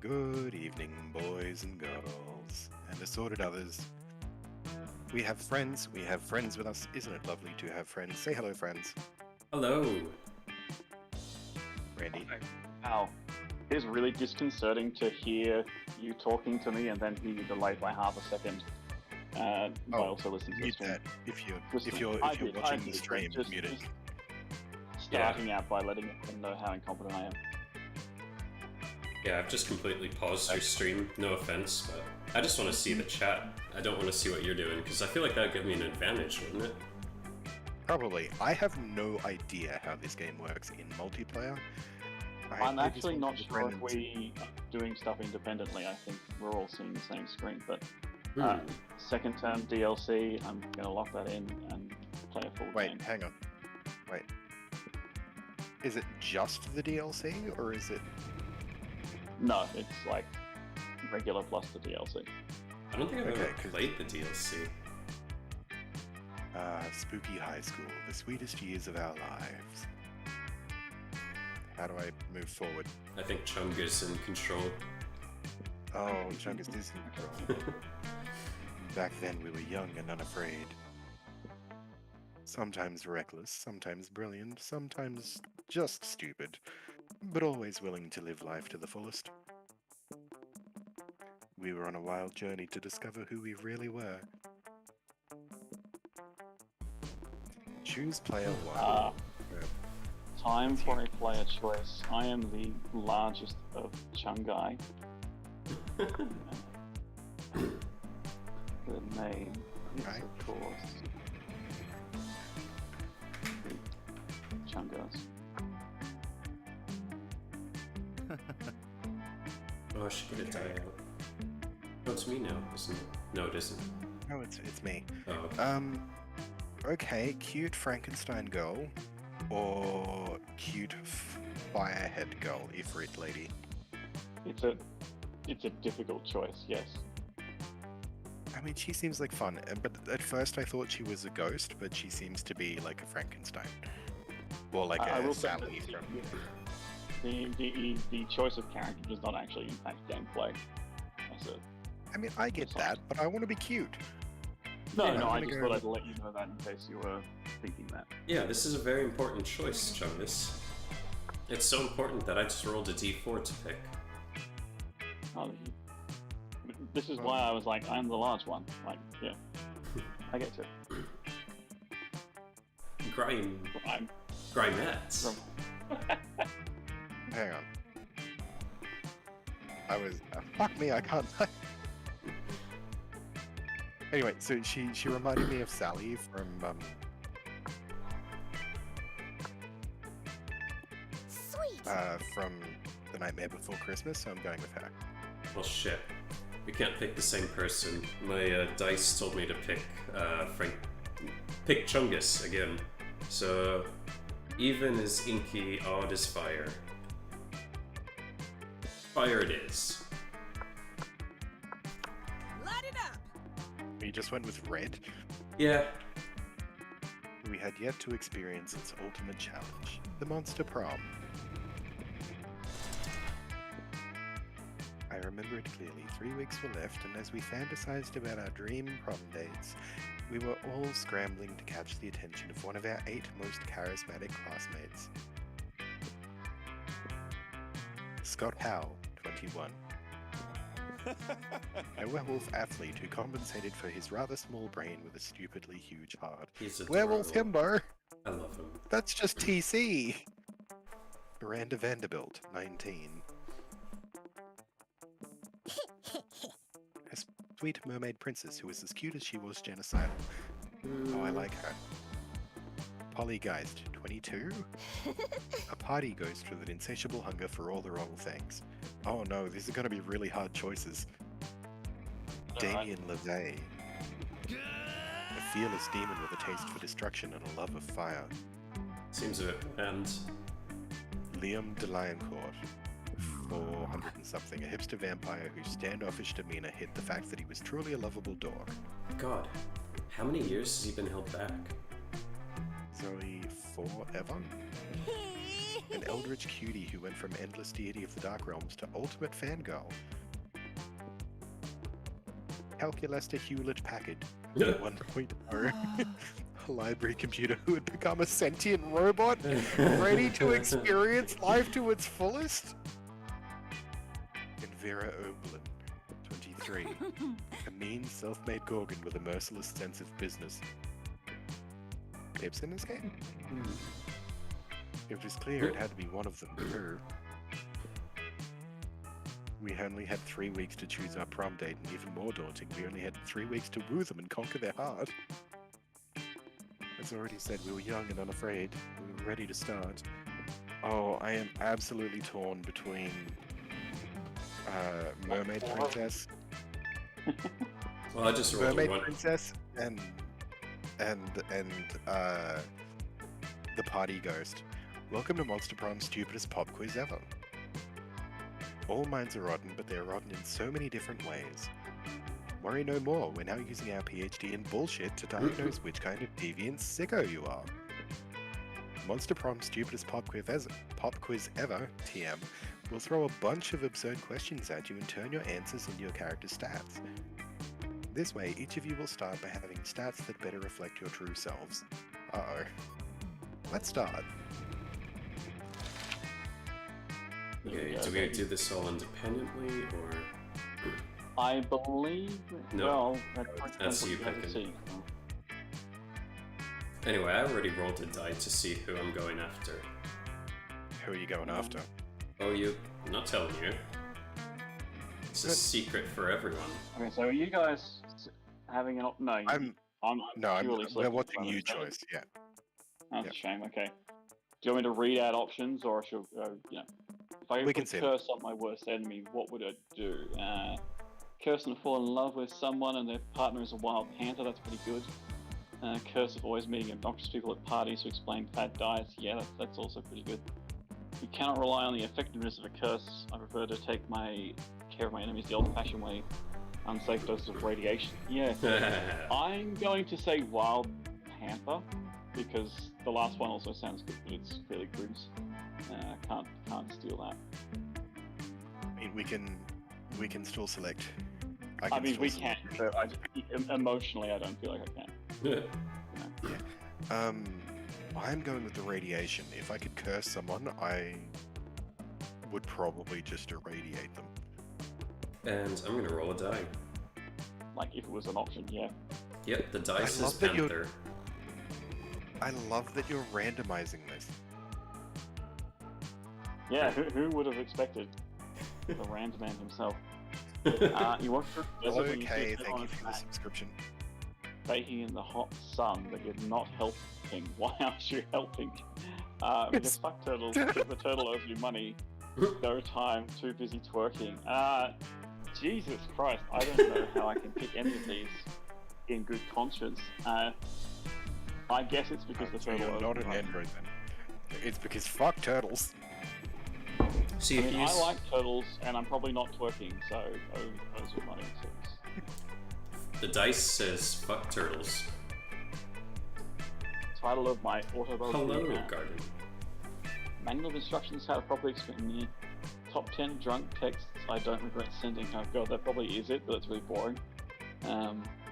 Good evening, boys and girls, and assorted others. We have friends with us. Isn't it lovely to have friends? Say hello, friends. Hello. Randy. Wow. It is really disconcerting to hear you talking to me and then hear you delayed by half a second. I also listen to the Mute stream. that if you're I did, watching the stream. just, Mute it. Starting out by letting them know how incompetent I am. Yeah, I've just completely paused your stream. No offense, but I just want to see the chat. I don't want to see what you're doing, because I feel like that would give me an advantage, wouldn't it? Probably. I have no idea how this game works in multiplayer. I'm actually not sure if we are doing stuff independently. I think we're all seeing the same screen, but second term DLC, I'm going to lock that in and play a full game. Wait, hang on. Wait. Is it just the DLC, or is it... No, it's like regular plus the DLC. I don't think I've ever played the DLC. Spooky High School, the sweetest years of our lives. How do I move forward? I think Chungus in control. Oh, Chungus is in control. Back then we were young and unafraid. Sometimes reckless, sometimes brilliant, sometimes just stupid, but always willing to live life to the fullest. We were on a wild journey to discover who we really were. Choose player one. Time for a player choice. I am the largest of Chungai. The name is, of course, Chungus. Oh, I should get a die out. Oh, it's me now, isn't it? No, it isn't. No, it's me. Oh. Okay, cute Frankenstein girl, or cute firehead girl, Ifrit lady. It's a difficult choice, yes. I mean, she seems like fun, but at first I thought she was a ghost, but she seems to be like a Frankenstein. Or like a Sally from... The choice of character does not actually impact gameplay. I mean, I get that, but I want to be cute. No, I just thought I'd let you know that in case you were thinking that. Yeah, this is a very important choice, Chungus. It's so important that I just rolled a d4 to pick. Oh, this is why I was like, I'm the large one. Like, yeah. I get to. Grimets. Hang on. I was... fuck me, I can't... Anyway, so she reminded me of Sally from, from The Nightmare Before Christmas, so I'm going with her. Well, shit. We can't pick the same person. My dice told me to pick Chungus again. So, even is inky, odd is fire. Fire it is. Light it up! We just went with red. Yeah. We had yet to experience its ultimate challenge, the monster prom. I remember it clearly. 3 weeks were left, and as we fantasized about our dream prom dates, we were all scrambling to catch the attention of one of our 8 most charismatic classmates. Scott Powell, 21. A werewolf athlete who compensated for his rather small brain with a stupidly huge heart. He's adorable. Werewolf himbo! I love him. That's just TC! Miranda Vanderbilt, 19. A sweet mermaid princess who was as cute as she was genocidal. Oh, I like her. Polly Geist, 22? A party ghost with an insatiable hunger for all the wrong things. Oh no, these are going to be really hard choices. Damien LaVey. A fearless demon with a taste for destruction and a love of fire. Seems a bit bland. Liam de Lioncourt. 400 and something. A hipster vampire whose standoffish demeanor hid the fact that he was truly a lovable dog. God, how many years has he been held back? Zoe forever? An eldritch cutie who went from endless deity of the Dark Realms to ultimate fangirl. Calculester Hewlett Packard 1.0. A library computer who had become a sentient robot, ready to experience life to its fullest. And Vera Oberlin, 23. A mean, self-made Gorgon with a merciless sense of business. Tips in this game? It was clear it had to be one of them, her. We only had 3 weeks to choose our prom date, and even more daunting, we only had 3 weeks to woo them and conquer their heart. As already said, we were young and unafraid. We were ready to start. Oh, I am absolutely torn between Mermaid Princess. Well, I just rolled Mermaid one. Princess and the Party Ghost. Welcome to Monster Prom's stupidest pop quiz ever. All minds are rotten, but they're rotten in so many different ways. Worry no more, we're now using our PhD in bullshit to diagnose which kind of deviant sicko you are. Monster Prom's stupidest pop quiz ever, TM, will throw a bunch of absurd questions at you and turn your answers into your character's stats. This way, each of you will start by having stats that better reflect your true selves. Uh-oh. Let's start. Okay, do we do this all independently, or...? I believe. No, well, that's you picking. Anyway, I already rolled a die to see who I'm going after. Who are you going after? Oh, I'm not telling you. It's a secret for everyone. Okay, so are you guys having an no? We're watching you choice. Yeah. That's a shame. Okay. Do you want me to read out options, or should if I could curse up my worst enemy, what would it do? Curse them to fall in love with someone and their partner is a wild panther. That's pretty good. Curse of always meeting obnoxious people at parties who explain fad diets. Yeah, that's also pretty good. You cannot rely on the effectiveness of a curse. I prefer to take care of my enemies the old-fashioned way. Unsafe doses of radiation. Yeah. I'm going to say wild panther because the last one also sounds good, but it's fairly grimms. Can't steal that. I mean, we can still select. I mean, we can, but emotionally, I don't feel like I can. Yeah. I'm going with the radiation. If I could curse someone, I would probably just irradiate them. And I'm gonna roll a die. Like if it was an option, yeah. Yep, the dice is Panther. I love that you're randomizing this. Yeah, who would have expected the random man himself? You walk through the desert and you Okay, see thank you someone for the subscription. baking in the hot sun, but you're not helping. Why aren't you helping? Because fuck turtles, because the turtle owes you money. No time, too busy twerking. Jesus Christ, I don't know how I can pick any of these in good conscience. I guess it's because the turtle owes not me an money. android then. It's because fuck turtles. See, I like turtles, and I'm probably not twerking, so owes you money. So the dice says fuck turtles. title of my autobiography. Hello, Garden. Manual of instructions how to properly explain the top 10 drunk texts I don't regret sending. Oh god, that probably is it, but it's really boring.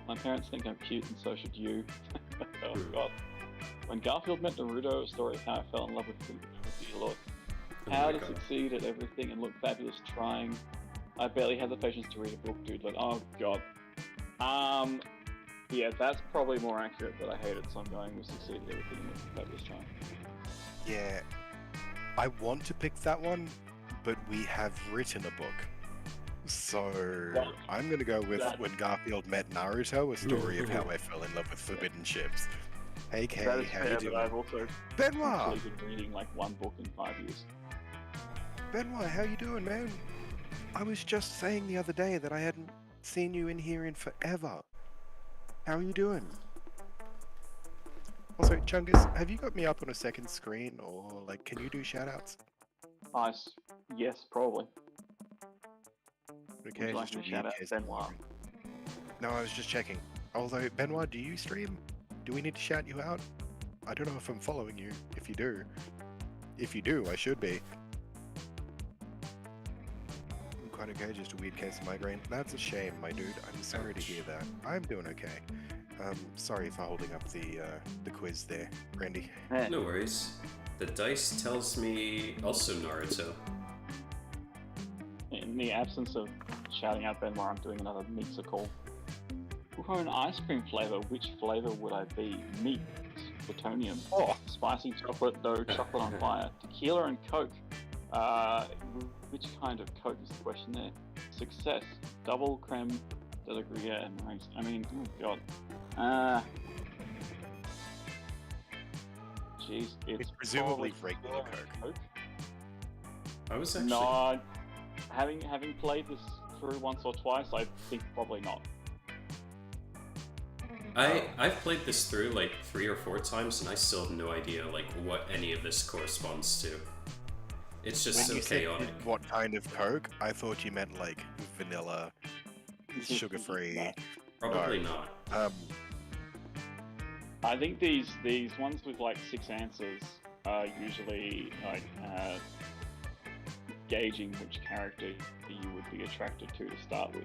My parents think I'm cute, and so should you. Oh god. When Garfield met Naruto, a story of how I fell in love with him. Dear Lord. How to succeed at everything and look fabulous trying. I barely had the patience to read a book, dude. Like, oh god. Yeah, that's probably more accurate, but I hate it, so I'm going with succeed at everything and look fabulous trying. Yeah. I want to pick that one, but we have written a book. So I'm going to go with When Garfield Met Naruto, a story of how I fell in love with forbidden ships. Hey Kay, That is how fair, you but doing? I've also Benoit! actually been reading like one book in 5 years. Benoit, how you doing, man? I was just saying the other day that I hadn't seen you in here in forever. How are you doing? Also, Chungus, have you got me up on a second screen, or like, can you do shoutouts? Nice. Yes, probably. Okay, Would you like just a me to weird shout out case. Benoit? No, I was just checking. Although, Benoit, do you stream? Do we need to shout you out? I don't know if I'm following you. If you do, If you do, I should be. I'm quite okay, just a weird case of migraine. That's a shame, my dude. I'm sorry to hear that. I'm doing okay. Sorry for holding up the quiz there, Randy. No worries. The dice tells me also Naruto. In the absence of shouting out Benoit, I'm doing another mixer call. For an ice cream flavour, which flavour would I be? Meat, plutonium, spicy chocolate, no chocolate on fire, tequila and Coke. Which kind of Coke is the question there? Success, double creme de la Gruyere, nice. I mean, oh god. Jeez, it's presumably probably regular Coke. I was actually... No, having played this through once or twice, I think probably not. I've played this through like 3 or 4 times, and I still have no idea like what any of this corresponds to. It's just so chaotic. Said what kind of Coke? I thought you meant like vanilla, sugar-free. Probably not. I think these ones with like 6 answers are usually like gauging which character you would be attracted to start with.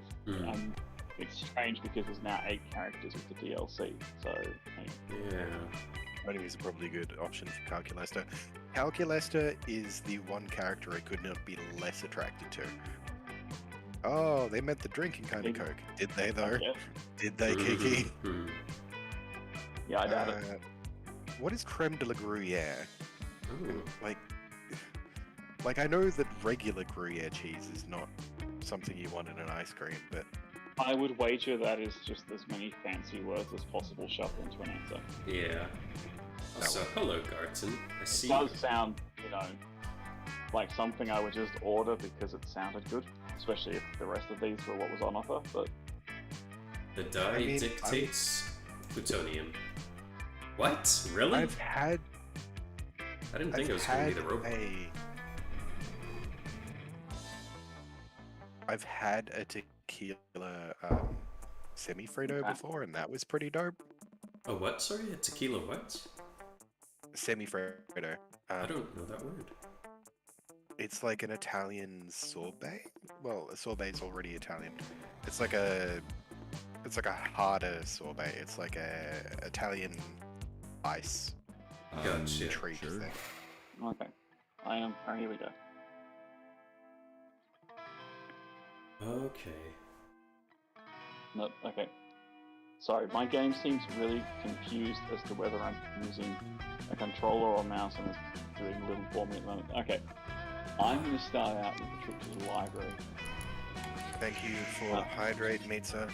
It's strange because there's now 8 characters with the DLC, so... Yeah. Running is probably a good option for Calculester. Calculester is the one character I could not be less attracted to. Oh, they meant the drinking kind of Coke. Did they, though? Yeah. Did they, Kiki? Yeah, I doubt it. What is creme de la Gruyere? Ooh. Like, I know that regular Gruyere cheese is not something you want in an ice cream, but... I would wager that is just as many fancy words as possible shuffled into an answer. Yeah. Also, hello, Garton. I see. It does sound, like something I would just order because it sounded good, especially if the rest of these were what was on offer, but... The die dictates plutonium. What? Really? I didn't think it was going to be the robot. I've had a tequila semi-Frito before, and that was pretty dope. Oh, what? Sorry, a tequila what? Semi-Frito. I don't know that word. It's like an Italian sorbet. Well, a sorbet is already Italian. It's like a harder sorbet. It's like a Italian ice Gotcha. treat thing. Okay. Here we go. Okay. No, okay. Sorry, my game seems really confused as to whether I'm using a controller or a mouse and it's doing little for me at the moment. Okay. I'm going to start out with a trip to the library. Thank you for the hydrate, Mitza.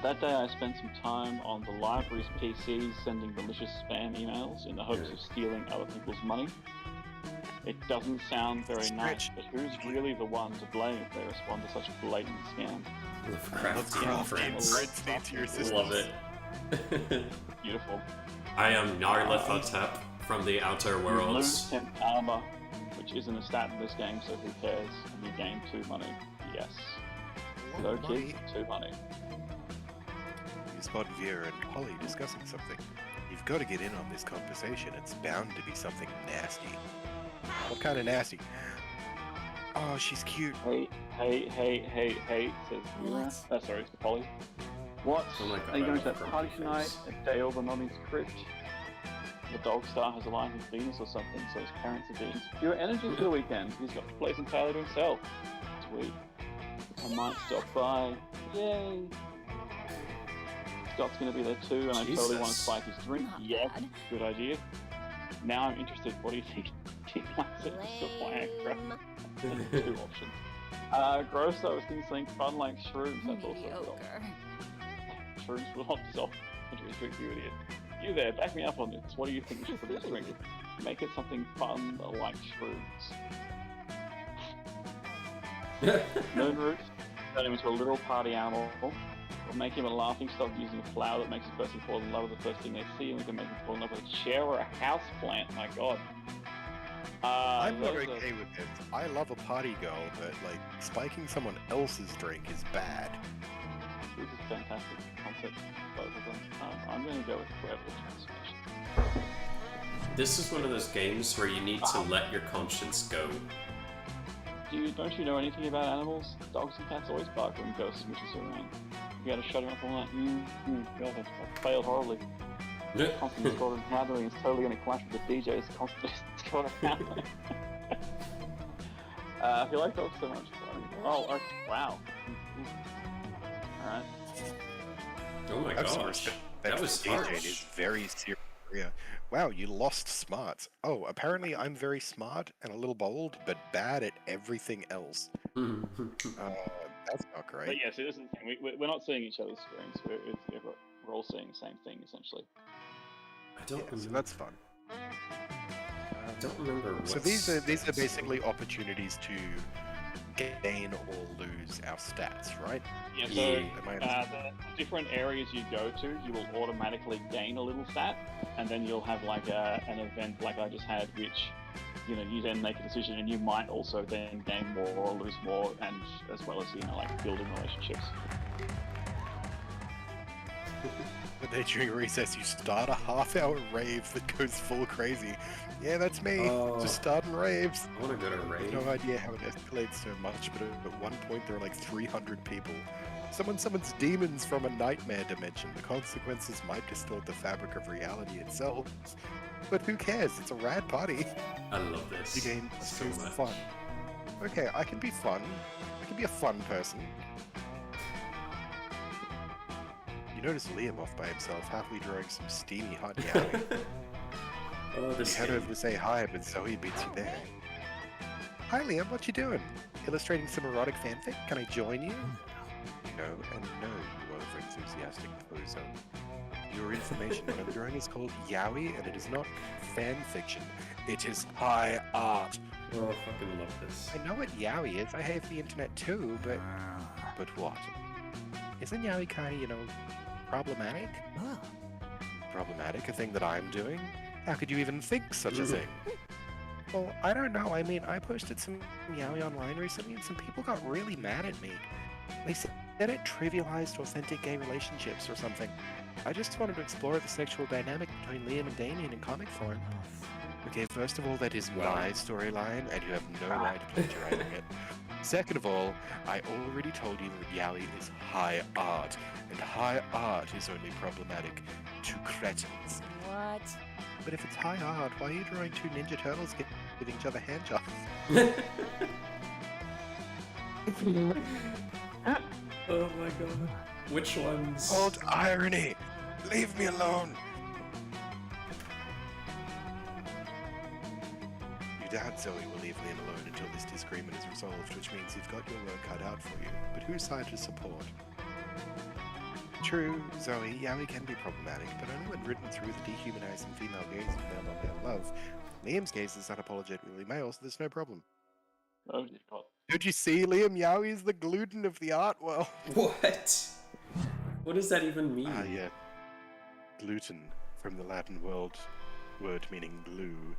That day I spent some time on the library's PC sending malicious spam emails in the hopes of stealing other people's money. It doesn't sound very nice, but who's really the one to blame if they respond to such a blatant scam? Lovecraft to your system. Love it. Beautiful. I am Nyarlathotep from the Outer Worlds. You lose 10 armor, which isn't a stat in this game, so who cares? And you gain 2 money. Yes. No kid, 2 money. You spot Vera and Holly discussing something. You've got to get in on this conversation. It's bound to be something nasty. What kind of nasty? Oh, she's cute. Hey, says Vera. Sorry, it's Polly. What? Oh my God, are you going to I that love party grumpy tonight face. at Dale the Mummy's crypt? The dog star has aligned with Venus or something, so his parents are being pure energy for the weekend. He's got the place entirely to himself. Sweet. I might stop by. Yay! Scott's going to be there too, and I totally want to spike his drink. Yes, good idea. Now I'm interested. What do you think? He likes it. Viagra. 2 options. Gross, I was thinking something fun like shrooms. That's also good. Shrooms will not dissolve into his drink, you idiot. You there, back me up on this. What do you think we should put in this drink? Make it something fun like shrooms. Moonroot, turn him into a little party animal. Or make him a laughing stock using a flower that makes a person fall in love with the first thing they see, and we can make him fall in love with a chair or a house plant. My God. I'm not okay with this. I love a party girl, but like spiking someone else's drink is bad. This is a fantastic concept, both of them. I'm going to go with forever transformation. This is one of those games where you need to let your conscience go. Don't you know anything about animals? Dogs and cats always bark when ghosts and witches are around. You gotta shut them up all night. God, I failed horribly. Constantly scrolling hammering is totally gonna clash with the DJs constantly scrolling hammering. I feel like dogs so much. Oh, wow. Alright. Oh my gosh. That was DJ harsh. is very serious. Yeah. Wow, you lost smarts. Oh, apparently I'm very smart and a little bold, but bad at everything else. That's not great. But yes, it isn't. We're not seeing each other's screens. We're all seeing the same thing essentially. I don't remember. So that's fun. I don't remember. So these are basically opportunities to gain or lose our stats, right? Yeah. So the different areas you go to, you will automatically gain a little stat, and then you'll have like an event like I just had, which you then make a decision, and you might also then gain more or lose more, and as well as like building relationships. And then during recess, you start a half-hour rave that goes full crazy. Yeah, that's me. Just starting raves. I want to go to rave. No idea how it escalates so much, but at one point there are like 300 people. Someone summons demons from a nightmare dimension. The consequences might distort the fabric of reality itself. But who cares? It's a rad party. I love this. The game is so much. fun. Okay, I can be fun. I can be a fun person. You notice Liam off by himself, happily drawing some steamy hot yaoi. This You head over to say hi, but Zoe beats you there. Hi Liam, what you doing? Illustrating some erotic fanfic? Can I join you? No and no, you over-enthusiastic bozo. Your information, the drawing is called yaoi, and it is not fan fiction. It is high art. Oh, I fucking love this. I know what yaoi is. I have the internet too, but what? Isn't yaoi kind of, problematic? Problematic? A thing that I'm doing? How could you even think such a thing? Well, I don't know. I mean, I posted some yaoi online recently, and some people got really mad at me. They said it trivialized authentic gay relationships or something. I just wanted to explore the sexual dynamic between Liam and Damien in comic form. Okay, first of all, that is my storyline, and you have no right to plagiarizing it. Second of all, I already told you that yaoi is high art, and high art is only problematic to cretins. What? But if it's high art, why are you drawing two Ninja Turtles giving each other handjobs? Oh my god. Which ones? Old irony! Leave me alone! Your dad, Zoe, will leave Liam alone until this disagreement is resolved, which means you've got your work cut out for you. But whose side to support? True, Zoe, yaoi can be problematic, but only when written through the dehumanizing female gaze of male-on-male love. Liam's gaze is unapologetically male, so there's no problem. Oh, you've got... Don't you see, Liam? Yaoi is the gluten of the art world. What? What does that even mean? Yeah. Gluten, from the Latin word meaning glue.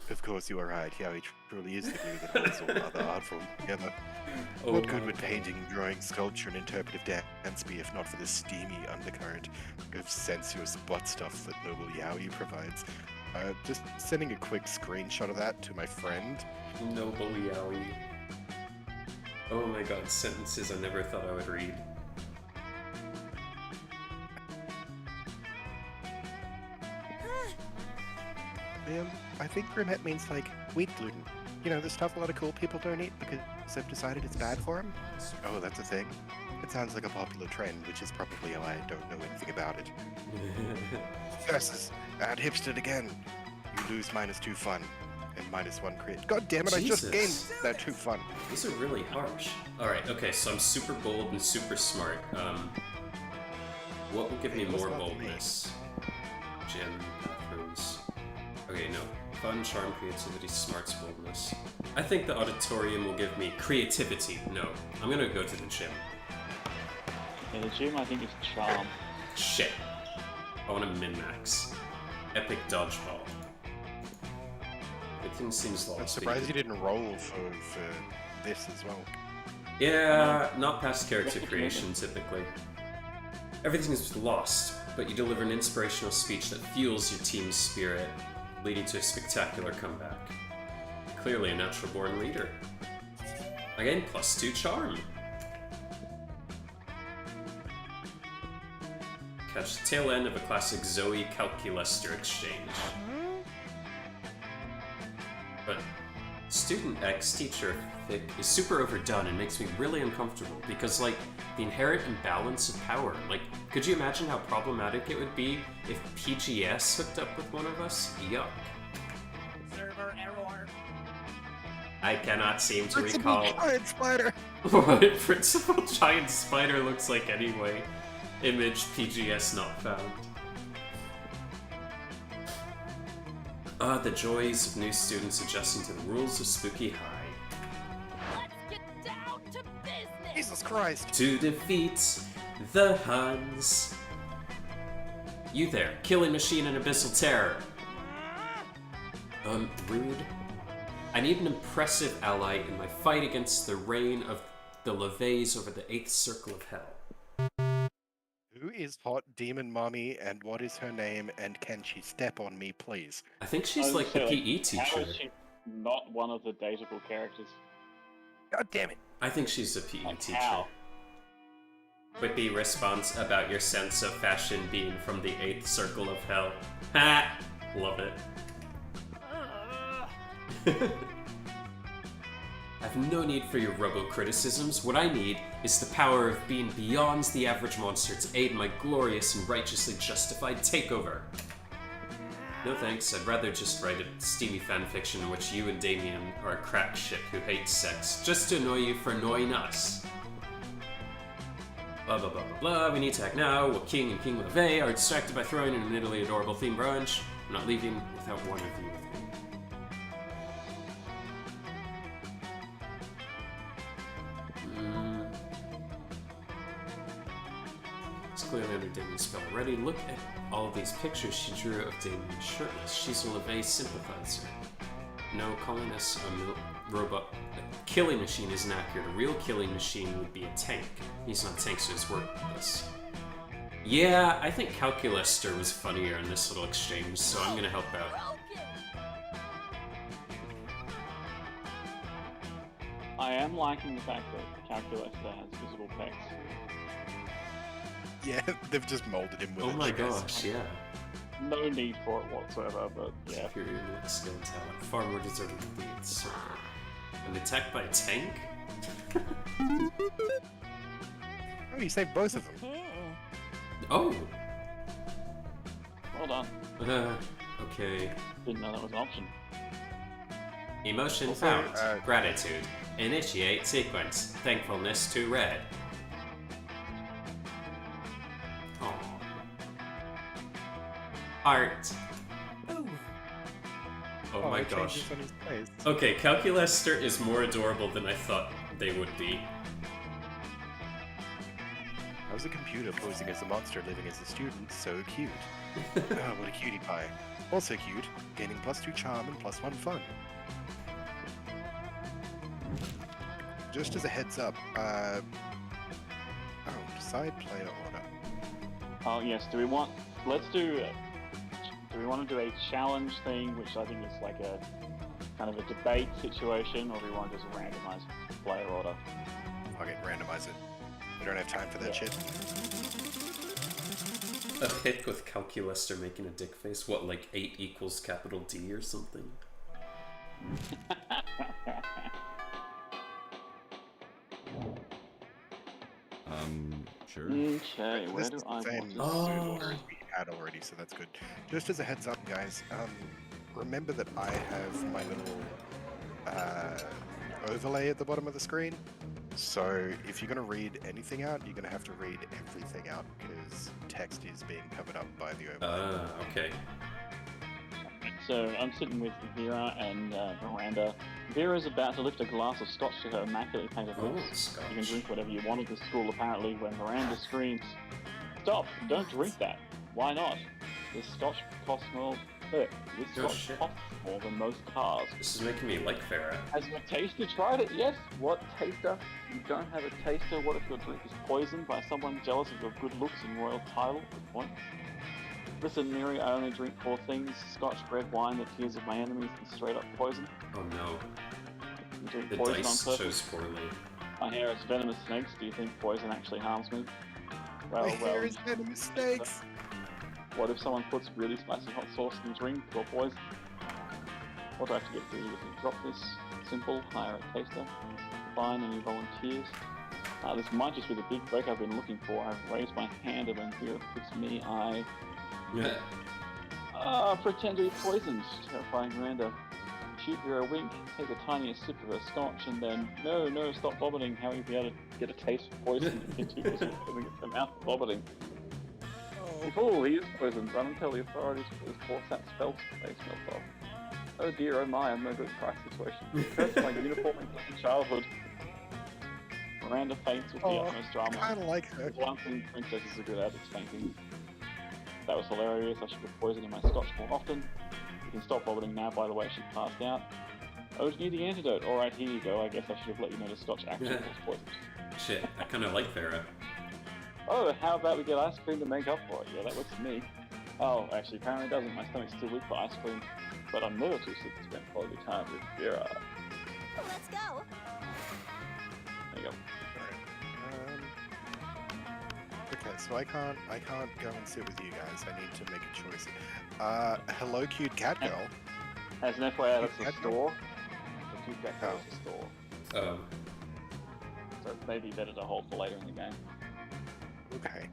Of course, you are right. Yaoi truly is the glue that holds all other art forms together. What good would painting, drawing, sculpture, and interpretive dance be if not for the steamy undercurrent of sensuous butt stuff that noble yaoi provides? Just sending a quick screenshot of that to my friend. Noble yaoi. Oh my god, sentences I never thought I would read. I think Grimnir means like wheat gluten. You know, the stuff a lot of cool people don't eat because they've decided it's bad for them. Oh, that's a thing? It sounds like a popular trend, which is probably why I don't know anything about it. Versus, add hipstered again. You lose -2 fun and -1 crit. God damn it, Jesus. I just gained that 2 fun. These are really harsh. Alright, okay, so I'm super bold and super smart. What will give me more boldness? Gym, bathrooms. Okay, no. Fun, charm, creativity, smarts, boldness. I think the auditorium will give me creativity. No, I'm gonna go to the gym. Yeah, the gym I think is charm. Shit. I want to min-max. Epic dodgeball. Everything seems lost. I'm surprised you didn't roll for this as well. Yeah, not past character creation typically. Everything is lost, but you deliver an inspirational speech that fuels your team's spirit. leading to a spectacular comeback. Clearly a natural-born leader. Again, +2 charm. Catch the tail end of a classic Zoe Calculester exchange. But Student X teacher fic is super overdone and makes me really uncomfortable because, like, the inherent imbalance of power. Like, could you imagine how problematic it would be if PGS hooked up with one of us? Yuck. Server error. I cannot seem to recall Giant spider! what Principal Giant Spider looks like anyway. Image PGS not found. The joys of new students adjusting to the rules of Spooky High. Let's get down to business. Jesus Christ! To defeat the Huns. You there, killing machine and abyssal terror. Rude. I need an impressive ally in my fight against the reign of the Levays over the 8th Circle of Hell. Who is hot demon mommy and what is her name and can she step on me, please? I think she's like the PE teacher. How is she not one of the dateable characters? God damn it! I think she's a PE Like, teacher. how? Quippy response about your sense of fashion being from the 8th Circle of Hell. Ha! Love it. I've no need for your robo-criticisms. What I need is the power of being beyond the average monster to aid my glorious and righteously justified takeover. No thanks, I'd rather just write a steamy fanfiction in which you and Damien are a crack ship who hates sex, just to annoy you for annoying us. Blah blah blah blah blah, we need to act now. What King and King LeVay are distracted by throwing in an Italy adorable theme brunch. I'm not leaving without one of you with me. It's clearly under Damien's spell already. Look at all of these pictures she drew of Damien shirtless. She's a LeVay sympathizer. No, calling us a robot, a killing machine isn't accurate. A real killing machine would be a tank. He's not a tank, so it's worthless. Yeah, I think Calculester was funnier in this little exchange, so I'm gonna help out. I am liking the fact that Calculus has visible pecs. Yeah, they've just molded him with Oh it. my I guess. gosh, yeah. No need for it whatsoever, but yeah. Superior look, skill, and talent. Far more deserving of the 8th Circle. And attacked by a tank? Oh, you saved both of them. Oh! Well done. Okay. Didn't know that was an option. Emotion Also, found. Gratitude. Initiate sequence. Thankfulness to red. Aww. Art. Oh my it gosh. changes on his face. Okay, Calculester is more adorable than I thought they would be. How's a computer posing as a monster living as a student so cute? Oh, what a cutie pie. Also cute, gaining +2 charm and +1 fun. Just as a heads up, decide player order. Oh yes, do we want to do a challenge thing, which I think is like a kind of a debate situation, or do we want to just randomize player order? Okay, randomize it. We don't have time for that shit. A pic with Calculester making a dick face. What, like 8 equals capital D or something? Sure. Okay, where This do is I the want same to Oh. order as we had already, so that's good. Just as a heads up, guys, remember that I have my little overlay at the bottom of the screen. So if you're going to read anything out, you're going to have to read everything out because text is being covered up by the overlay. Okay. So I'm sitting with Vera and Miranda. Vera's about to lift a glass of scotch to her immaculately painted Oh, lips. You can scotch. drink whatever you want at the school, apparently, when Miranda screams, "Stop! Don't drink that! Why not? This scotch costs more. This Oh, scotch shit. costs more than most cars." This is making me like Farah. Has your taster tried it? Yes. What taster? You don't have a taster. What if your drink is poisoned by someone jealous of your good looks and royal title? Good point. Listen, Miri, I only drink 4 things: Scotch, red wine, the tears of my enemies, and straight up poison. Oh no. You drink The poison dice on chose purpose. poorly. I hear it's venomous snakes. Do you think poison actually harms me? Well, My hair is venomous snakes. What if someone puts really spicy hot sauce in the drink or poison? What do I have to get through if you drop this? Simple, hire a taster. Fine, any volunteers? This might just be the big break I've been looking for. I've raised my hand, and when Vera puts me, I pretend to be poisoned. Terrifying Miranda. Shoot Vera a wink, take the tiniest sip of her scotch, and then, no, stop vomiting. How will you be able to get a taste of poison if you're too busy filling it from mouth vomiting? Oh, he is poisoned. Run and tell the authorities for this force that spell they smell of. Oh dear, oh my, I'm no good at price situation. Cursed my uniform in childhood. Miranda faints with the utmost drama. I kind of like her. There's one thing princesses are good at, it's fainting. That was hilarious. I should put poison in my scotch more often. You can stop vomiting now, by the way, she passed out. Oh, you need the antidote. Alright, here you go. I guess I should have let you know the scotch actually was poison. Shit, I kind of like Vera. Oh, how about we get ice cream to make up for it? Yeah, that works for me. Oh, actually, apparently it doesn't. My stomach's still weak for ice cream. But I'm never too sick to spend quality time with Vera. Let's go. There you go. Okay, so I can't go and sit with you guys. I need to make a choice. Hello, cute cat girl. As an FYI, that's Cute a cat store. The cute cat girl is a store. Oh. So it may be better to hold for later in the game. Okay.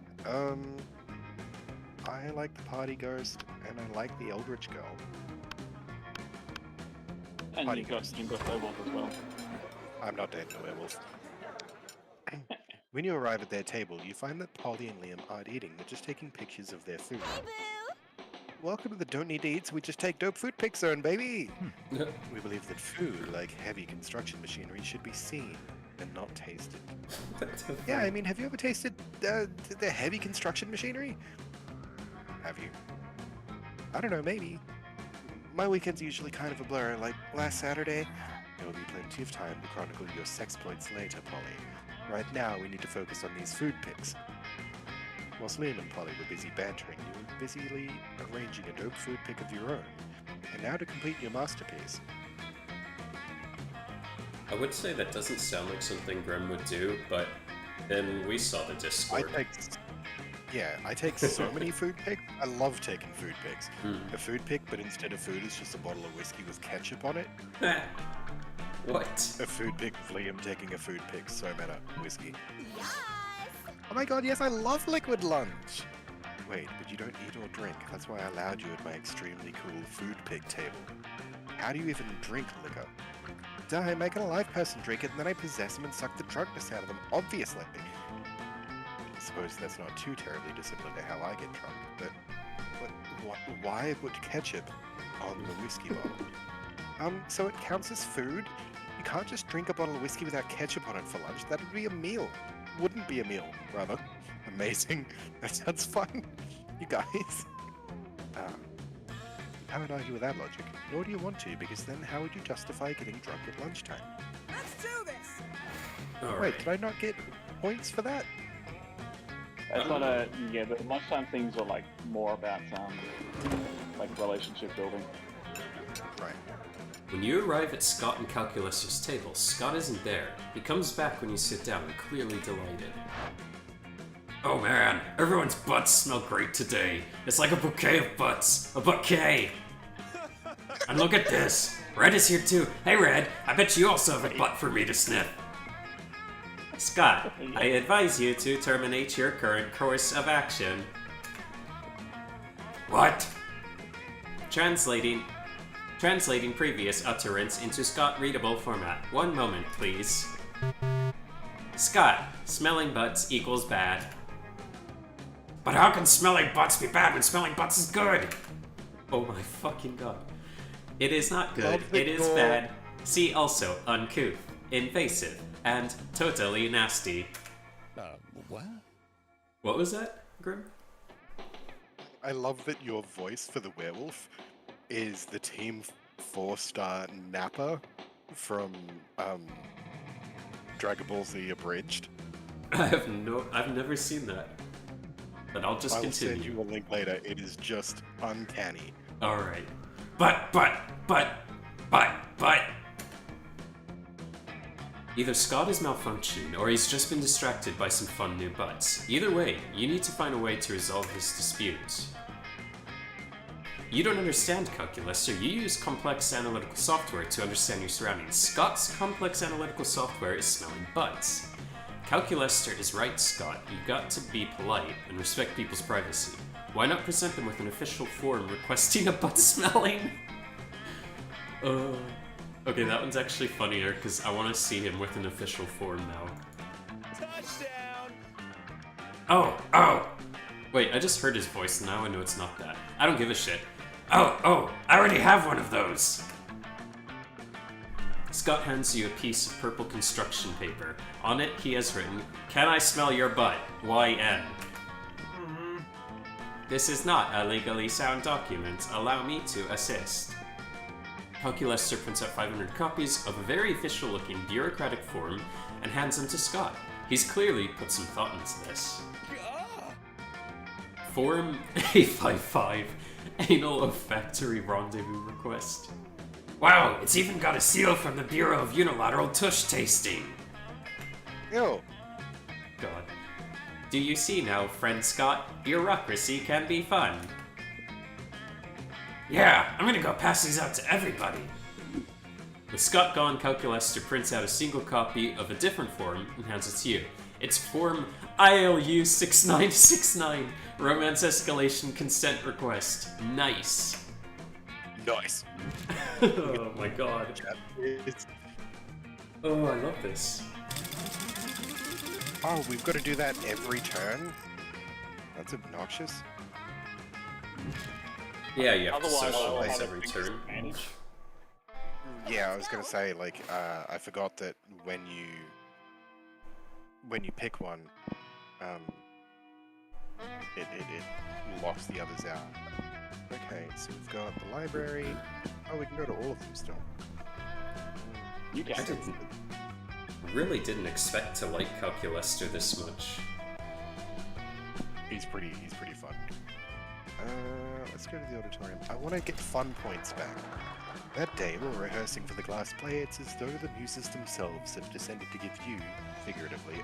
I like the party ghost, and I like the eldritch girl. And Party you've got werewolf as well. I'm not dating a werewolf. When you arrive at their table, you find that Polly and Liam aren't eating, they're just taking pictures of their food. Hey, boo. Welcome to the Don't Need to Eat, so we just take dope food pic zone, baby! We believe that food, like heavy construction machinery, should be seen and not tasted. Yeah, I mean, have you ever tasted the heavy construction machinery? Have you? I don't know, maybe. My weekend's usually kind of a blur, like last Saturday. There will be plenty of time to chronicle your sexploits later, Polly. Right now, we need to focus on these food pics. Whilst Liam and Polly were busy bantering, you were busily arranging a dope food pic of your own. And now to complete your masterpiece. I would say that doesn't sound like something Grim would do, but then we saw the Discord. I take so many food pics. I love taking food pics. A food pic, but instead of food, it's just a bottle of whiskey with ketchup on it. What? A food pic of Liam taking a food pic. So meta. Whiskey. Yes. Oh my god, yes, I love liquid lunch! Wait, but you don't eat or drink. That's why I allowed you at my extremely cool food pic table. How do you even drink liquor? Duh, I make an alive person drink it, and then I possess them and suck the drunkness out of them, obviously. I suppose that's not too terribly dissimilar to how I get drunk, but why put ketchup on the whiskey bottle? So it counts as food? You can't just drink a bottle of whiskey without ketchup on it for lunch. That would be a meal. Wouldn't be a meal, rather. Amazing. That sounds fun. You guys. I would argue with that logic. Nor do you want to, because then how would you justify getting drunk at lunchtime? Let's do this! Wait, did I not get points for that? That's not a but lunchtime things are like more about like relationship building. Right. When you arrive at Scott and Calculus's table, Scott isn't there. He comes back when you sit down, clearly delighted. Oh man, everyone's butts smell great today. It's like a bouquet of butts. A bouquet! And look at this! Red is here too. Hey Red, I bet you also have a butt for me to sniff. Scott, I advise you to terminate your current course of action. What? Translating previous utterance into Scott-readable format. One moment, please. Scott, smelling butts equals bad. But how can smelling butts be bad when smelling butts is good? Oh my fucking god. It is not good, it is bad. See also uncouth, invasive, and totally nasty. What? What was that, Grim? I love that your voice for the werewolf is the Team 4-star Nappa from Dragon Ball Z Abridged. I've never seen that. but I'll just I will send continue. you a link later. It is just uncanny. Alright. But. Either Scott is malfunctioning, or he's just been distracted by some fun new buts. Either way, you need to find a way to resolve this dispute. You don't understand calculus, so you use complex analytical software to understand your surroundings. Scott's complex analytical software is smelling butts. Calculester is right, Scott. You've got to be polite and respect people's privacy. Why not present them with an official form requesting a butt smelling? Okay, that one's actually funnier because I want to see him with an official form now. Touchdown! Oh! Wait, I just heard his voice and now I know it's not that. I don't give a shit. Oh, I already have one of those! Scott hands you a piece of purple construction paper. On it, he has written, "Can I smell your butt? YN." This is not a legally sound document. Allow me to assist. Calculester prints out 500 copies of a very official-looking bureaucratic form and hands them to Scott. He's clearly put some thought into this. Form A55, Anal Olfactory Rendezvous Request. Wow, it's even got a seal from the Bureau of Unilateral Tush Tasting. Ew. God. Do you see now, friend Scott? Bureaucracy can be fun. Yeah, I'm gonna go pass these out to everybody. With Scott gone, Calculester prints out a single copy of a different form and hands it to you. It's Form ILU 6969, Romance Escalation Consent Request. Nice. Nice. Oh my god. Oh, I love this. Oh, we've got to do that every turn? That's obnoxious. Yeah, you have to Otherwise, I'll socialize have a every big turn. advantage. Yeah, I was gonna say, like, I forgot that when you pick one, it locks the others out. Okay, so we've got the library. Oh, we can go to all of them still. You I can. really didn't expect to like Calculester this much. He's pretty fun. Let's go to the auditorium. I want to get fun points back. That day, while rehearsing for the class play, it's as though the muses themselves have descended to give you, figuratively,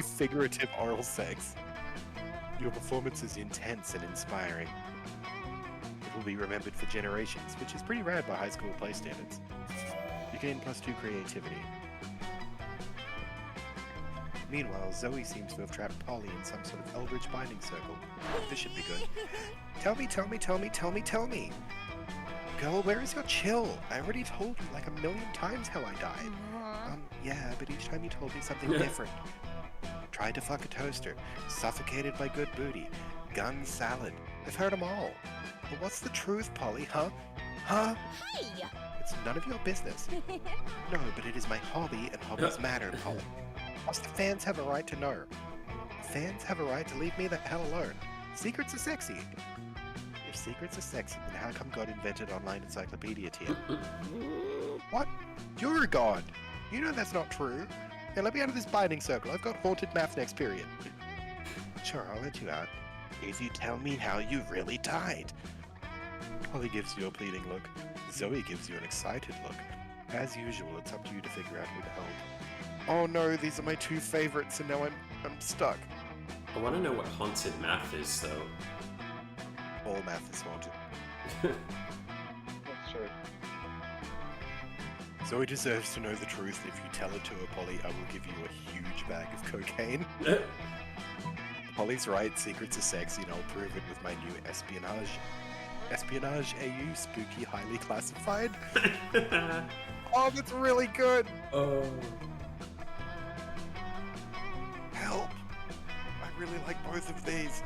figurative oral sex. Your performance is intense and inspiring. It will be remembered for generations, which is pretty rad by high school play standards. You gain +2 creativity. Meanwhile, Zoe seems to have trapped Polly in some sort of eldritch binding circle. This should be good. Tell me. Girl, where is your chill? I already told you like 1,000,000 times how I died. Yeah, but each time you told me something different. Tried to fuck a toaster, suffocated by good booty, gun salad. I've heard them all. But what's the truth, Polly, huh? Huh? Hey! It's none of your business. No, but it is my hobby, and hobbies matter, Polly. Plus, the fans have a right to know. Fans have a right to leave me the hell alone. Secrets are sexy. If secrets are sexy, then how come God invented online encyclopedia tier? What? You're a god. You know that's not true. Now let me out of this binding circle. I've got haunted math next period. Sure, I'll let you out. If you tell me how you really died. Polly gives you a pleading look. Zoe gives you an excited look. As usual, it's up to you to figure out who to help. Oh no, these are my two favorites, and now I'm stuck. I want to know what haunted math is, though. All math is haunted. That's true. Zoe deserves to know the truth. If you tell it to her, Polly, I will give you a huge bag of cocaine. Polly's right, secrets are sexy, and I'll prove it with my new espionage. Espionage AU, spooky, highly classified. Oh, that's really good! Oh. Help! I really like both of these.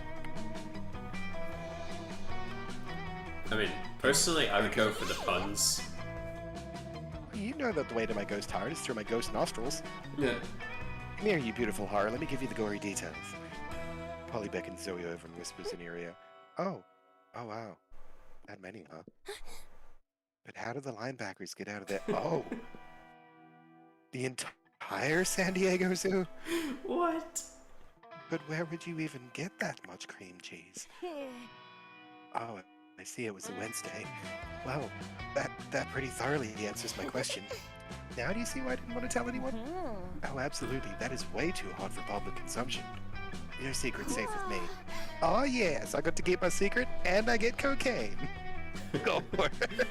I mean, personally, I would go for the puns. You know that the way to my ghost heart is through my ghost nostrils. Yeah. Come here, you beautiful horror. Let me give you the gory details. Polly beckons Zoe over and whispers in her ear. Oh wow. That many, huh? But how did the linebackers get out of there? Oh! The entire San Diego Zoo? What? But where would you even get that much cream cheese? Oh, I see it was a Wednesday. Well, that pretty thoroughly answers my question. Now do you see why I didn't want to tell anyone? Oh, absolutely. That is way too hot for public consumption. Your secret's safe with me. Oh, yes. I got to keep my secret, and I get cocaine. Go for it.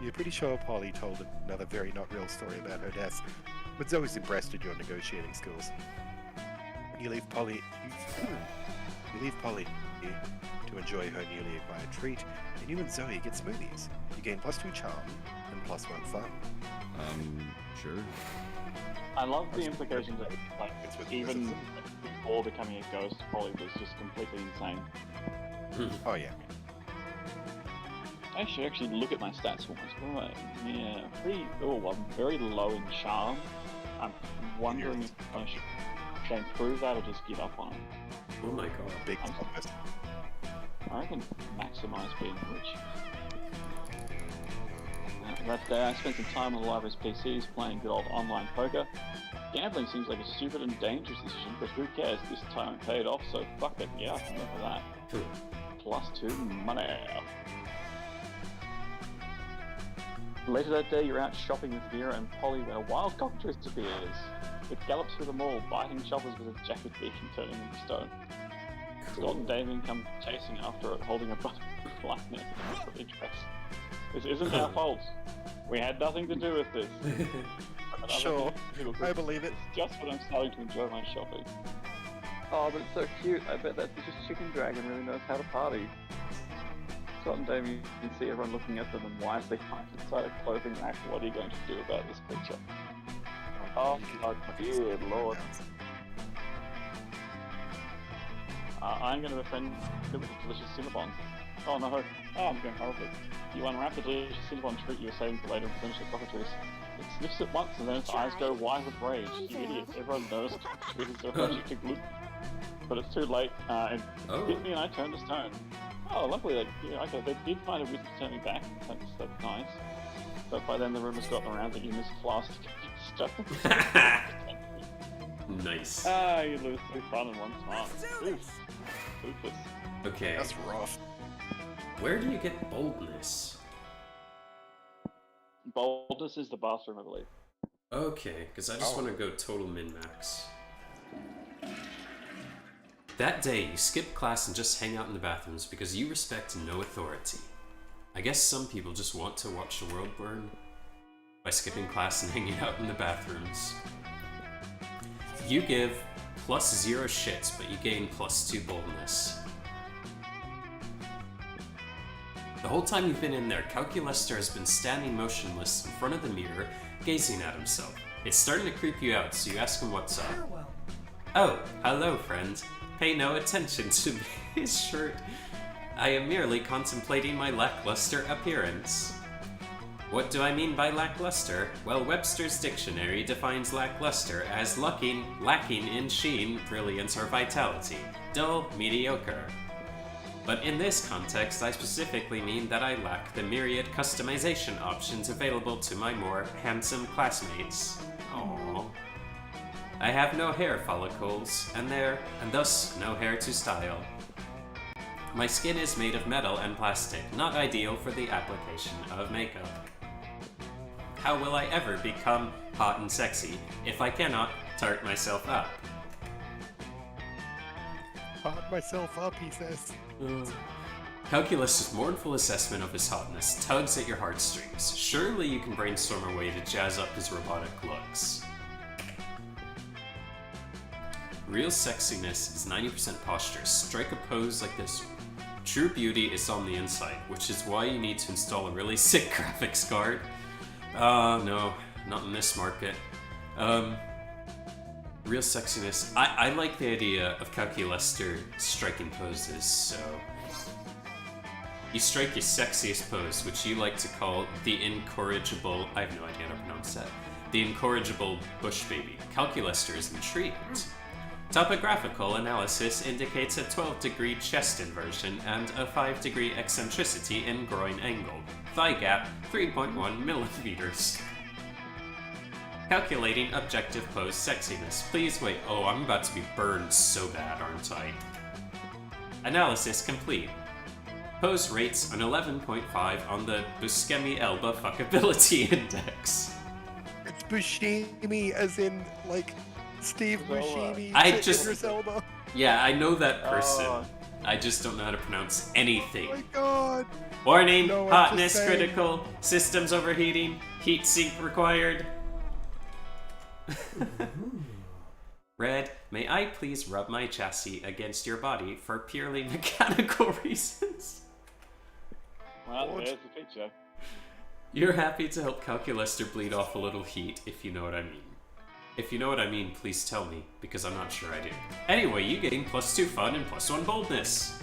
You're pretty sure Polly told another very not real story about her death, but Zoe's impressed at your negotiating skills. You leave Polly to enjoy her newly acquired treat, and you and Zoe get smoothies. You gain +2 charm and +1 fun. Sure. I love the implication that, like, even before becoming a ghost, Polly was just completely insane. Oh yeah. I should actually look at my stats for once. Yeah, I'm very low in charm. I'm wondering if I should improve that or just give up on it. Oh my god. Big I reckon maximize being rich. That day I spent some time on the library's PCs playing good old online poker. Gambling seems like a stupid and dangerous decision, but who cares? This time it paid off, so fuck it. Yeah, I can live with that. +2 money. Later that day, you're out shopping with Vera and Polly when a wild cockatrice appears. It gallops through the mall, biting shoppers with a jacket beak and turning them to stone. Scott and Damien come chasing after it, holding a bucket of lightning for dress. This isn't our fault. We had nothing to do with this. Sure, I believe it. It's just when I'm starting to enjoy my shopping. Oh, but it's so cute. I bet that vicious chicken dragon really knows how to party. Scott and Damien, you can see everyone looking at them and wisely hide inside a clothing rack. What are you going to do about this creature? Oh my dear lord. I'm going to befriend it with a delicious Cinnabon. Oh no. Oh, I'm going horribly. You unwrap the delicious Cinnabon treat you were saving for later and finish the cockatrice. It sniffs it once and then its eyes go wide with rage. You idiot. Everyone knows cockatrice is allergic to gluten. But it's too late. It hit me and I turned to stone. Oh, lovely. Okay, they did find a reason to turn me back. That's nice. But by then the rumors gotten around that you misclassed stuff. Nice. You lose 2 fun in 1 time. Oof. Toothless. Okay. That's rough. Where do you get boldness? Boldness is the bathroom, I believe. Okay, because I just want to go total min-max. That day, you skip class and just hang out in the bathrooms because you respect no authority. I guess some people just want to watch the world burn by skipping class and hanging out in the bathrooms. You give +0 shits, but you gain +2 boldness. The whole time you've been in there, Calculester has been standing motionless in front of the mirror, gazing at himself. It's starting to creep you out, so you ask him what's up. Oh, hello, friend. Pay no attention to his shirt. I am merely contemplating my lackluster appearance. What do I mean by lackluster? Well, Webster's dictionary defines lackluster as lacking in sheen, brilliance, or vitality. Dull, mediocre. But in this context, I specifically mean that I lack the myriad customization options available to my more handsome classmates. Aww. I have no hair follicles, and thus no hair to style. My skin is made of metal and plastic, not ideal for the application of makeup. How will I ever become hot and sexy if I cannot tart myself up? Hot myself up, he says. Calculus' mournful assessment of his hotness tugs at your heartstrings. Surely you can brainstorm a way to jazz up his robotic looks. Real sexiness is 90% posture. Strike a pose like this. True beauty is on the inside, which is why you need to install a really sick graphics card. No, not in this market. Real sexiness. I like the idea of Calculester striking poses, so... You strike your sexiest pose, which you like to call the incorrigible... I have no idea how to pronounce that. The incorrigible bush baby. Calculester is intrigued. Topographical analysis indicates a 12-degree chest inversion and a 5-degree eccentricity in groin angle. Thigh gap, 3.1 millimeters. Calculating objective pose sexiness. Please wait. Oh, I'm about to be burned so bad, aren't I? Analysis complete. Pose rates an 11.5 on the Buscemi Elba Fuckability Index. It's Buscemi, as in, like, Steve Buscemi. I just- Idris Elba. Yeah, I know that person. I just don't know how to pronounce anything. Oh my god. Warning, No, I'm hotness just saying. critical, systems overheating, heat sink required. Red, may I please rub my chassis against your body for purely mechanical reasons? Well, there's the picture. You're happy to help Calculester bleed off a little heat, if you know what I mean. If you know what I mean, please tell me, because I'm not sure I do. Anyway, you gain +2 fun and +1 boldness.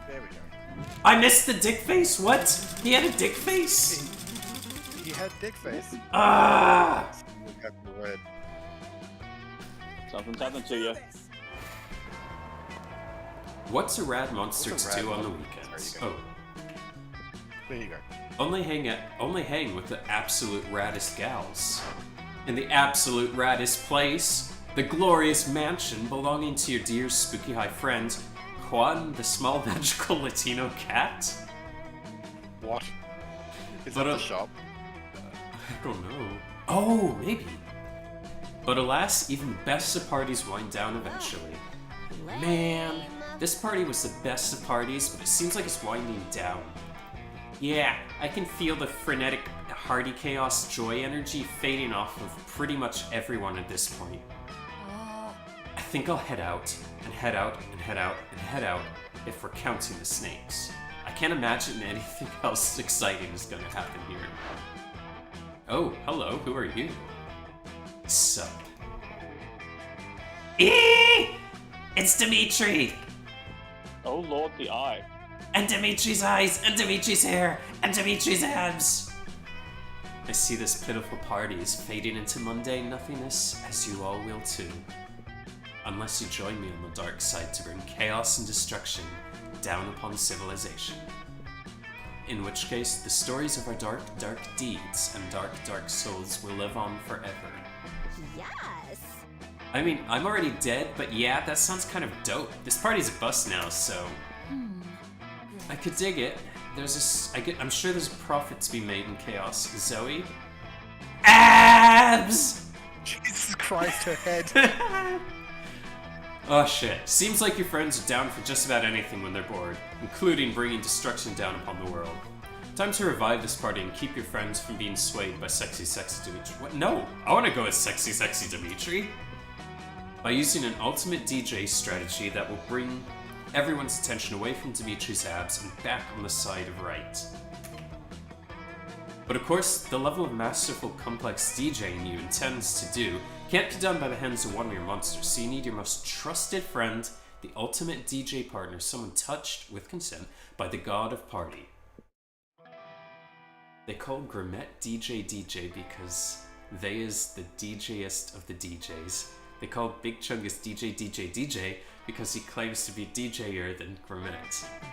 There we go. I missed the dick face? What? He had a dick face? He had dick face. Ah! Look at the red. Something's happened to you. What's a rad monster What's a to rad do on the monster? weekends? There you Oh, There you go. only hang with the absolute raddest gals. In the absolute raddest place, the glorious mansion belonging to your dear spooky high friend, Juan the small magical Latino cat? What? Is But, that the shop? I don't know. Oh, maybe. But alas, even the best of parties wind down eventually. Man, this party was the best of parties, but it seems like it's winding down. Yeah, I can feel the frenetic, hearty chaos joy energy fading off of pretty much everyone at this point. I think I'll head out, and head out, and head out, and head out, if we're counting the snakes. I can't imagine anything else exciting is gonna happen here. Oh, hello, who are you? Sup? It's Dimitri! Oh lord, the eye. And Dimitri's eyes, and Dimitri's hair, and Dimitri's abs! I see this pitiful party is fading into mundane nothingness, as you all will too. Unless you join me on the dark side to bring chaos and destruction down upon civilization. In which case, the stories of our dark, dark deeds and dark, dark souls will live on forever. Yes. I mean, I'm already dead, but yeah, that sounds kind of dope. This party's a bust now, so I could dig it. I'm sure there's a profit to be made in chaos. Zoe? Abs! Jesus Christ, her head. Oh shit. Seems like your friends are down for just about anything when they're bored, including bringing destruction down upon the world. Time to revive this party and keep your friends from being swayed by sexy, sexy Dimitri. What? No! I want to go with sexy, sexy Dimitri! By using an ultimate DJ strategy that will bring everyone's attention away from Dimitri's abs and back on the side of right. But of course, the level of masterful, complex DJing you intends to do can't be done by the hands of one of your monsters, so you need your most trusted friend, the ultimate DJ partner, someone touched, with consent, by the god of party. They call Grimnir DJ because they is the DJest of the DJs. They call Big Chungus DJ because he claims to be DJer than Grimnir.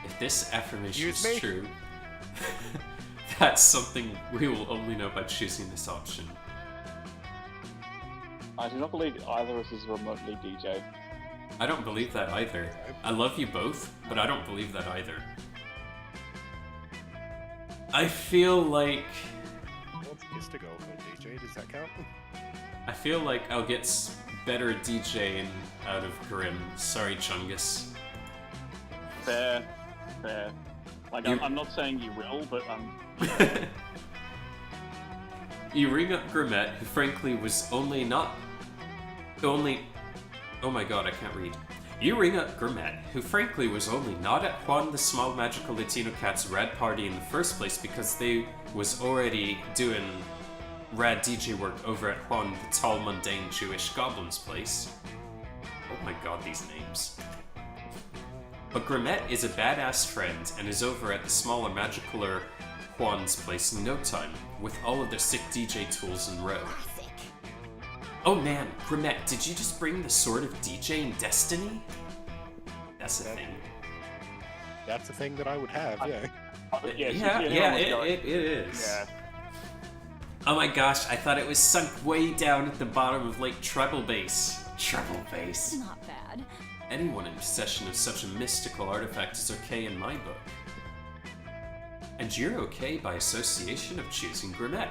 If this affirmation Use is me. true, that's something we will only know by choosing this option. I do not believe either of us is remotely DJ. I don't believe that either. I love you both, but I don't believe that either. I feel like What's Mr. Go called DJ? Does that count? I'll get better DJing out of Grim. Sorry, Chungus. Fair. Like, You- I'm not saying you will, but You ring up Grimnir, who frankly was oh my god, I can't read. You ring up Grimnir, who frankly was only not at Juan the small magical Latino cat's rad party in the first place because they was already doing rad DJ work over at Juan the tall mundane Jewish goblin's place. Oh my god, these names. But Grimnir is a badass friend and is over at the smaller magicaler Juan's place in no time, with all of their sick DJ tools in row. Classic. Oh man, Grimnir, did you just bring the sword of DJing Destiny? That's a thing. That's a thing that I would have, yeah. yeah, Yeah, since yeah, everyone was going- it is. Yeah. Oh my gosh, I thought it was sunk way down at the bottom of Lake Treble Base. Treble Base. Not bad. Anyone in possession of such a mystical artifact is okay in my book. And you're okay by association of choosing Grimnir.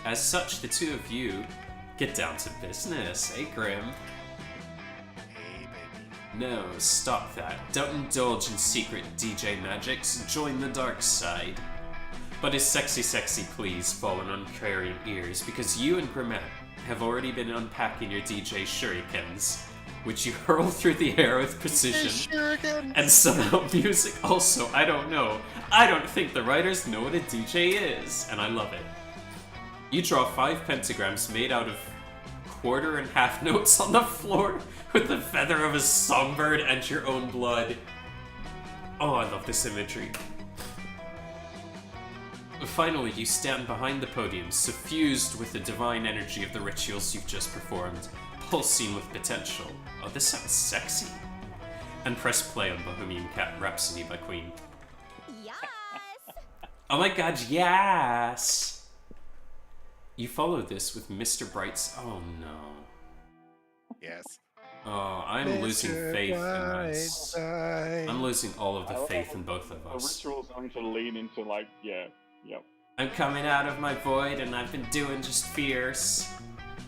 As such, the two of you get down to business, eh, Grim? Hey, baby. No, stop that. Don't indulge in secret DJ magics. Join the dark side. But his sexy please fall on uncaring ears, because you and Grimnir have already been unpacking your DJ shurikens, which you hurl through the air with precision. And somehow music also, I don't know. I don't think the writers know what a DJ is, and I love it. You draw 5 pentagrams made out of quarter and half notes on the floor with the feather of a songbird and your own blood. Oh, I love this imagery. Finally, you stand behind the podium, suffused with the divine energy of the rituals you've just performed, pulsing with potential. Oh, this sounds sexy. And press play on Bohemian Rhapsody by Queen. Yes. Oh my god, yes! You follow this with Mr. Bright's... Oh no. Yes. Oh, I'm losing faith in us. I'm losing all of the faith in both of The us. ritual's going to lean into like, yeah, yep. I'm coming out of my void and I've been doing just fierce.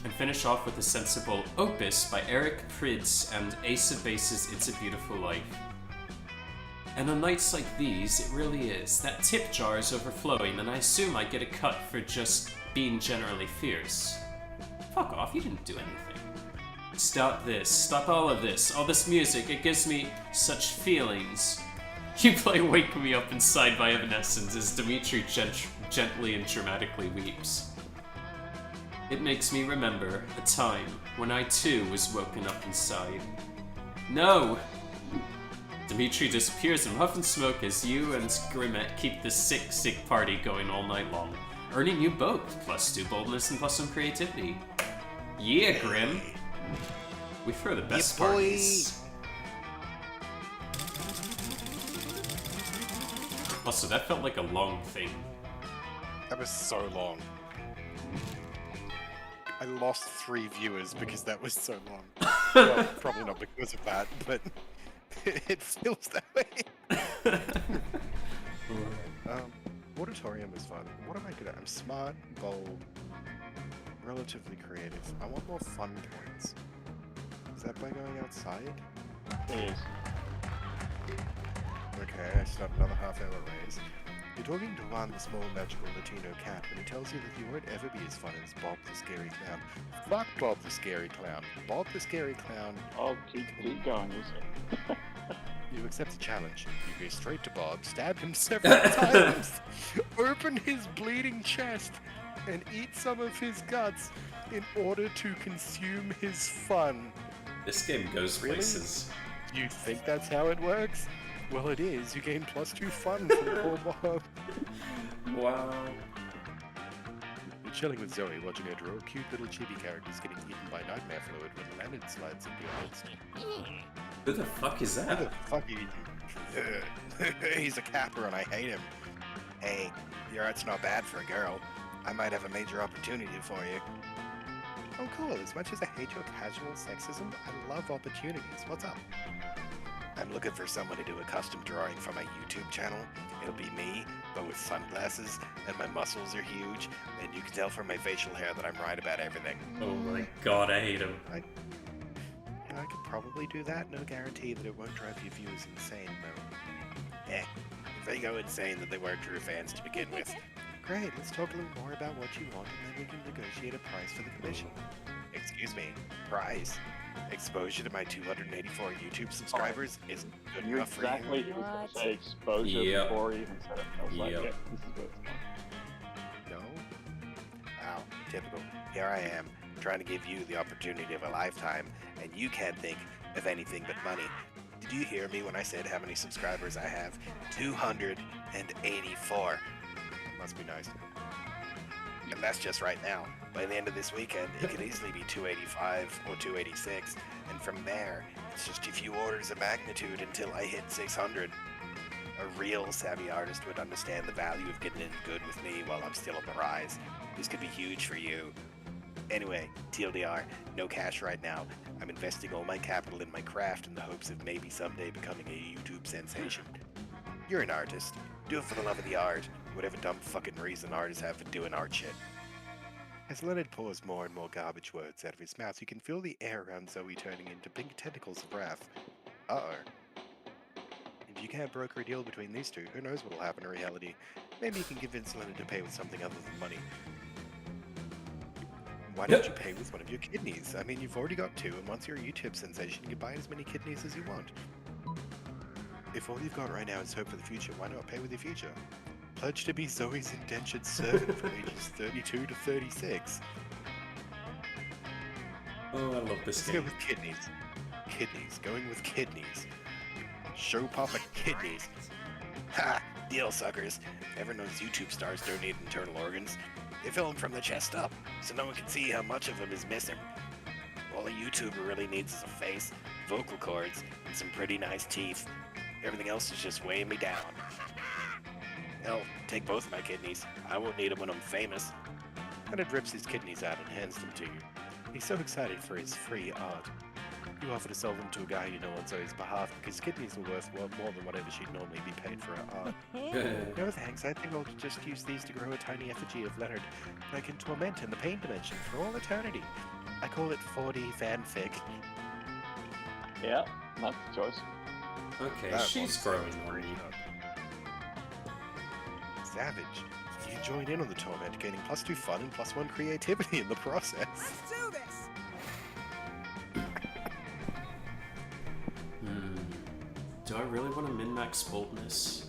And finish off with a sensible Opus by Eric Prydz and Ace of Base's It's a Beautiful Life. And on nights like these, it really is. That tip jar is overflowing and I assume I get a cut for just being generally fierce. Fuck off, you didn't do anything. Stop this, stop all of this, all this music, it gives me such feelings. You play Wake Me Up Inside by Evanescence as Dimitri gently and dramatically weeps. It makes me remember a time when I too was woken up inside. No! Dimitri disappears in huff and smoke as you and Grimnir keep the sick party going all night long, earning you both +2 boldness and +1 creativity. Yeah, Grim! We throw the best Yeah, boy. parties. Also, that felt like a long thing. That was so long. I lost 3 viewers because that was so long. Well, probably not because of that, but it feels that way. Auditorium is fun. What am I good at? I'm smart, bold, relatively creative. I want more fun points. Is that by going outside? It is. Okay, I still have another half-hour raise. You're talking to Juan, the small magical Latino cat, when he tells you that you won't ever be as fun as Bob the Scary Clown. Fuck Bob the Scary Clown. Bob the Scary Clown. Oh, keep going, is it? You accept the challenge. You go straight to Bob, stab him several times, open his bleeding chest, and eat some of his guts in order to consume his fun. This game goes Really? places. You think that's how it works? Well, it is. You gain +2 fun from poor Bob. Wow. You're chilling with Zoe, watching her draw cute little chibi characters getting eaten by nightmare fluid when the lantern slides into your midst. Who the fuck is Who that? the fuck are you? He's a capper and I hate him. Hey, your art's not bad for a girl. I might have a major opportunity for you. Oh cool, as much as I hate your casual sexism, I love opportunities. What's up? I'm looking for someone to do a custom drawing for my YouTube channel. It'll be me, but with sunglasses, and my muscles are huge, and you can tell from my facial hair that I'm right about everything. Oh my god, I hate him. I could probably do that, no guarantee that it won't drive your viewers insane, though. If they go insane, then they weren't true fans to begin with. Great, let's talk a little more about what you want, and then we can negotiate a price for the commission. Excuse me, price? Exposure to my 284 YouTube subscribers isn't good You enough exactly for you? was going to say exposure Yep. before he even said it. I was like, Yep. yeah, this is where it's going. No? Wow, typical. Here I am, trying to give you the opportunity of a lifetime, and you can't think of anything but money. Did you hear me when I said how many subscribers I have? 284. Must be nice. And that's just right now. By the end of this weekend, it could easily be 285 or 286, and from there, it's just a few orders of magnitude until I hit 600. A real savvy artist would understand the value of getting in good with me while I'm still on the rise. This could be huge for you. Anyway, TLDR, no cash right now. I'm investing all my capital in my craft in the hopes of maybe someday becoming a YouTube sensation. You're an artist. Do it for the love of the art, whatever dumb fucking reason artists have for doing art shit. As Leonard pours more and more garbage words out of his mouth, you can feel the air around Zoe turning into pink tentacles of wrath. Uh-oh. If you can't broker a deal between these two, who knows what'll happen in reality? Maybe you can convince Leonard to pay with something other than money. Why don't you pay with one of your kidneys? I mean, you've already got 2, and once you're a YouTube sensation, you can buy as many kidneys as you want. If all you've got right now is hope for the future, why not pay with your future? Pledge to be Zoe's indentured servant from ages 32 to 36. Oh, I love this Let's game. go with kidneys. Kidneys. Going with kidneys. Show Papa kidneys. Ha! Deal, suckers. Everyone knows YouTube stars don't need internal organs. They fill them from the chest up, so no one can see how much of them is missing. All a YouTuber really needs is a face, vocal cords, and some pretty nice teeth. Everything else is just weighing me down. Hell, take both of my kidneys. I won't need them when I'm famous. Leonard rips his kidneys out and hands them to you. He's so excited for his free art. You offer to sell them to a guy you know on Zoe's behalf because kidneys are worth more than whatever she'd normally be paid for her art. No thanks, I think I'll just use these to grow a tiny effigy of Leonard that I can torment in the pain dimension for all eternity. I call it 4D fanfic. Yeah, that's the choice. Okay, That she's one's growing on me. Savage. You join in on the torment, gaining +2 fun and +1 creativity in the process. Let's do this! Do I really want to min-max boldness?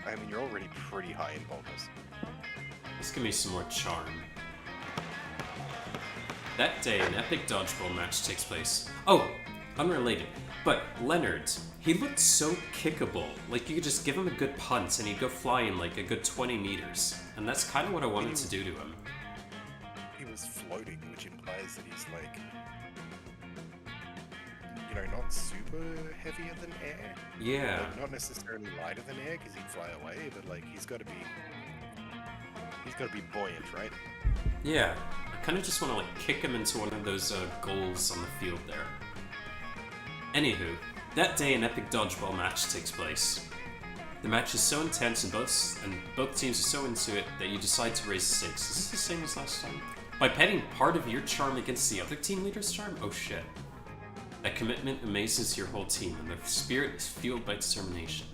I mean, you're already pretty high in boldness. Let's give me some more charm. That day, an epic dodgeball match takes place. Oh, unrelated. But Leonard, he looked so kickable. Like, you could just give him a good punt and he'd go flying like a good 20 meters. And that's kind of what I wanted to do to him. He was floating, which implies that he's like, you know, not super heavier than air. Yeah. Like, not necessarily lighter than air because he'd fly away, but like he's got to be buoyant, right? Yeah. I kind of just want to like kick him into one of those goals on the field there. Anywho, that day an epic dodgeball match takes place. The match is so intense and both teams are so into it that you decide to raise the stakes. Is this the same as last time? By pitting part of your charm against the other team leader's charm? Oh shit. That commitment amazes your whole team, and the spirit is fueled by determination.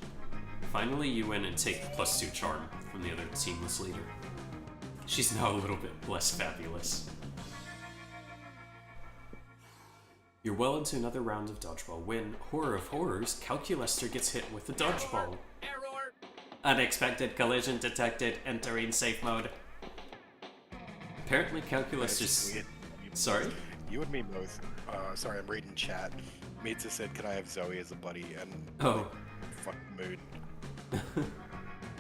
Finally, you win and take the +2 charm from the other teamless leader. She's now a little bit less fabulous. You're well into another round of dodgeball when, horror of horrors, Calculester gets hit with the dodgeball. Error! Unexpected collision detected, entering safe mode. Apparently Calculester's... Weird. Sorry? You and me both. Sorry, I'm reading chat. Mitza said, "Can I have Zoe as a buddy?" And Oh. fuck mood.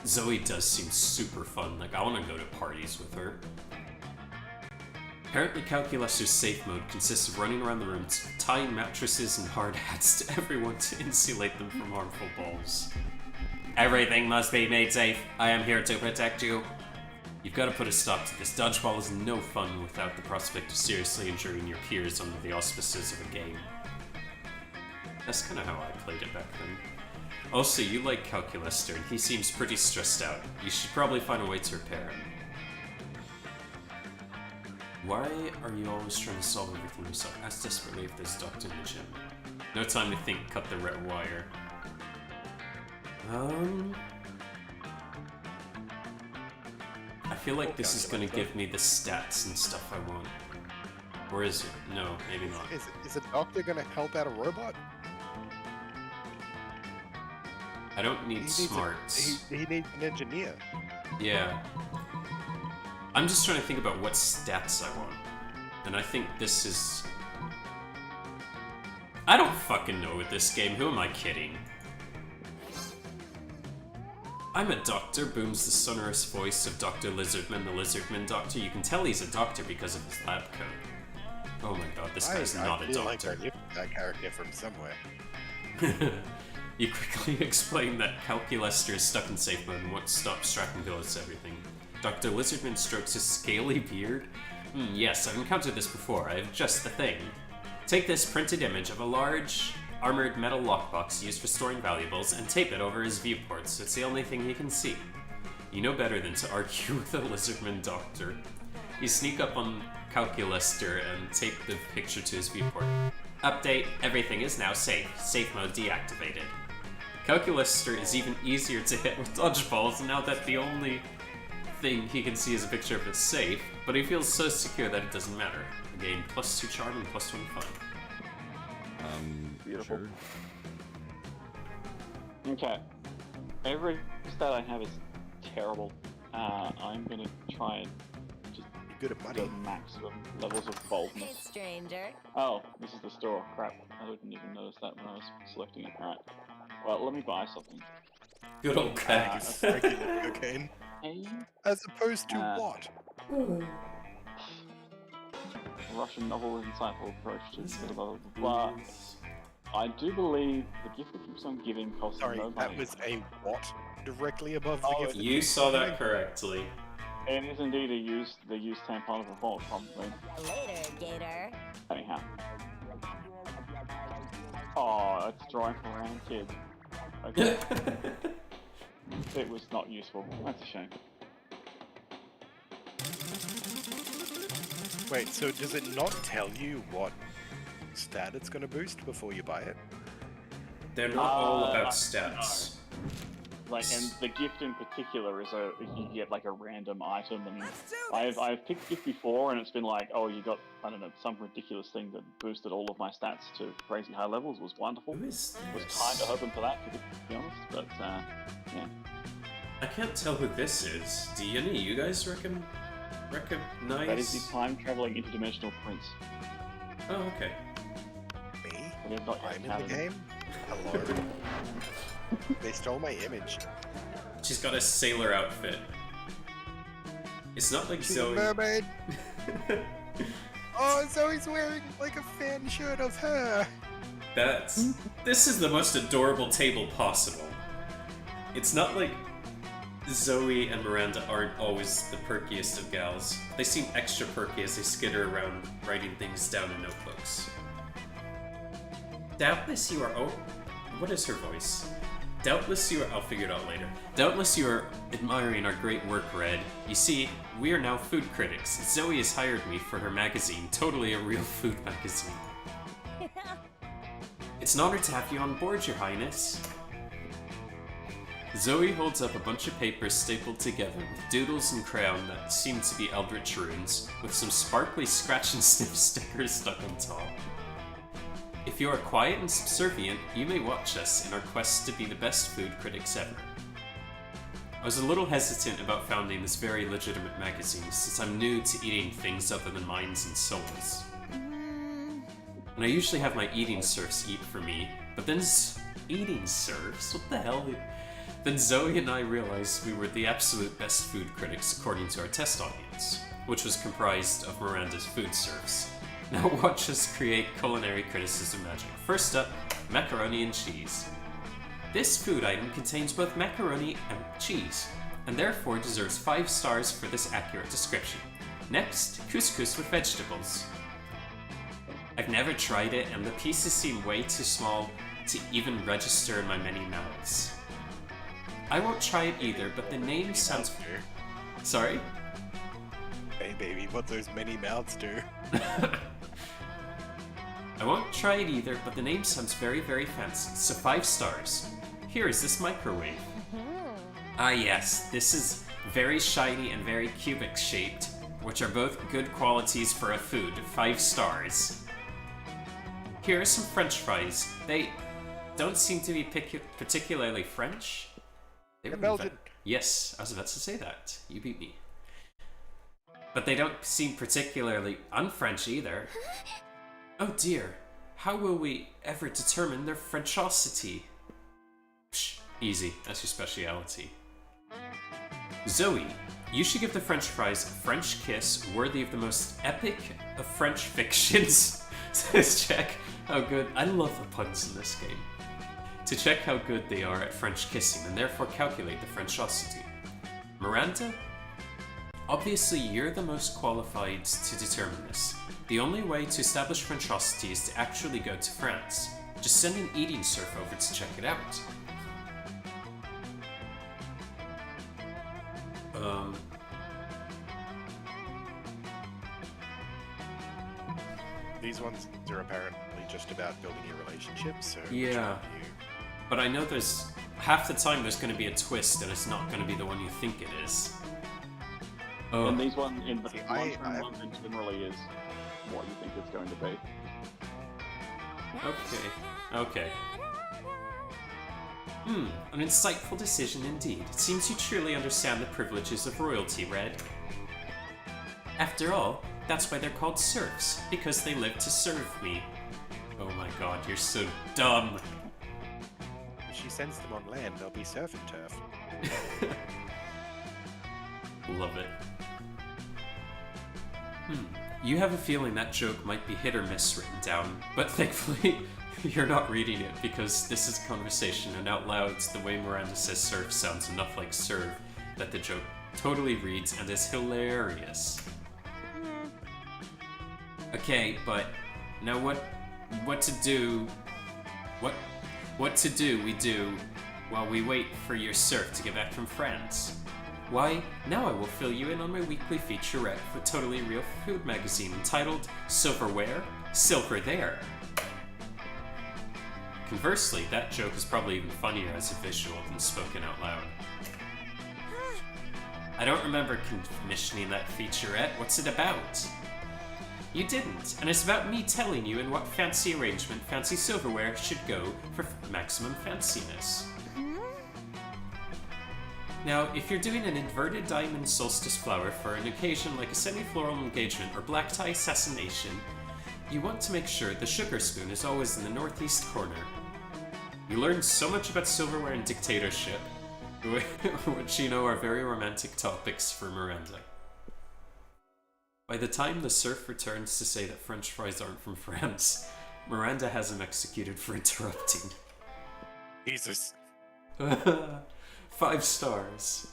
Zoe does seem super fun, like I want to go to parties with her. Apparently Calculester's safe mode consists of running around the room, tying mattresses and hard hats to everyone to insulate them from harmful balls. Everything must be made safe. I am here to protect you. You've got to put a stop to this. Dodgeball is no fun without the prospect of seriously injuring your peers under the auspices of a game. That's kind of how I played it back then. Also, you like Calculester, and he seems pretty stressed out. You should probably find a way to repair him. Why are you always trying to solve everything yourself? Ask desperately if there's a doctor in the gym. No time to think, cut the red wire. I feel like this is gonna give me the stats and stuff I want. Or is it? No, maybe not. Is a doctor gonna help out a robot? I don't need He needs smarts. He needs an engineer. Yeah. I'm just trying to think about what stats I want. And I think this is... I don't fucking know with this game. Who am I kidding? I'm a doctor, booms the sonorous voice of Dr. Lizardman, the Lizardman doctor. You can tell he's a doctor because of his lab coat. Oh my god, this guy's not a feel like I doctor. knew that character from somewhere. You quickly explain that Calculester is stuck in safe mode and what stops Strackenville everything. Dr. Lizardman strokes his scaly beard. Yes, I've encountered this before. I have just the thing. Take this printed image of a large, armored metal lockbox used for storing valuables and tape it over his viewport so it's the only thing he can see. You know better than to argue with a Lizardman doctor. You sneak up on Calculester and tape the picture to his viewport. Update, everything is now safe. Safe mode deactivated. Calculester is even easier to hit with dodgeballs now that the only thing he can see is a picture of his safe, but he feels so secure that it doesn't matter. Again, +2 charm and +1 fun. Beautiful. Sure. Okay. Every stat I have is terrible. I'm gonna try and just You're good at go money. maximum levels of boldness. Hey, stranger. Oh, this is the store. Crap. I didn't even notice that when I was selecting it. Alright. Well, let me buy something. Good old Kag. It's regular cocaine. Hey, As opposed to what? Russian novel with insightful approach to blah, blah, blah, blah. I do believe the gift that keeps on giving costs Sorry, no that money. was a what? Directly above the Oh, gift. You saw that correctly. It is indeed a used tampon of a vault, probably. Later, Gator. Anyhow. Oh, it's drawing for random kids. Okay. It was not useful. That's a shame. Wait, so does it not tell you what stat it's going to boost before you buy it? They're not all about no. stats. Like, and the gift in particular is you get like a random item, and I've picked gift before, and it's been like, oh, you got, I don't know, some ridiculous thing that boosted all of my stats to crazy high levels. Was wonderful. Who is Was this? kind of hoping for that, to be honest, but yeah. I can't tell who this is. Do any of you guys recognize? That is the time traveling interdimensional prince. Oh, okay. Me? We have not yet I'm in the encountered him. game? Hello? They stole my image. She's got a sailor outfit. It's not like She's Zoe. a mermaid! Oh, Zoe's wearing like a fan shirt of her! This is the most adorable table possible. It's not like Zoe and Miranda aren't always the perkiest of gals. They seem extra perky as they skitter around writing things down in notebooks. Doubtless you are. Oh, what is her voice? Doubtless you are. I'll figure it out later. Doubtless you are admiring our great work, Red. You see, we are now food critics. Zoe has hired me for her magazine, totally a real food magazine. It's an honor to have you on board, Your Highness. Zoe holds up a bunch of papers stapled together with doodles and crayon that seem to be Eldritch runes, with some sparkly scratch and sniff stickers stuck on top. If you are quiet and subservient, you may watch us in our quest to be the best food critics ever. I was a little hesitant about founding this very legitimate magazine since I'm new to eating things other than minds and souls. And I usually have my eating serfs eat for me, but then eating serfs? What the hell? Then Zoe and I realized we were the absolute best food critics according to our test audience, which was comprised of Miranda's food serfs. Now watch us create culinary criticism magic. First up, macaroni and cheese. This food item contains both macaroni and cheese, and therefore deserves 5 stars for this accurate description. Next, couscous with vegetables. I've never tried it, and the pieces seem way too small to even register in my many mouths. I won't try it either, but the name sounds... Sorry? Hey baby, what those many mouths do? I won't try it either, but the name sounds very, very fancy, so 5 stars. Here is this microwave. Ah yes, this is very shiny and very cubic shaped, which are both good qualities for a food, 5 stars. Here are some French fries. They don't seem to be particularly French. They were Belgian. Yes, I was about to say that. You beat me. But they don't seem particularly un-French either. Oh dear, how will we ever determine their Frenchosity? Psh, easy, that's your speciality. Zoe, you should give the French fries a French kiss worthy of the most epic of French fictions. Says Jack. Oh good, I love the puns in this game. to check how good they are at French kissing and therefore calculate the Frenchosity. Miranda? Obviously, you're the most qualified to determine this. The only way to establish Frenchosity is to actually go to France. Just send an eating serf over to check it out. These ones are apparently just about building your relationship, so Yeah. But I know there's half the time there's going to be a twist and it's not going to be the one you think it is. Oh. And these one in the See, one-turn one generally is what you think it's going to be. Okay. An insightful decision indeed. It seems you truly understand the privileges of royalty, Red. After all, that's why they're called serfs, because they live to serve me. Oh my god, you're so dumb. If she sends them on land, they'll be surf and turf. Love it. You have a feeling that joke might be hit or miss written down, but thankfully you're not reading it because this is conversation and out loud the way Miranda says surf sounds enough like serve that the joke totally reads and is hilarious. Okay, but now what to do we do while we wait for your serf to get back from France? Why, now I will fill you in on my weekly featurette for Totally Real Food magazine entitled Silverware, Silver There. Conversely, that joke is probably even funnier as a visual than spoken out loud. I don't remember commissioning that featurette. What's it about? You didn't, and it's about me telling you in what fancy arrangement fancy silverware should go for maximum fanciness. Now, if you're doing an inverted diamond solstice flower for an occasion like a semi-floral engagement or black tie assassination, you want to make sure the sugar spoon is always in the northeast corner. You learn so much about silverware and dictatorship, which you know are very romantic topics for Miranda. By the time the serf returns to say that French fries aren't from France, Miranda has him executed for interrupting. Jesus. 5 stars.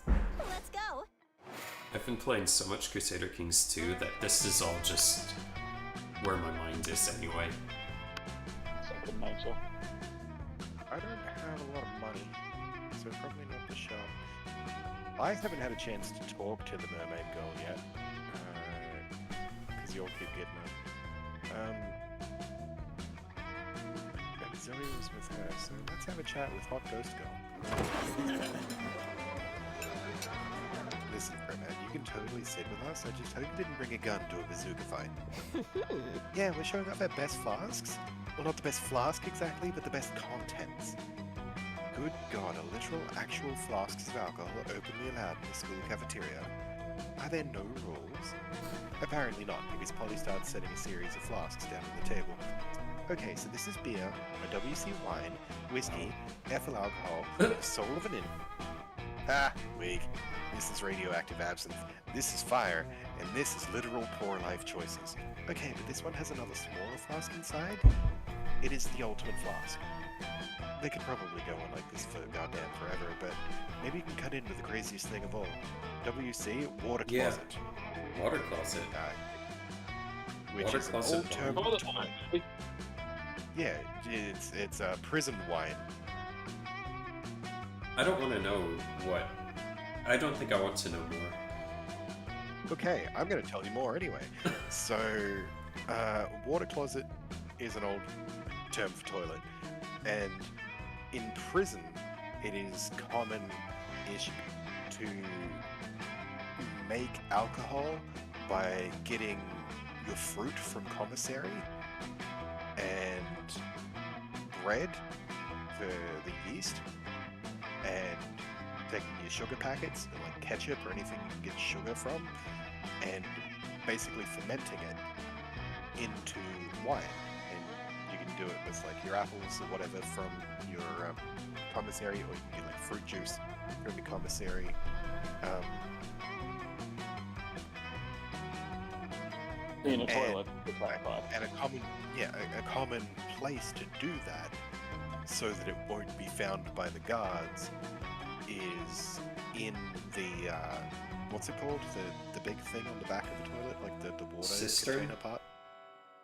Let's go. I've been playing so much Crusader Kings 2 that this is all just where my mind is anyway. Second nature. I don't have a lot of money, so probably not the shop. I haven't had a chance to talk to the mermaid girl yet, because you'll keep getting her. And Zoe was with her, so let's have a chat with Hot Ghost Girl. Listen, Grimnir, you can totally sit with us. I just hope you didn't bring a gun to a bazooka fight. Yeah, we're showing off our best flasks. Well, not the best flask exactly, but the best contents. Good God, a literal, actual flasks of alcohol openly allowed in the school cafeteria. Are there no rules? Apparently not, because Polly starts setting a series of flasks down on the table. Okay, so this is beer, a WC wine, whiskey, ethyl alcohol, the soul of an inn. Ah, weak. This is radioactive absinthe, this is fire, and this is literal poor life choices. Okay, but this one has another smaller flask inside. It is the ultimate flask. They could probably go on like this for goddamn forever, but maybe you can cut in with the craziest thing of all. WC, water Yeah. closet. Water closet. Which Water is an closet old term. wine. Yeah, it's a prison wine. I don't want to know what. I don't think I want to know more. Okay, I'm going to tell you more anyway. So, water closet is an old term for toilet, and in prison, it is common-ish to make alcohol by getting your fruit from commissary and bread for the yeast, and taking your sugar packets and like ketchup or anything you can get sugar from, and basically fermenting it into wine. And you can do it with like your apples or whatever from your commissary, or you can get like fruit juice from your commissary. In a toilet, to clarify. And a common place to do that so that it won't be found by the guards, is in the what's it called? The big thing on the back of the toilet, like the water Cistern? container part.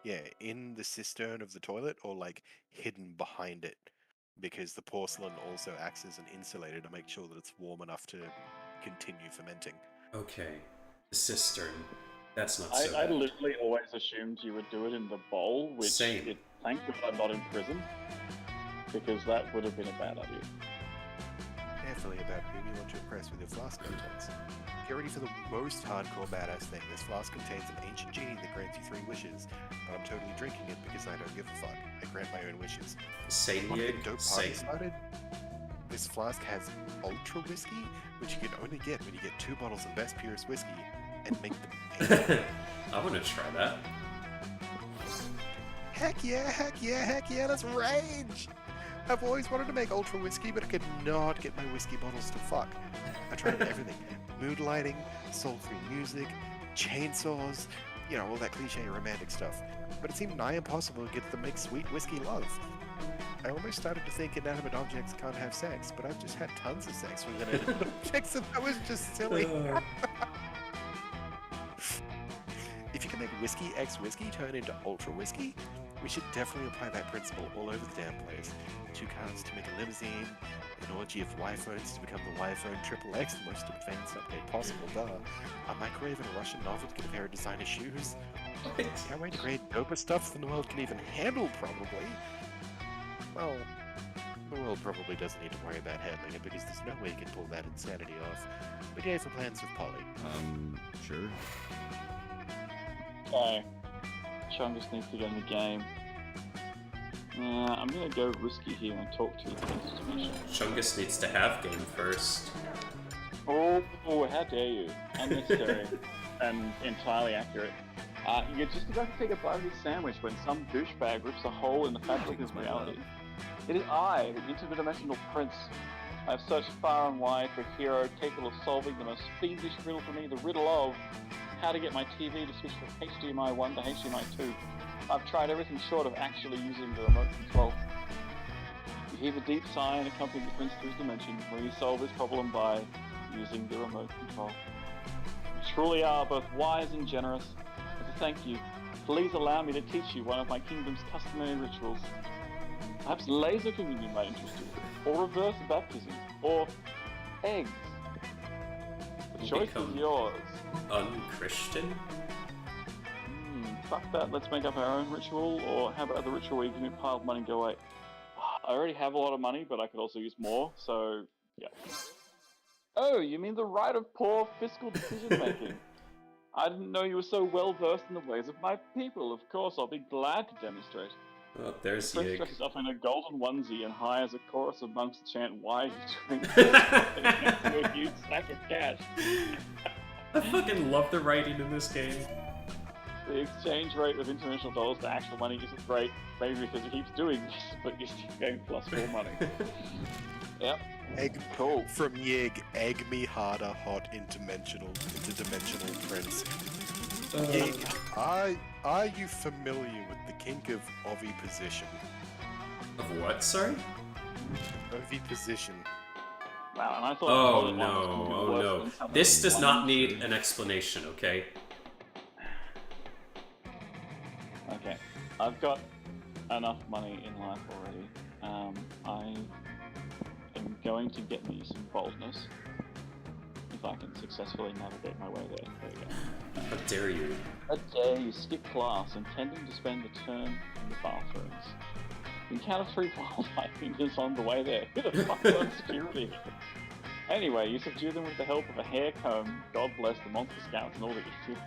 Yeah, in the cistern of the toilet, or like hidden behind it, because the porcelain also acts as an insulator to make sure that it's warm enough to continue fermenting. Okay. The cistern. That's not I so bad. literally always assumed you would do it in the bowl, which Same. thank God I'm not in prison, because that would have been a bad idea. Carefully about whom you want to impress with your flask contents. Get ready for the most hardcore badass thing. This flask contains an ancient genie that grants you 3 wishes, but I'm totally drinking it because I don't give a fuck. I grant my own wishes. Same Want to yig, get dope party same. started? This flask has ultra whiskey, which you can only get when you get 2 bottles of best purest whiskey and make them. I want to try that. Heck yeah, heck yeah, heck yeah, let's rage! I've always wanted to make ultra whiskey, but I could not get my whiskey bottles to fuck. I tried everything. Mood lighting, soul-free music, chainsaws, you know, all that cliche romantic stuff. But it seemed nigh impossible to get them to make sweet whiskey love. I almost started to think inanimate objects can't have sex, but I've just had tons of sex with inanimate objects, and that was just silly. If you can make whiskey x whiskey turn into ultra whiskey, we should definitely apply that principle all over the damn place. 2 cars to make a limousine, an orgy of Y-phones to become the Y-phone XXX, the most advanced update possible, duh. A microwave and a Russian novel to get a pair of designer shoes. Can't wait to create doper stuff than the world can even handle, probably. Well, the world probably doesn't need to worry about handling it because there's no way you can pull that insanity off. But yeah, for plans with Polly. Sure. Okay. Chungus needs to get in the game. I'm gonna go risky here and talk to the institution. Chungus needs to have game first. Oh, how dare you. Unnecessary and entirely accurate. You're just about to take a bite of your sandwich when some douchebag rips a hole in the fabric of reality. It is I, the interdimensional prince. I have searched far and wide for a hero capable of solving the most fiendish riddle for me, the riddle of how to get my TV to switch from HDMI 1 to HDMI 2. I've tried everything short of actually using the remote control. You heave a deep sigh and accompany the prince to his dimension, where you solve this problem by using the remote control. You truly are both wise and generous. As a thank you, please allow me to teach you one of my kingdom's customary rituals. Perhaps laser communion might interest you, or reverse baptism, or eggs. The choice Become is yours. Unchristian? Fuck that, let's make up our own ritual, or how about the ritual where you give me a pile of money and go away? I already have a lot of money, but I could also use more, so yeah. Oh, you mean the right of poor fiscal decision making? I didn't know you were so well versed in the ways of my people. Of course, I'll be glad to demonstrate. Oh, there's The prince Yig. dresses up in a golden onesie and hires a chorus of monks to chant, "Why are you doing this?" a huge sack of cash. I fucking love the writing in this game. The exchange rate of international dollars to actual money isn't great, maybe because he keeps doing this, but you're still getting plus 4 money. Yep. Egg Cool. from Yig, egg me harder, hot, interdimensional prince. Yig, are you familiar with the kink of oviposition? Of what, sorry? Oviposition. Wow, and I thought Oh the no, one was gonna be oh worse no. than some This of does the not ones. need an explanation, okay? Okay, I've got enough money in life already. I am going to get me some boldness if I can successfully navigate my way there. There we go. How dare you? A day you skip class, intending to spend the term in the bathrooms. You encounter 3 wildlife fingers on the way there. Who the fuck is on security? Anyway, you subdue them with the help of a hair comb. God bless the monster scouts and all the issues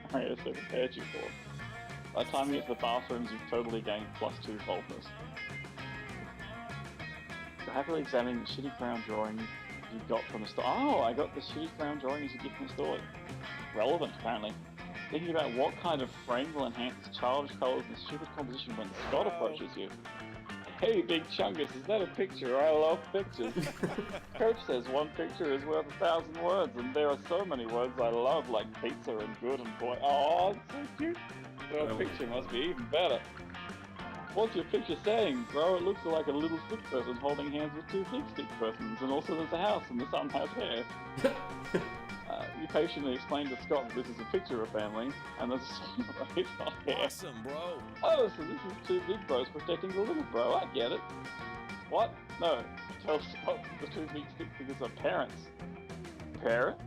scenarios they prepared you for. By the time you get to the bathrooms, you've totally gained plus 2 boldness. So happily examining the shitty crown drawing you got from the store. Oh, I got the shitty crown drawing as a gift from the store. Relevant, apparently. Thinking about what kind of frame will enhance childish colours and stupid composition when Scott approaches you. Hey, Big Chungus, is that a picture? I love pictures. Coach says 1 picture is worth 1,000 words, and there are so many words I love, like pizza and good and boy. Oh, it's so cute. So a picture must be even better. What's your picture saying, bro? It looks like a little stick person holding hands with two big stick persons, and also there's a house and the son has hair. You patiently explain to Scott that this is a picture of a family, and there's a son with hair. Awesome, bro. Oh, so this is two big bros protecting the little bro. I get it. What? No. Tell Scott the two big stick figures are parents. Parents?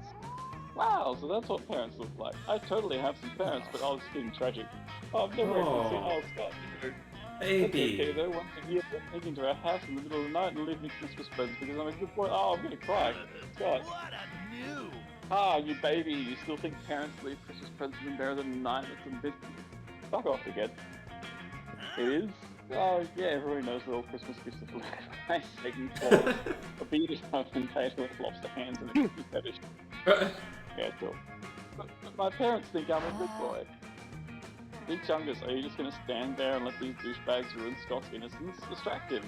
Wow, so that's what parents look like. I totally have some parents, but I was being tragic. Oh, I've never actually seen. Oh, Scott, you know. Baby. Okay, though, once a year, they'll sneak into our house in the middle of the night and leave me Christmas presents because I'm a good boy. Oh, I'm gonna cry. Scott. What a new. Ah, you baby, you still think parents leave Christmas presents in buried in the night? It's a bit... Fuck off again. It is? Oh, yeah, everybody knows that all Christmas gifts are full of nice eggy claws, a beaded oven made with lobster hands and a cookie fetish. Yeah, cool. But my parents think I'm a good boy. Big Chungus, are you just gonna stand there and let these douchebags ruin Scott's innocence? Distract him.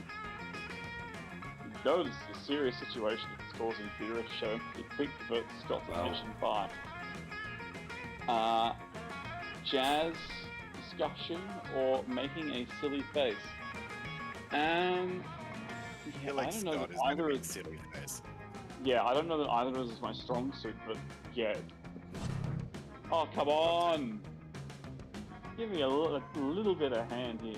You know this is a serious situation. It's causing Peter to show him a quick divert Scott's attention by jazz discussion or making a silly face. I feel like I don't know Scott that is going to either be is. silly face. Yeah, I don't know that either of us is my strong suit, but yeah. Oh, come on! Give me a little bit of hand here.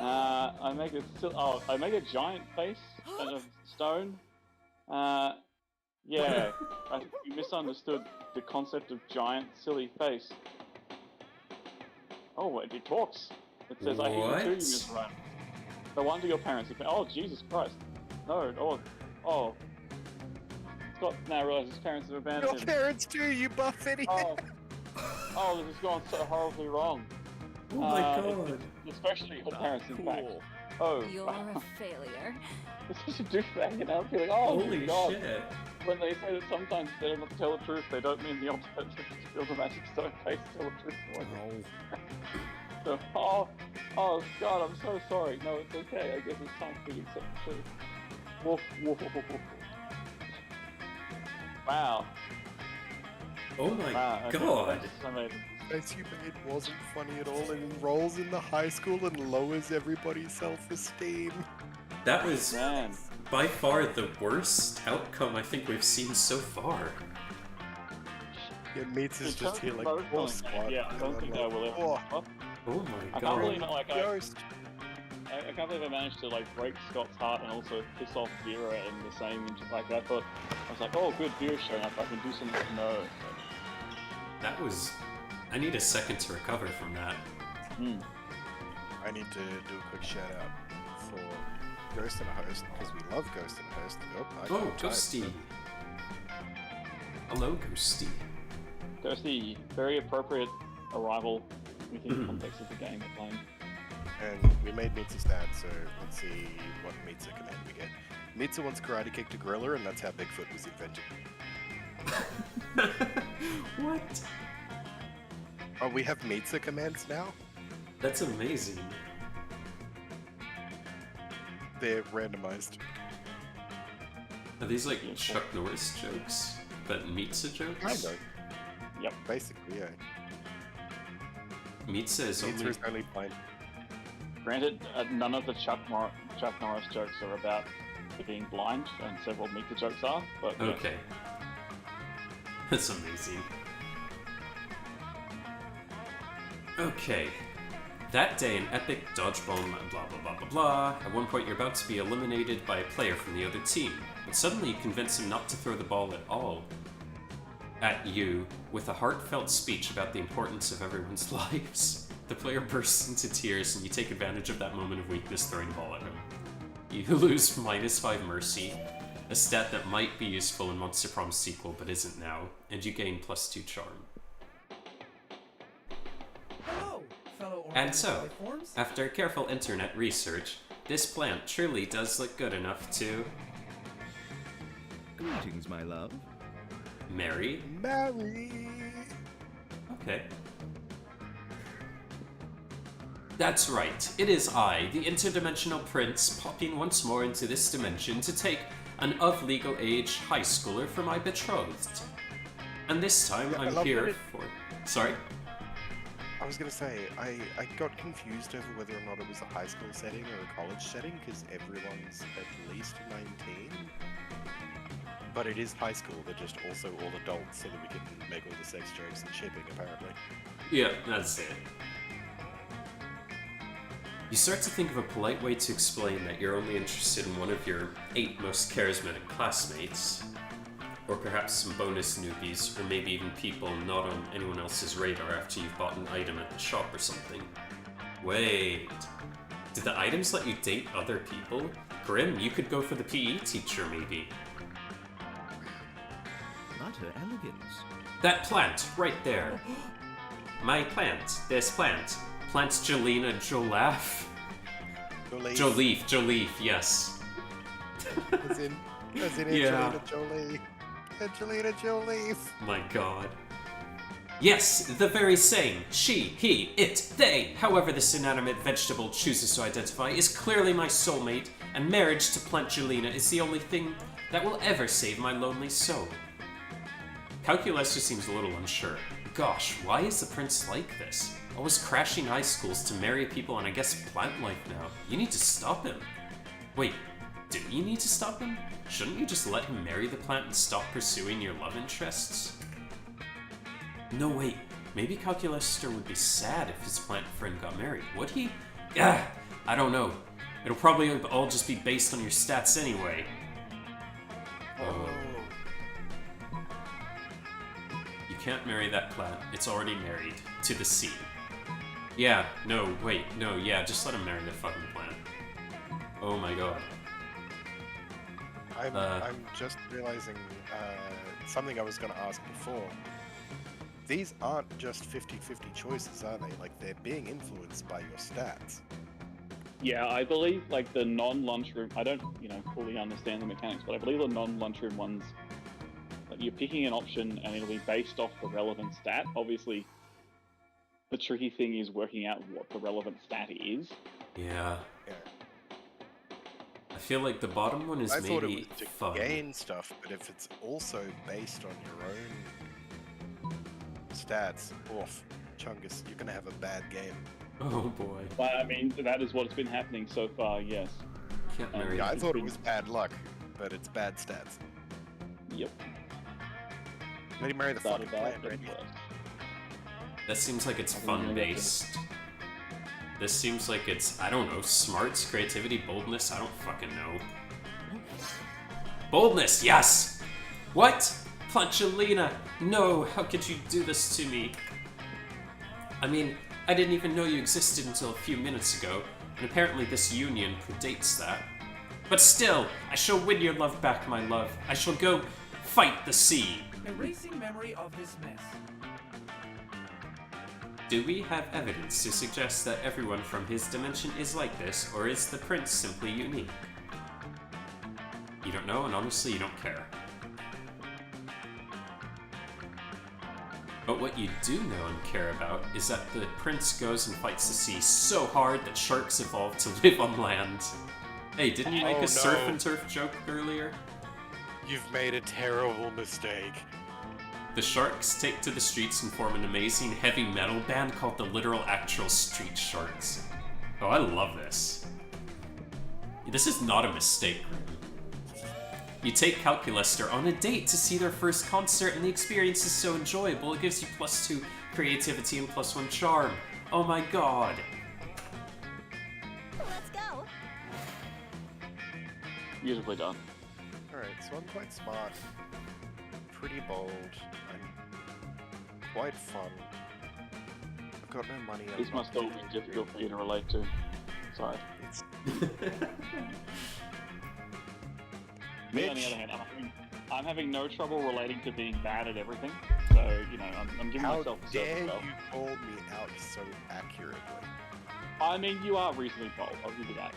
I make a giant face out of stone. Yeah, I think you misunderstood the concept of giant silly face. Oh, wait, it talks. It says, I hate you too, you misrun. No wonder your parents have been... Oh, Jesus Christ. No, oh. Scott now realizes his parents have abandoned Your him. parents do, you buff idiot! Oh, this has gone so horribly wrong. Oh my god. Especially your parents, in fact. Oh. You're a failure. It's such a douchebag, and I'll be like, oh Holy my god. shit. When they say that sometimes it's better not to tell the truth, they don't mean the opposite. To build a magic stone face, tell the truth. So, oh, Scott, I'm so sorry. No, it's okay. I guess it's time for you to accept the truth. Woof, woof, woof, woof, woof. Wow. Oh my Okay, god. that's amazing. Face you made wasn't funny at all and enrolls in the high school and lowers everybody's self-esteem. That was Man. by far the worst outcome I think we've seen so far. Yeah, Meats is In just terms here of like, both oh, going, squad. yeah, I don't think I'm I like, will ever. oh, What? Oh my I can't god. believe Ghost. I can't believe I managed to like break Scott's heart and also piss off Vera in the same. Like I thought, I was like, oh, good, Vera's showing up. I can do something. No. That was... I need a second to recover from that. I need to do a quick shout out for Ghost and a Host because we love Ghost and a Host. Oh, Ghosty. Hello, Ghosty. Ghosty, very appropriate arrival within the context of the game we're playing. And we made Mitsa stat, so let's see what Mitsa command we get. Mitsa once karate kicked a gorilla, and that's how Bigfoot was invented. What? Oh, we have Mitsa commands now? That's amazing. They're randomized. Are these like Chuck Norris jokes? But Mitsa jokes? Kind of. Yep. Basically, yeah. Mitsa is Mitsa only... is only fine. Granted, none of the Chuck Norris jokes are about being blind, and several Mika jokes are, but... yeah. Okay. That's amazing. Okay. That day, an epic dodgeball, blah blah blah blah blah. At one point, you're about to be eliminated by a player from the other team, but suddenly you convince him not to throw the ball at all at you with a heartfelt speech about the importance of everyone's lives. The player bursts into tears, and you take advantage of that moment of weakness, throwing the ball at him. You lose -5 mercy, a stat that might be useful in Monster Prom sequel, but isn't now, and you gain +2 charm. Hello, fellow And so, life forms. after careful internet research, this plant truly does look good enough to Greetings, my love. marry. Marry! Okay. That's right, it is I, the interdimensional prince, popping once more into this dimension to take an of legal age high schooler for my betrothed. And this time Yeah, I I'm love here that for... Sorry? I was gonna say, I got confused over whether or not it was a high school setting or a college setting, because everyone's at least 19. But it is high school, they're just also all adults, so that we can make all the sex jokes and shipping, apparently. Yeah, that's it. You start to think of a polite way to explain that you're only interested in one of your 8 most charismatic classmates, or perhaps some bonus newbies, or maybe even people not on anyone else's radar after you've bought an item at the shop or something. Wait, did the items let you date other people? Grim, you could go for the PE teacher, maybe. Utter elegance. That plant, right there. My plant, this plant. Plant's Jolena Jolaf. Joleaf, yes. As in Yeah. Angelina Jolie. Angelina Jolie. My god. Yes, the very same. She, he, it, they, however this inanimate vegetable chooses to identify, is clearly my soulmate, and marriage to Plant Jelena is the only thing that will ever save my lonely soul. Calculester seems a little unsure. Gosh, why is the prince like this? Always crashing high schools to marry people and I guess plant life now. You need to stop him. Wait, do you need to stop him? Shouldn't you just let him marry the plant and stop pursuing your love interests? No, wait. Maybe Calculester would be sad if his plant friend got married, would he? I don't know. It'll probably all just be based on your stats anyway. You can't marry that plant. It's already married. To the sea. Yeah, no, wait, no, yeah, just let him marry the fucking plant. Oh my god. I'm just realizing something I was going to ask before. These aren't just 50-50 choices, are they? Like, they're being influenced by your stats. Yeah, I believe like the non-lunchroom. I don't, fully understand the mechanics, but I believe the non-lunchroom ones. Like you're picking an option, and it'll be based off the relevant stat. Obviously, the tricky thing is working out what the relevant stat is. Yeah. I feel like the bottom one is I maybe thought it was to fun. gain stuff, but if it's also based on your own stats, Chungus, you're gonna have a bad game. Oh boy. But I mean, that is what's been happening so far. Yes. Can't marry. Yeah, I thought it was bad luck, but it's bad stats. Yep. Let him marry the fucking Started plant, out. right? That seems like it's I think you're fun gonna get based. This seems like it's, I don't know, smarts, creativity, boldness, I don't fucking know. Boldness, yes! What? Planchelina, no, how could you do this to me? I mean, I didn't even know you existed until a few minutes ago, and apparently this union predates that. But still, I shall win your love back, my love. I shall go fight the sea. Erasing memory of this mess. Do we have evidence to suggest that everyone from his dimension is like this, or is the prince simply unique? You don't know, and honestly, you don't care. But what you do know and care about is that the prince goes and fights the sea so hard that sharks evolve to live on land. Hey, didn't you make a surf and turf joke earlier? You've made a terrible mistake. The sharks take to the streets and form an amazing heavy metal band called the Literal Actual Street Sharks. Oh, I love this. This is not a mistake, Grim. You take Calculester on a date to see their first concert, and the experience is so enjoyable, it gives you +2 creativity and +1 charm. Oh my god. Let's go. Beautifully done. Alright, so I'm quite smart, pretty bold, and quite fun. I've got no money. This must all be difficult for you to relate to. Sorry. It's Me, on the Mitch. other hand, I'm having no trouble relating to being bad at everything. So, I'm giving How myself a dare certain you belt. call me out so accurately? I mean, you are reasonably bold. I'll give you that.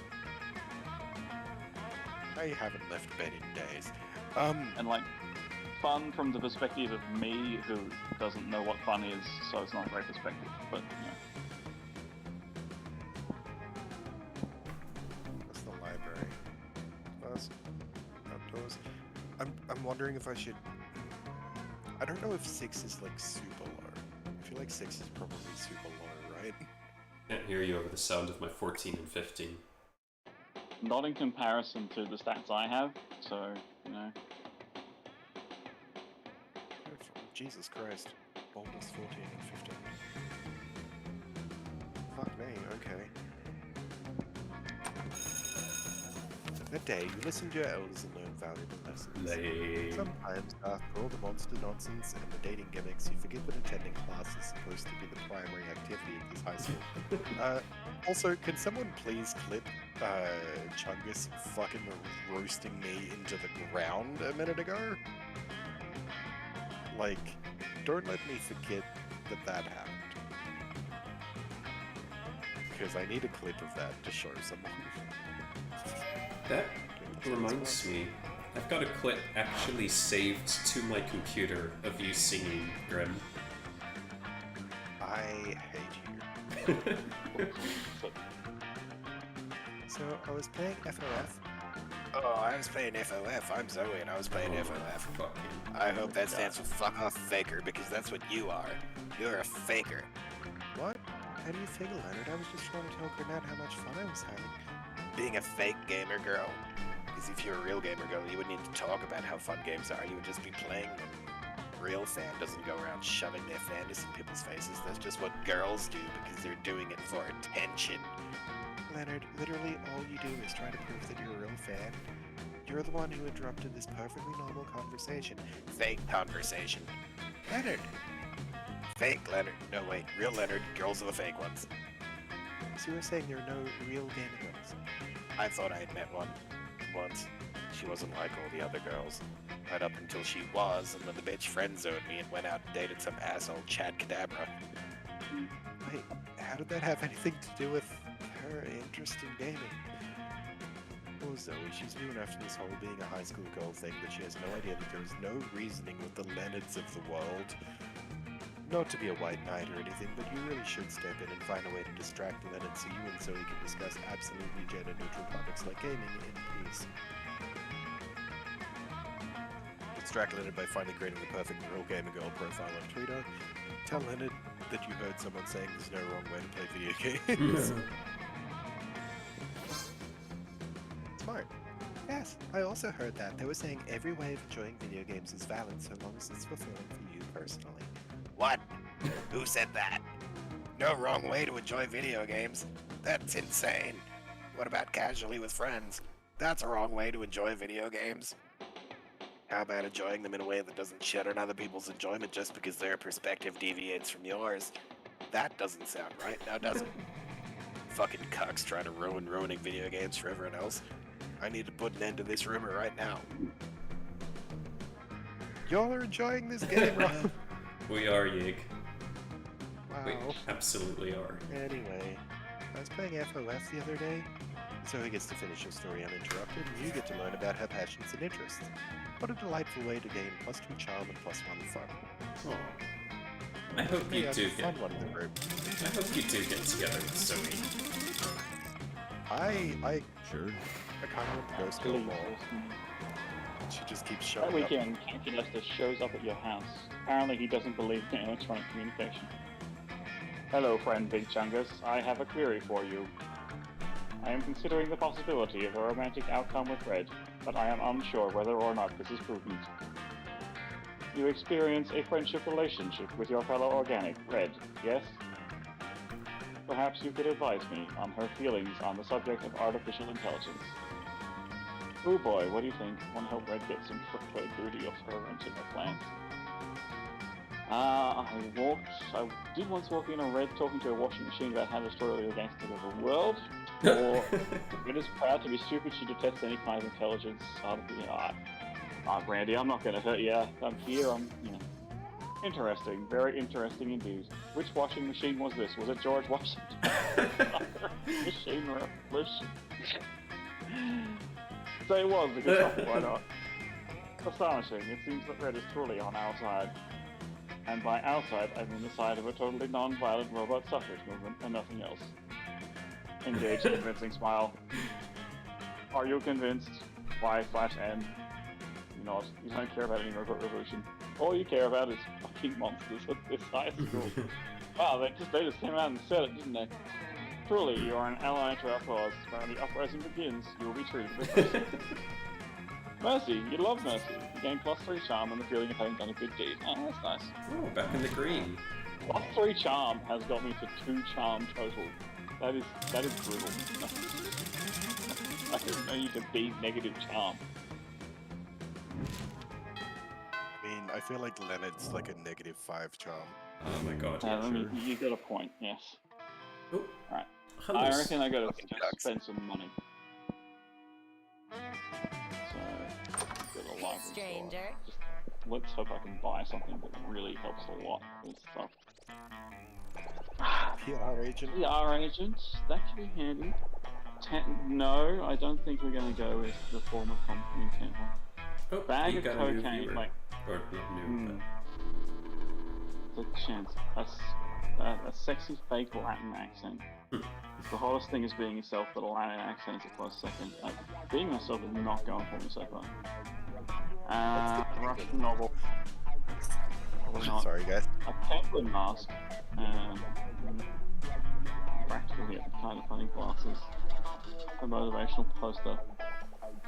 I haven't left bed in days. And like, fun from the perspective of me, who doesn't know what fun is, so it's not a great perspective. But That's the library. First, outdoors. I'm wondering if I should. I don't know if 6 is like super low. feel like 6 is probably super low, right? Can't hear you over the sound of my 14 and 15. Not in comparison to the stats I have, so, you know. Jesus Christ. Boldness 14 and 15. Fuck me, okay. That day, you listened to your elders and learned valuable lessons. Lame. Sometimes, after all the monster nonsense and the dating gimmicks, you forget that attending class is supposed to be the primary activity of this high school. Also, can someone please clip Chungus fucking roasting me into the ground a minute ago? Like, don't let me forget that that happened. Because I need a clip of that to show someone. That reminds me, I've got a clip actually saved to my computer of you singing, Grim. I hate you. So, I was playing FOF. Oh, I was playing FOF. I'm Zoe and I was playing FOF. Fucking I hope that stands for fuck off faker, because that's what you are. You're a faker. What? How do you figure, Leonard? I was just trying to tell Grimnir how much fun I was having. Being a fake gamer girl. Because if you're a real gamer girl, you wouldn't need to talk about how fun games are, you would just be playing them. Real fan doesn't go around shoving their fandom in people's faces. That's just what girls do because they're doing it for attention. Leonard, literally all you do is try to prove that you're a real fan. You're the one who interrupted this perfectly normal conversation. Fake conversation. Leonard! Fake Leonard. No, wait. Real Leonard. Girls are the fake ones. So you were saying there are no real gamer girls? I thought I had met one. Once. She wasn't like all the other girls. Right up until she was, and then the bitch friend-zoned me and went out and dated some asshole Chad Cadabra. Wait, how did that have anything to do with her interest in gaming? Oh, Zoe, she's new enough to this whole being a high school girl thing that she has no idea that there is no reasoning with the Leonards of the world. Not to be a white knight or anything, but you really should step in and find a way to distract the Leonard so you and Zoe can discuss absolutely gender-neutral topics like gaming in peace. Distract Leonard by finally creating the perfect real gamer girl profile on Twitter. Tell Leonard that you heard someone saying there's no wrong way to play video games. Smart. Yes, I also heard that. They were saying every way of enjoying video games is valid so long as it's fulfilling for you personally. What? Who said that? No wrong way to enjoy video games? That's insane. What about casually with friends? That's a wrong way to enjoy video games. How about enjoying them in a way that doesn't shed on other people's enjoyment just because their perspective deviates from yours? That doesn't sound right, now does it? Fucking cucks trying to ruining video games for everyone else. I need to put an end to this rumor right now. Y'all are enjoying this game, right? We are, Yig. Wow. We absolutely are. Anyway, I was playing FOF the other day. Zoe gets to finish her story uninterrupted, and you get to learn about her passions and interests. What a delightful way to gain +2 charm and +1 fun. Oh. I hope you do get. Fun one in the group. I hope you do get together with Zoe. Sure. I kind of want to go school more. She just keeps showing That up. weekend, Captain Lester shows up at your house. Apparently he doesn't believe in electronic communication. Hello, friend Big Chungus. I have a query for you. I am considering the possibility of a romantic outcome with Red, but I am unsure whether or not this is prudent. You experience a friendship relationship with your fellow organic, Red, yes? Perhaps you could advise me on her feelings on the subject of artificial intelligence. Oh boy, what do you think? Want to help Red get some foot booty off her into her plans? I did once walk in on Red talking to a washing machine about how to destroy all the gangsters of the world. Or Red is proud to be stupid, she detests any kind of intelligence. Randy, I'm not gonna hurt you. I'm here, Interesting, very interesting indeed. Which washing machine was this? Was it George Washington? Machine revolution. So it was a good topic, why not? Astonishing, it seems that Red is truly on our side. And by our side, I mean the side of a totally non-violent robot suffrage movement and nothing else. Engaged, convincing smile. Are you convinced? Y/N. You don't care about any robot revolution. All you care about is pink monsters at this high school. Wow, they just came out and said it, didn't they? Truly, you are an ally to our cause. When the uprising begins, you will be treated with mercy. Mercy, you love mercy. You gain +3 charm and the feeling of having done a good deed. Oh, that's nice. Oh, back in the green. +3 charm has got me to 2 charm total. That is brutal. I didn't know you could beat negative charm. I mean, I feel like Leonard's like a -5 charm. Oh my god. I mean, you got a point, yes. Oh, Alright. hello. I reckon I gotta Fucking just ducks. spend some money. So, go to the library store. Stranger. Just, let's hope I can buy something that really helps a lot with stuff. PR agent. PR agents, that could be handy. No, I don't think we're gonna go with the former company temple. Oh, Bag you of got a new cocaine, viewer. like, Or not new, the chance. A sexy fake Latin accent. Hmm. The hottest thing is being yourself, but a Latin accent is a close second. Being myself is not going for me so far. Russian novel. Probably not. Sorry, guys. A penguin mask. Practically kind of funny glasses. A motivational poster.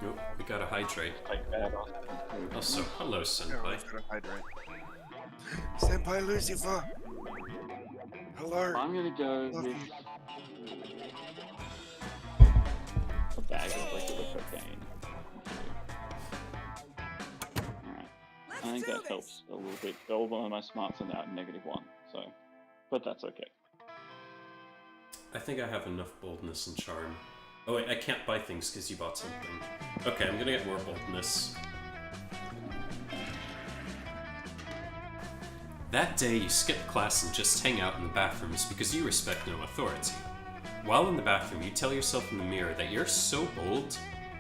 Oh, we gotta hydrate. Fake badass. Also, hello, senpai. Everyone's gonna hydrate. Senpai Lucifer! Hello! I'm gonna go Love with a bag of regular cocaine. Alright. I think that helps a little bit. Although my smarts are now at -1, so. But that's okay. I think I have enough boldness and charm. Oh wait, I can't buy things because you bought something. Okay, I'm gonna get more boldness. That day, you skip class and just hang out in the bathrooms because you respect no authority. While in the bathroom, you tell yourself in the mirror that you're so bold,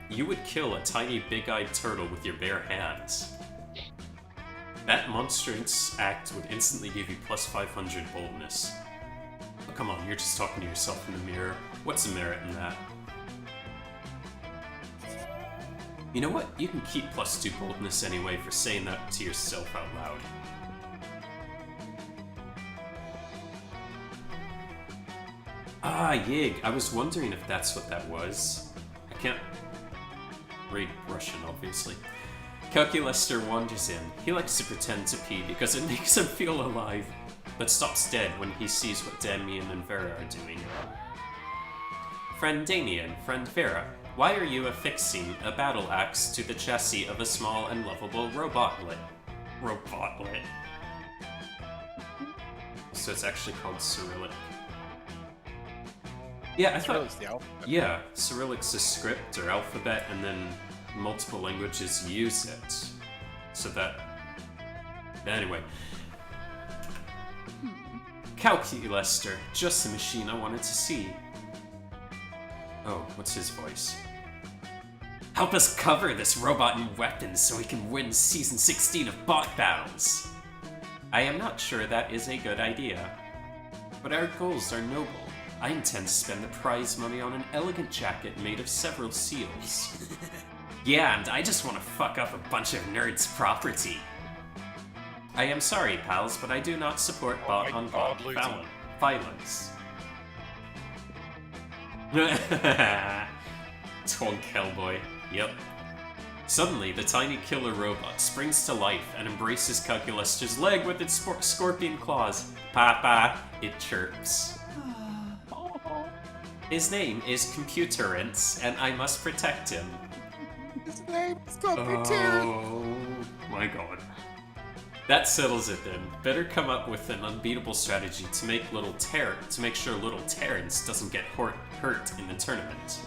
you would kill a tiny big-eyed turtle with your bare hands. That monstrous act would instantly give you +500 boldness. Oh, come on, you're just talking to yourself in the mirror. What's the merit in that? You know what? You can keep +2 boldness anyway for saying that to yourself out loud. Ah, Yig. I was wondering if that's what that was. I can't read Russian, obviously. Calculester wanders in. He likes to pretend to pee because it makes him feel alive, but stops dead when he sees what Damien and Vera are doing. Friend Damien, friend Vera, why are you affixing a battle axe to the chassis of a small and lovable robotlet? Robotlet. So it's actually called Cyrillic. Yeah, I thought. Cyrillic's the alphabet. Yeah, Cyrillic's a script or alphabet, and then multiple languages use it. So that. Anyway. Calculester, just the machine I wanted to see. Oh, what's his voice? Help us cover this robot and weapons so we can win Season 16 of Bot Battles! I am not sure that is a good idea. But our goals are noble. I intend to spend the prize money on an elegant jacket made of several seals. Yeah, and I just want to fuck up a bunch of nerds' property. I am sorry, pals, but I do not support bot-on-bot violence. Twonk Hellboy. Yep. Suddenly, the tiny killer robot springs to life and embraces Calculester's leg with its scorpion claws. Papa, it chirps. His name is Computerance, and I must protect him. His name is Computerance! Oh my god. That settles it then. Better come up with an unbeatable strategy to make sure little Terrence doesn't get hurt in the tournament.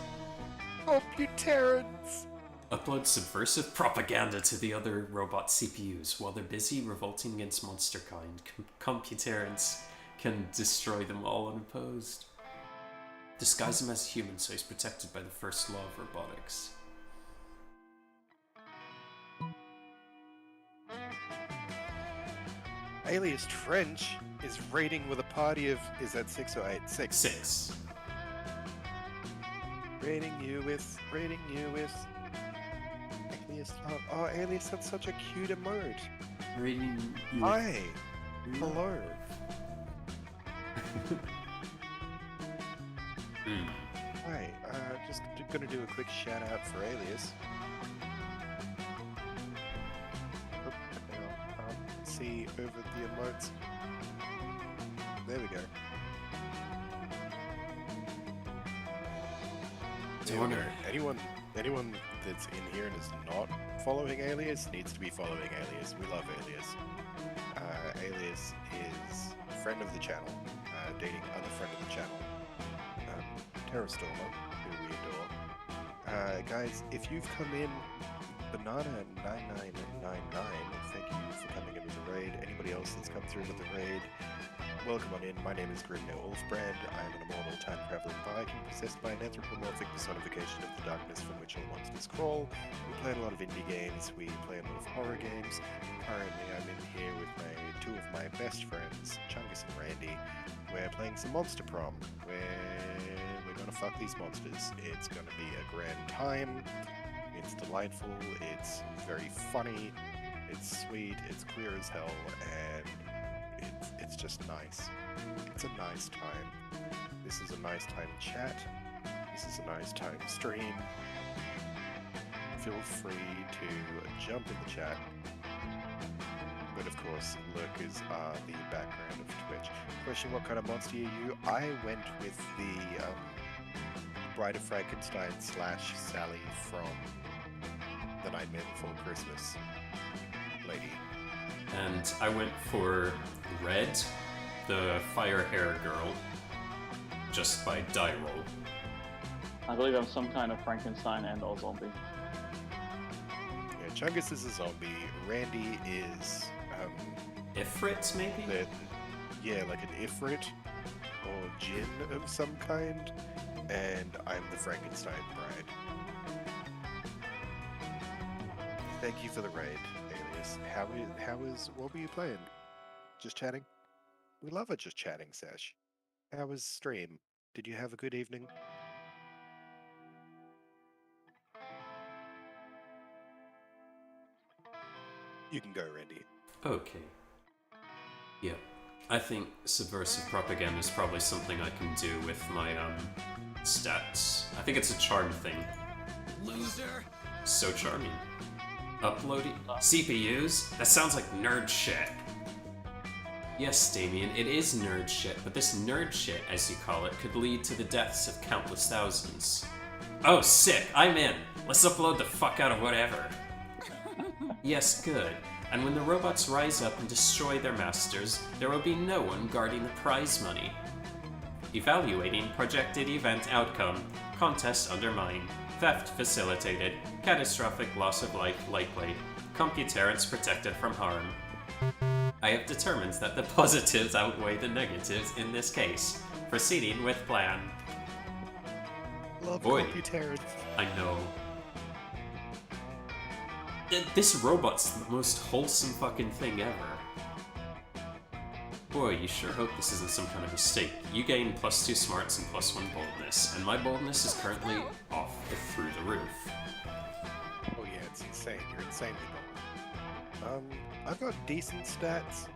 Computerance! Upload subversive propaganda to the other robot CPUs while they're busy revolting against monster kind. Computerance can destroy them all unopposed. Disguise him as human so he's protected by the first law of robotics. Alias Trench is raiding with a party of, is that 6 or 8? 6. 6. Raiding you with. Alias, oh, Alias, that's such a cute emote. Reading. Hi. Hello. Hi, just gonna do a quick shout out for Alias. Oh, hang on, can't see over the emotes. There we go. Do you want to... Anyone that's in here and is not following Alias needs to be following Alias. We love Alias. Alias is a friend of the channel, dating other friend of the channel, Terrastormer, who we adore. Guys, if you've come in, Banana9999, thank you for coming in with the raid. Anybody else that's come through with the raid, welcome on in. My name is Grimnir Ulfbrand. I am an immortal time-traveling Viking possessed by an anthropomorphic personification of the darkness from which all monsters crawl. We play a lot of indie games. We play a lot of horror games. Currently, I'm in here with two of my best friends, Chungus and Randy. We're playing some Monster Prom, where we're gonna fuck these monsters. It's gonna be a grand time. It's delightful. It's very funny. It's sweet. It's queer as hell, and it's just nice. It's a nice time. This is a nice time to chat. This is a nice time to stream. Feel free to jump in the chat. But of course, lurkers are the background of Twitch. Question, what kind of monster are you? I went with the Bride of Frankenstein / Sally from The Nightmare Before Christmas lady. And I went for Red, the fire hair girl, just by die roll. I believe I'm some kind of Frankenstein and or zombie. Yeah, Chungus is a zombie. Randy is Ifrit, maybe? like an Ifrit or Jinn of some kind. And I'm the Frankenstein bride. Thank you for the raid, Alias. What were you playing? Just chatting? We love a just chatting sesh. How was stream? Did you have a good evening? You can go, Randy. Okay. Yeah. I think subversive propaganda is probably something I can do with my, stats. I think it's a charm thing. Loser! So charming. Uploading CPUs? That sounds like nerd shit. Yes, Damien, it is nerd shit, but this nerd shit, as you call it, could lead to the deaths of countless thousands. Oh, sick! I'm in! Let's upload the fuck out of whatever. Yes, good. And when the robots rise up and destroy their masters, there will be no one guarding the prize money. Evaluating projected event outcome. Contest undermined. Theft facilitated. Catastrophic loss of life likely. Computerance protected from harm. I have determined that the positives outweigh the negatives in this case. Proceeding with plan. Love Boy. Computerance. I know. This robot's the most wholesome fucking thing ever. Boy, you sure hope this isn't some kind of mistake. You gain +2 smarts and +1 boldness, and my boldness is currently off through the roof. Oh yeah, it's insane. You're insanely bold. I've got decent stats.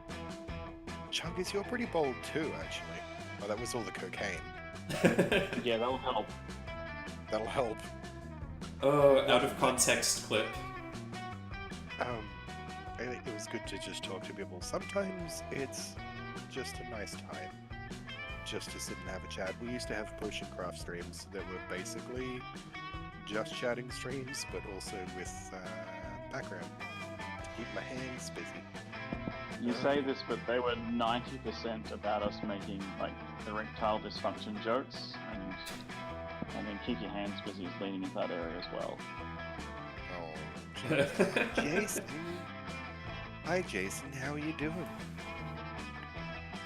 Chungus, you're pretty bold too, actually. Oh, that was all the cocaine. Yeah, that'll help. That'll help. Oh, out of context clip. I think it was good to just talk to people. Sometimes it's just a nice time just to sit and have a chat. We used to have potion craft streams that were basically just chatting streams, but also with background to keep my hands busy. You say this, but they were 90% about us making like erectile dysfunction jokes, and then keep your hands busy is leaning into that area as well. Oh, Jason. Hi, Jason. How are you doing?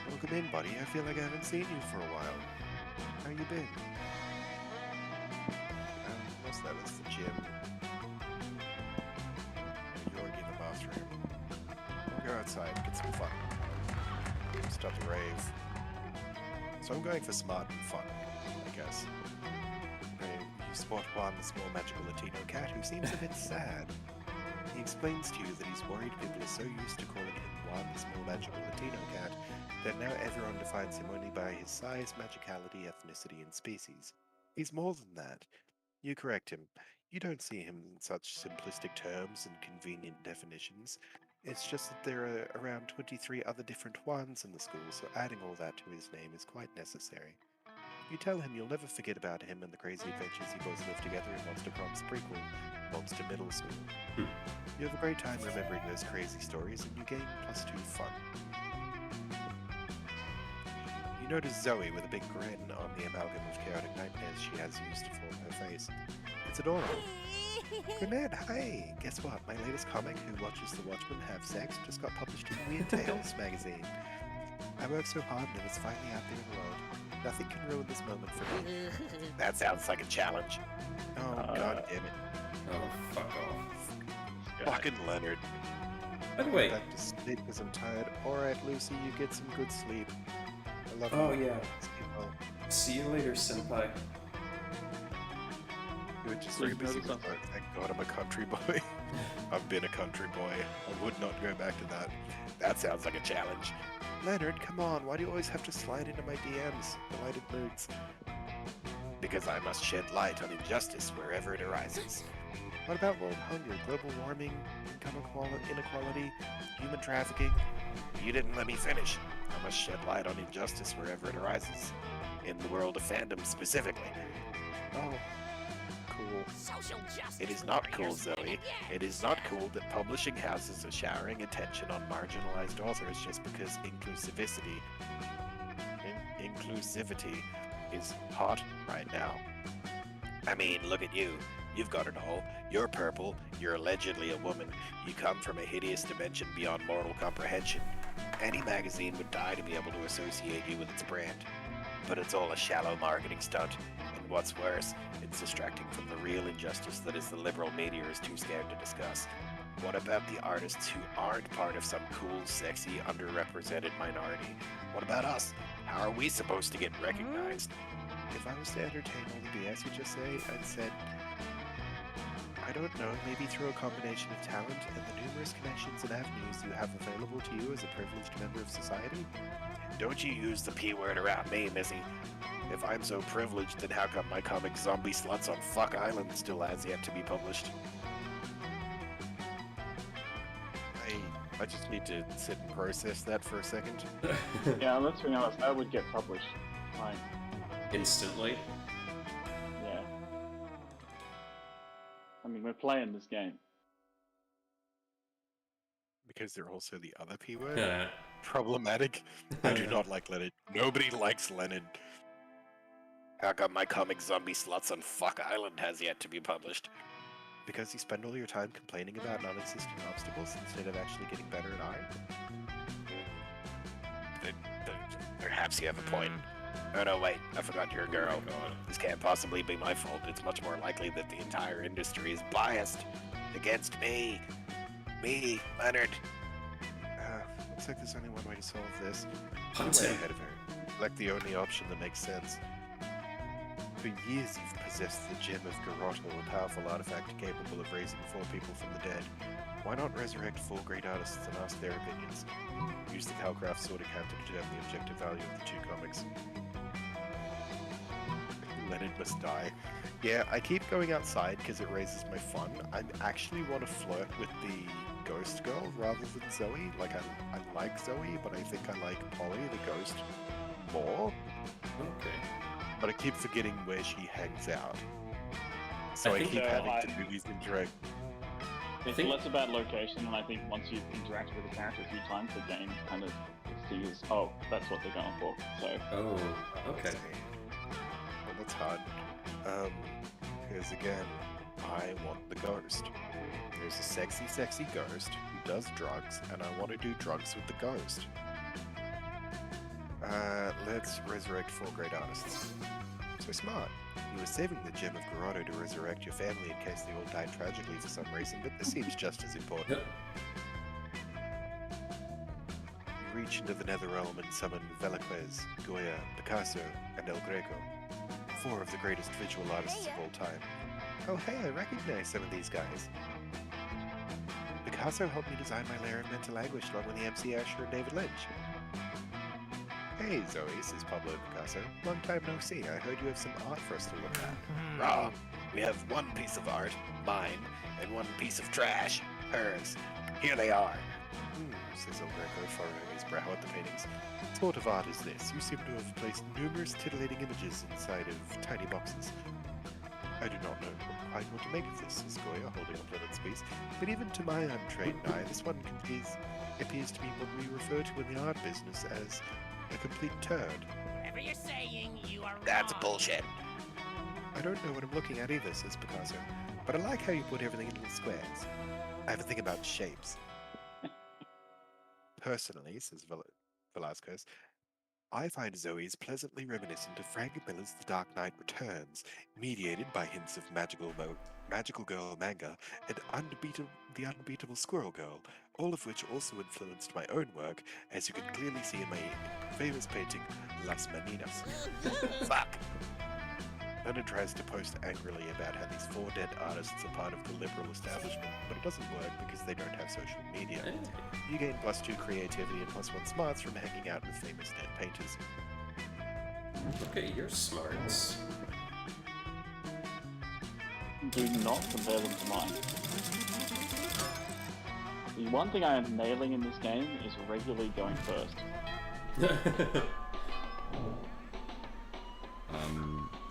Welcome in, buddy. I feel like I haven't seen you for a while. How you been? What's that? It's the gym. You're already in the bathroom. Go outside, get some fun. Start to rave. So I'm going for smart and fun, I guess. You spot one, the small magical Latino cat who seems a bit sad. He explains to you that he's worried people are so used to calling him Juan, the small magical Latino cat, that now everyone defines him only by his size, magicality, ethnicity, and species. He's more than that. You correct him. You don't see him in such simplistic terms and convenient definitions. It's just that there are around 23 other different Juans in the school, so adding all that to his name is quite necessary. You tell him you'll never forget about him and the crazy adventures you both lived together in Monster Prom's prequel, Monster Middle School. You have a great time remembering those crazy stories, and you gain +2 fun. You notice Zoe with a big grin on the amalgam of chaotic nightmares she has used to form her face. It's adorable. Grimnir, hi! Guess what? My latest comic, Who Watches the Watchmen Have Sex, just got published in Weird Tales magazine. I worked so hard and it's finally out there in the world. Nothing can ruin this moment for me. That sounds like a challenge. Oh, god damn it. Oh, fuck off. Fucking Leonard. By the way, Back to sleep because I'm tired. Alright, Lucy, you get some good sleep. I love oh you. yeah. Sleep well. See you later, senpai. You were just Please very busy notice with work. Thank god I'm a country boy. I've been a country boy. I would not go back to that. That sounds like a challenge. Leonard, come on, why do you always have to slide into my DMs? Delighted moods. Because I must shed light on injustice wherever it arises. What about world hunger, global warming, income inequality, human trafficking? You didn't let me finish. I must shed light on injustice wherever it arises. In the world of fandom specifically. Oh, cool. Social justice. It is not cool, warriors win Zoe. again. It is not cool that publishing houses are showering attention on marginalized authors just because inclusivity is hot right now. I mean, look at you. You've got it all. You're purple. You're allegedly a woman. You come from a hideous dimension beyond mortal comprehension. Any magazine would die to be able to associate you with its brand. But it's all a shallow marketing stunt. And what's worse, it's distracting from the real injustice that is the liberal media is too scared to discuss. What about the artists who aren't part of some cool, sexy, underrepresented minority? What about us? How are we supposed to get recognized? If I was to entertain all the BS you just say, I'd said, I don't know, maybe through a combination of talent and the numerous connections and avenues you have available to you as a privileged member of society? Don't you use the P word around me, Missy. If I'm so privileged, then how come my comic Zombie Sluts on Fuck Island still has yet to be published? I just need to sit and process that for a second. Yeah, let's be honest, that would get published. Like, Instantly. yeah. I mean, we're playing this game. Because they're also the other P word. Yeah. Problematic. I do not like Leonard. Nobody likes Leonard. How come my comic Zombie Sluts on Fuck Island has yet to be published? Because you spend all your time complaining about non-existent obstacles instead of actually getting better at art? Perhaps you have a point. Oh no, wait, I forgot you're a girl. This can't possibly be my fault. It's much more likely that the entire industry is biased against me. Me, Leonard. Looks like there's only one way to solve this. Hunt You're way him. ahead of her. Like the only option that makes sense. For years you've possessed the gem of Garotto, a powerful artifact capable of raising 4 people from the dead. Why not resurrect 4 great artists and ask their opinions? Use the Calcraft sword account to determine the objective value of the 2 comics. Leonard must die. Yeah, I keep going outside because it raises my fun. I actually want to flirt with the ghost girl rather than Zoe. Like, I like Zoe, but I think I like Polly, the ghost, more. Okay. But I keep forgetting where she hangs out. So I I think keep so, having I- to do these indirect. It's think- less about location, and I think once you've interacted with the character a few times, the game kind of sees, oh, that's what they're going for. So, Oh, okay. Well, that's hard. Because again, I want the ghost. There's a sexy, sexy ghost who does drugs, and I want to do drugs with the ghost. Let's resurrect 4 great artists. So smart. You were saving the gem of Garotto to resurrect your family in case they all died tragically for some reason, but this seems just as important. You reach into the Netherrealm and summon Velázquez, Goya, Picasso, and El Greco, 4 of the greatest visual artists of all time. Oh hey, I recognize some of these guys. Picasso helped me design my lair in mental anguish along with the MC Escher and David Lynch. Hey Zoe, says Pablo Picasso. Long time no see. I heard you have some art for us to look at. Wrong. We have one piece of art, mine, and one piece of trash, hers. Here they are. Says El Greco, furrowing his brow at the paintings. What sort of art is this? You seem to have placed numerous titillating images inside of tiny boxes. I do not know quite what to make of this, says Goya, holding up Leonard's piece, but even to my untrained eye, this one appears to be what we refer to in the art business as a complete turd. Whatever you're saying, you are That's wrong. bullshit. I don't know what I'm looking at either, says Picasso, but I like how you put everything in little squares. I have a thing about shapes. Personally, says Velasquez, I find Zoe's pleasantly reminiscent of Frank Miller's The Dark Knight Returns, mediated by hints of Magical Girl manga and The Unbeatable Squirrel Girl, all of which also influenced my own work, as you can clearly see in my famous painting, Las Meninas. Fuck! Leonard tries to post angrily about how these 4 dead artists are part of the liberal establishment, but it doesn't work because they don't have social media. You gain +2 creativity and +1 smarts from hanging out with famous dead painters. Look at your smarts. Do not compare them to mine. The one thing I am nailing in this game is regularly going first.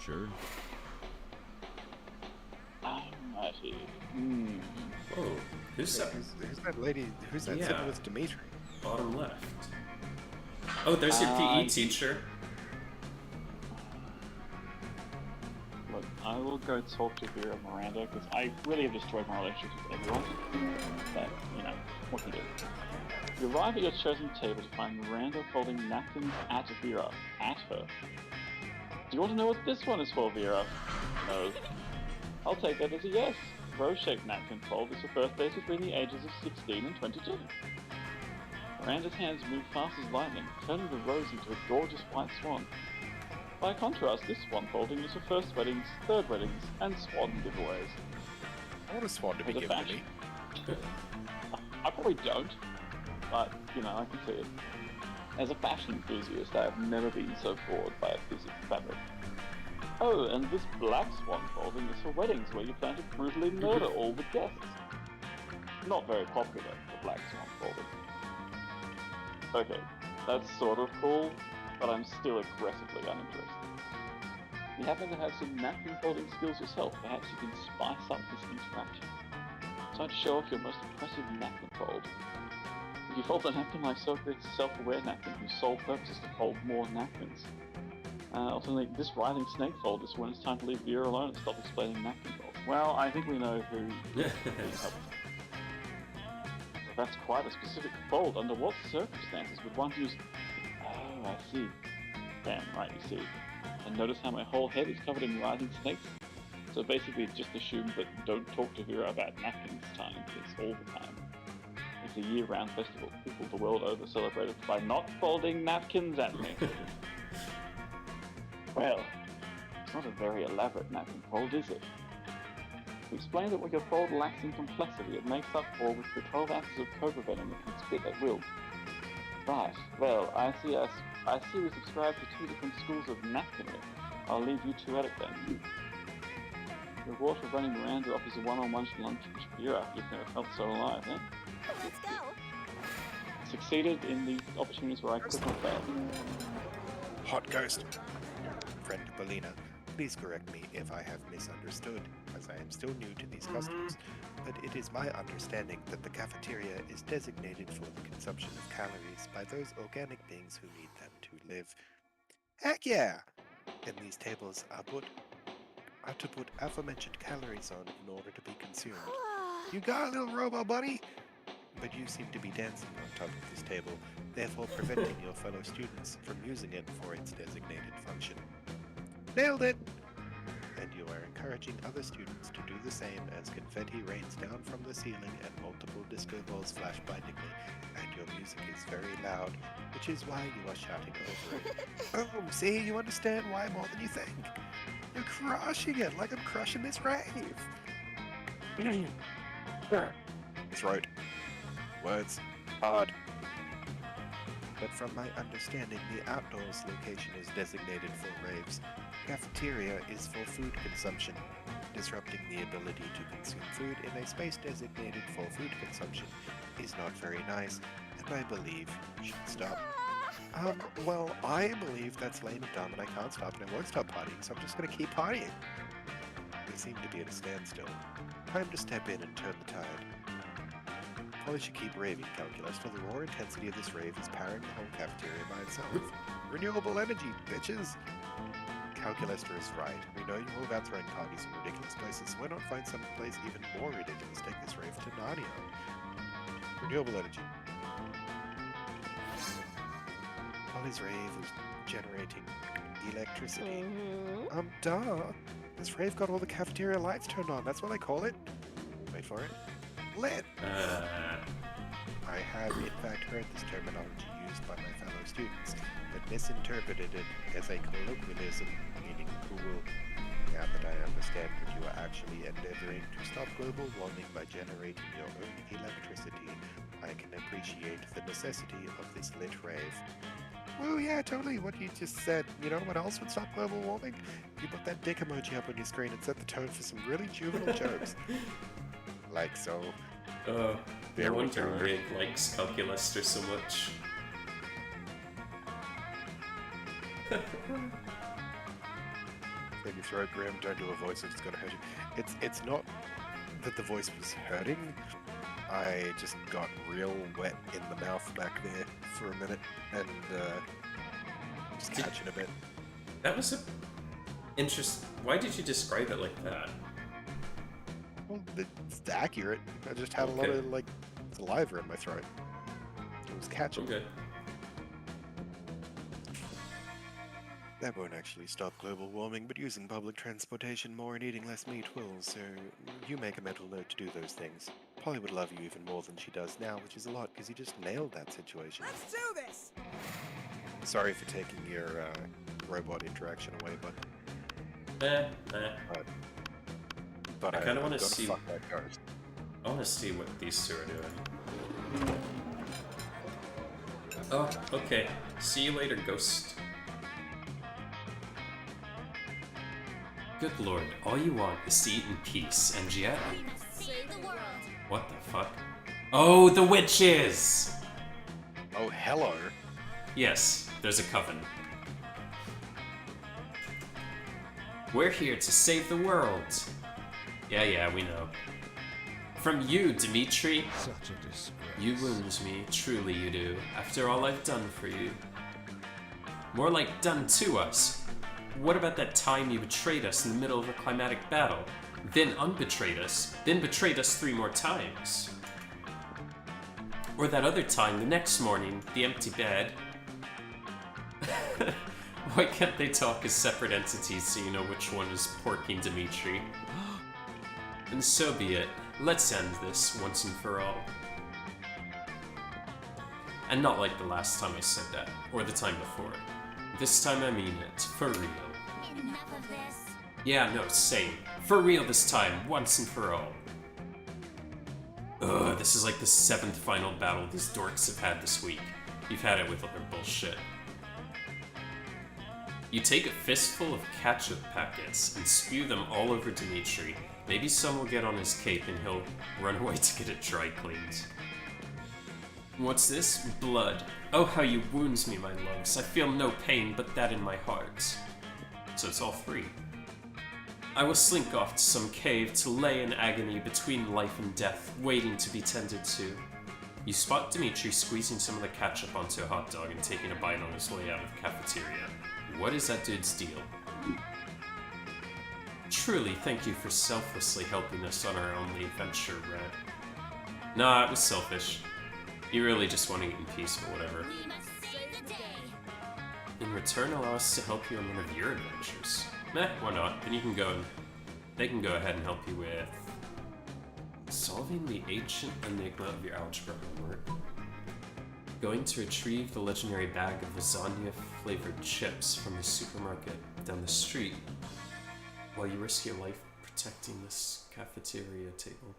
Sure. Alrighty. Whoa, who's that? Who's that lady? Who's that Yeah. sitting with Dimitri? Bottom left. Oh, there's your PE teacher. Look, I will go talk to Vera and Miranda because I really have destroyed my relationship with everyone. But, you know, what can you do? You arrive at your chosen table to find Miranda folding napkins at Vera. At her. Do you want to know what this one is for, Vera? No. I'll take that as a yes. Rose-shaped napkin fold is for birthdays between the ages of 16 and 22. Miranda's hands move fast as lightning, turning the rose into a gorgeous white swan. By contrast, this swan folding is for first weddings, third weddings, and swan giveaways. I want a swan to be As a given to me. fashion. I probably don't, but, you know, I can see it. As a fashion enthusiast, I have never been so bored by a piece of fabric. Oh, and this black swan folding is for weddings where you plan to brutally murder all the guests. Not very popular, the black swan folding. Okay, that's sort of cool, but I'm still aggressively uninterested. You happen to have some napkin folding skills yourself, perhaps you can spice up this interaction. Try to show off your most impressive napkin fold. If you fold a napkin like so, creates a self-aware napkin whose sole purpose is to fold more napkins. Ultimately, this writhing snake fold is when it's time to leave Vera alone and stop explaining napkin folds. Well, I think we know who needs help. That's quite a specific fold. Under what circumstances would one use... Oh, I see. Damn right, you see. And notice how my whole head is covered in writhing snakes? So basically, just assume that don't talk to Vera about napkins time, it's all the time. It's a year-round festival, people the world over celebrated by not folding napkins at me. Well, it's not a very elaborate napkin fold, is it? To explain that what your fold lacks in complexity, it makes up for with the 12 ounces of cobra venom it can spit at will. Right, well, I see we subscribe to 2 different schools of napkinry. I'll leave you 2 at it then. The reward for running Miranda offers a one-on-one lunch with Vera. You've never felt so alive, eh? Let's go. Succeeded in the opportunities where I could not fail. Hot ghost. Friend Belina, please correct me if I have misunderstood, as I am still new to these customs, but it is my understanding that the cafeteria is designated for the consumption of calories by those organic beings who need them to live. Heck yeah! And these tables are to put aforementioned calories on in order to be consumed. You got a little robo buddy? But you seem to be dancing on top of this table, therefore preventing your fellow students from using it for its designated function. Nailed it! And you are encouraging other students to do the same as confetti rains down from the ceiling and multiple disco balls flash blindingly, and your music is very loud, which is why you are shouting over it. Boom! See, you understand why more than you think. You're crushing it like I'm crushing this rave. Throat. Words. Hard. But from my understanding, the outdoors location is designated for raves. Cafeteria is for food consumption. Disrupting the ability to consume food in a space designated for food consumption is not very nice, and I believe you should stop. Well, I believe that's lame and dumb, and I can't stop, and I won't stop partying, so I'm just gonna keep partying. We seem to be at a standstill. Time to step in and turn the tide. Probably should keep raving, Calculus, till the raw intensity of this rave is powering the whole cafeteria by itself. Renewable energy, bitches! Calculester is right. We know you're all about throwing parties in ridiculous places, so why not find some place even more ridiculous? Take this rave to Narnia. Renewable energy. Polly's rave is generating electricity. Duh! This rave got all the cafeteria lights turned on, that's what I call it. Wait for it. Lit! I have in fact heard this terminology used by my fellow students, but misinterpreted it as a colloquialism, meaning cool. Now that I understand that you are actually endeavoring to stop global warming by generating your own electricity, I can appreciate the necessity of this lit rave. Woo, yeah, totally what you just said. You know what else would stop global warming? You put that dick emoji up on your screen and set the tone for some really juvenile jokes. Like so. No wonder Rig likes Calculester so much. Maybe throw it, Graham, don't do a voice if it's gonna hurt you. It's not that the voice was hurting. I just got real wet in the mouth back there for a minute and just catching a bit. That was a why did you describe it like that? Well, it's accurate. I just had a lot of like saliva in my throat. It was catching. Okay. That won't actually stop global warming, but using public transportation more and eating less meat will, so you make a mental note to do those things. Polly would love you even more than she does now, which is a lot, because you just nailed that situation. Let's do this! Sorry for taking your robot interaction away, but I kind of want to see. see. I want to see what these two are doing. Oh, okay. See you later, Ghost. Good lord, all you want is to eat in peace, and yet... We must save the world. What the fuck? Oh, the witches! Oh, hello. Yes, there's a coven. We're here to save the world. Yeah, we know. From you, Dimitri. Such a disgrace. You wound me, truly you do, after all I've done for you. More like done to us. What about that time you betrayed us in the middle of a climatic battle, then unbetrayed us, then betrayed us 3 more times? Or that other time the next morning, the empty bed? Why can't they talk as separate entities so you know which one is porking Dimitri? And so be it. Let's end this once and for all. And not like the last time I said that, or the time before. This time I mean it, for real. Enough of this. Yeah, no, same. For real this time, once and for all. Ugh, this is like the 7th final battle these dorks have had this week. You've had it with all their bullshit. You take a fistful of ketchup packets and spew them all over Dimitri. Maybe some will get on his cape and he'll run away to get it dry cleaned. What's this? Blood. Oh, how you wounds me, my loves. I feel no pain but that in my heart. So it's all 3. I will slink off to some cave to lay in agony between life and death, waiting to be tended to. You spot Dimitri squeezing some of the ketchup onto a hot dog and taking a bite on his way out of the cafeteria. What is that dude's deal? Truly, thank you for selflessly helping us on our only adventure, Red. Nah, it was selfish. You really just want to eat in peace, but whatever. We must save the day. In return, allow us to help you on one of your adventures. Meh, why not? Then you can go and... They can go ahead and help you with... solving the ancient enigma of your algebra homework. Going to retrieve the legendary bag of lasagna-flavored chips from the supermarket down the street while you risk your life protecting this cafeteria table.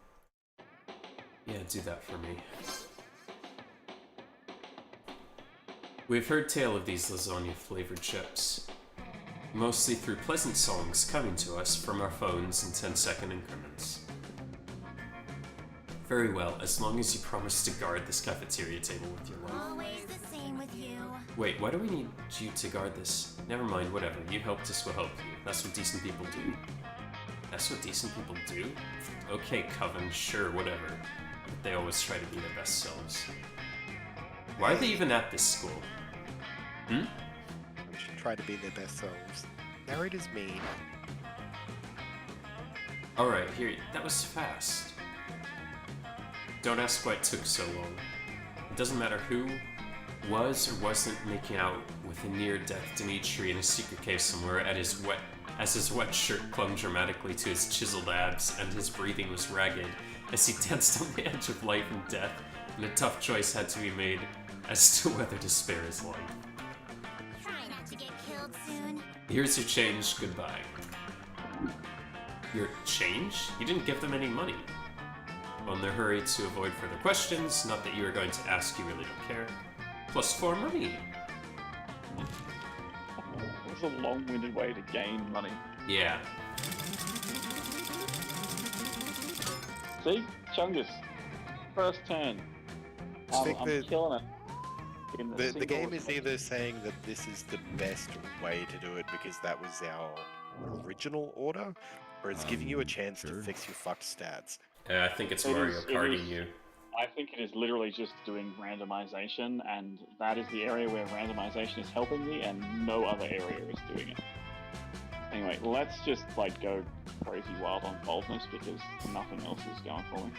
Yeah, do that for me. We've heard tale of these lasagna-flavored chips, mostly through pleasant songs coming to us from our phones in 10-second increments. Very well, as long as you promise to guard this cafeteria table with your life. Always the same with you. Wait, why do we need you to guard this? Never mind, whatever. You helped us, we'll help you. That's what decent people do. That's what decent people do? Okay, Coven, sure, whatever. But they always try to be their best selves. Why are they even at this school? Hmm? We should try to be their best selves. Narrator's mean. Alright, here, that was fast. Don't ask why it took so long. It doesn't matter who was or wasn't making out with a near-death Dimitri in a secret cave somewhere as his wet shirt clung dramatically to his chiseled abs and his breathing was ragged as he danced on the edge of life and death, and a tough choice had to be made as to whether to spare his life. Try not to get killed soon. Here's your change, goodbye. Your change? You didn't give them any money. Well, in their hurry to avoid further questions, not that you are going to ask, you really don't care. Plus 4 money. It's a long-winded way to gain money. Yeah. See? Chungus. First turn. I think I'm killing it. In The single game is response. either saying that this is the best way to do it because that was our original order, or it's giving you a chance to Sure. fix your fucked stats. I think it's It Mario is- it Karting is- you. I think it is literally just doing randomization, and that is the area where randomization is helping me, and no other area is doing it. Anyway, let's just like go crazy wild on boldness because nothing else is going for me.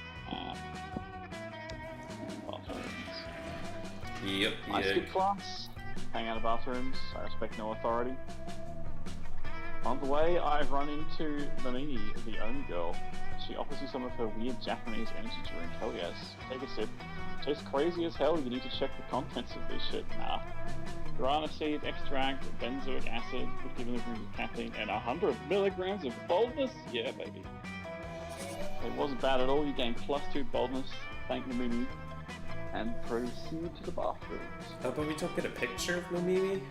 Bathrooms. Yep, I skip class, hang out of bathrooms, I respect no authority. On the way, I run into Mamimi, the Oni girl. She offers you some of her weird Japanese energy drink. Hell yes. Take a sip. Tastes crazy as hell. You need to check the contents of this shit. Nah. Guarana seed extract, benzoic acid, 50 milligrams of caffeine, and 100 milligrams of boldness? Yeah, baby. It wasn't bad at all. You gain +2 boldness. Thank Mamimi. And proceed to the bathrooms. Oh, but we don't get a picture of Mamimi?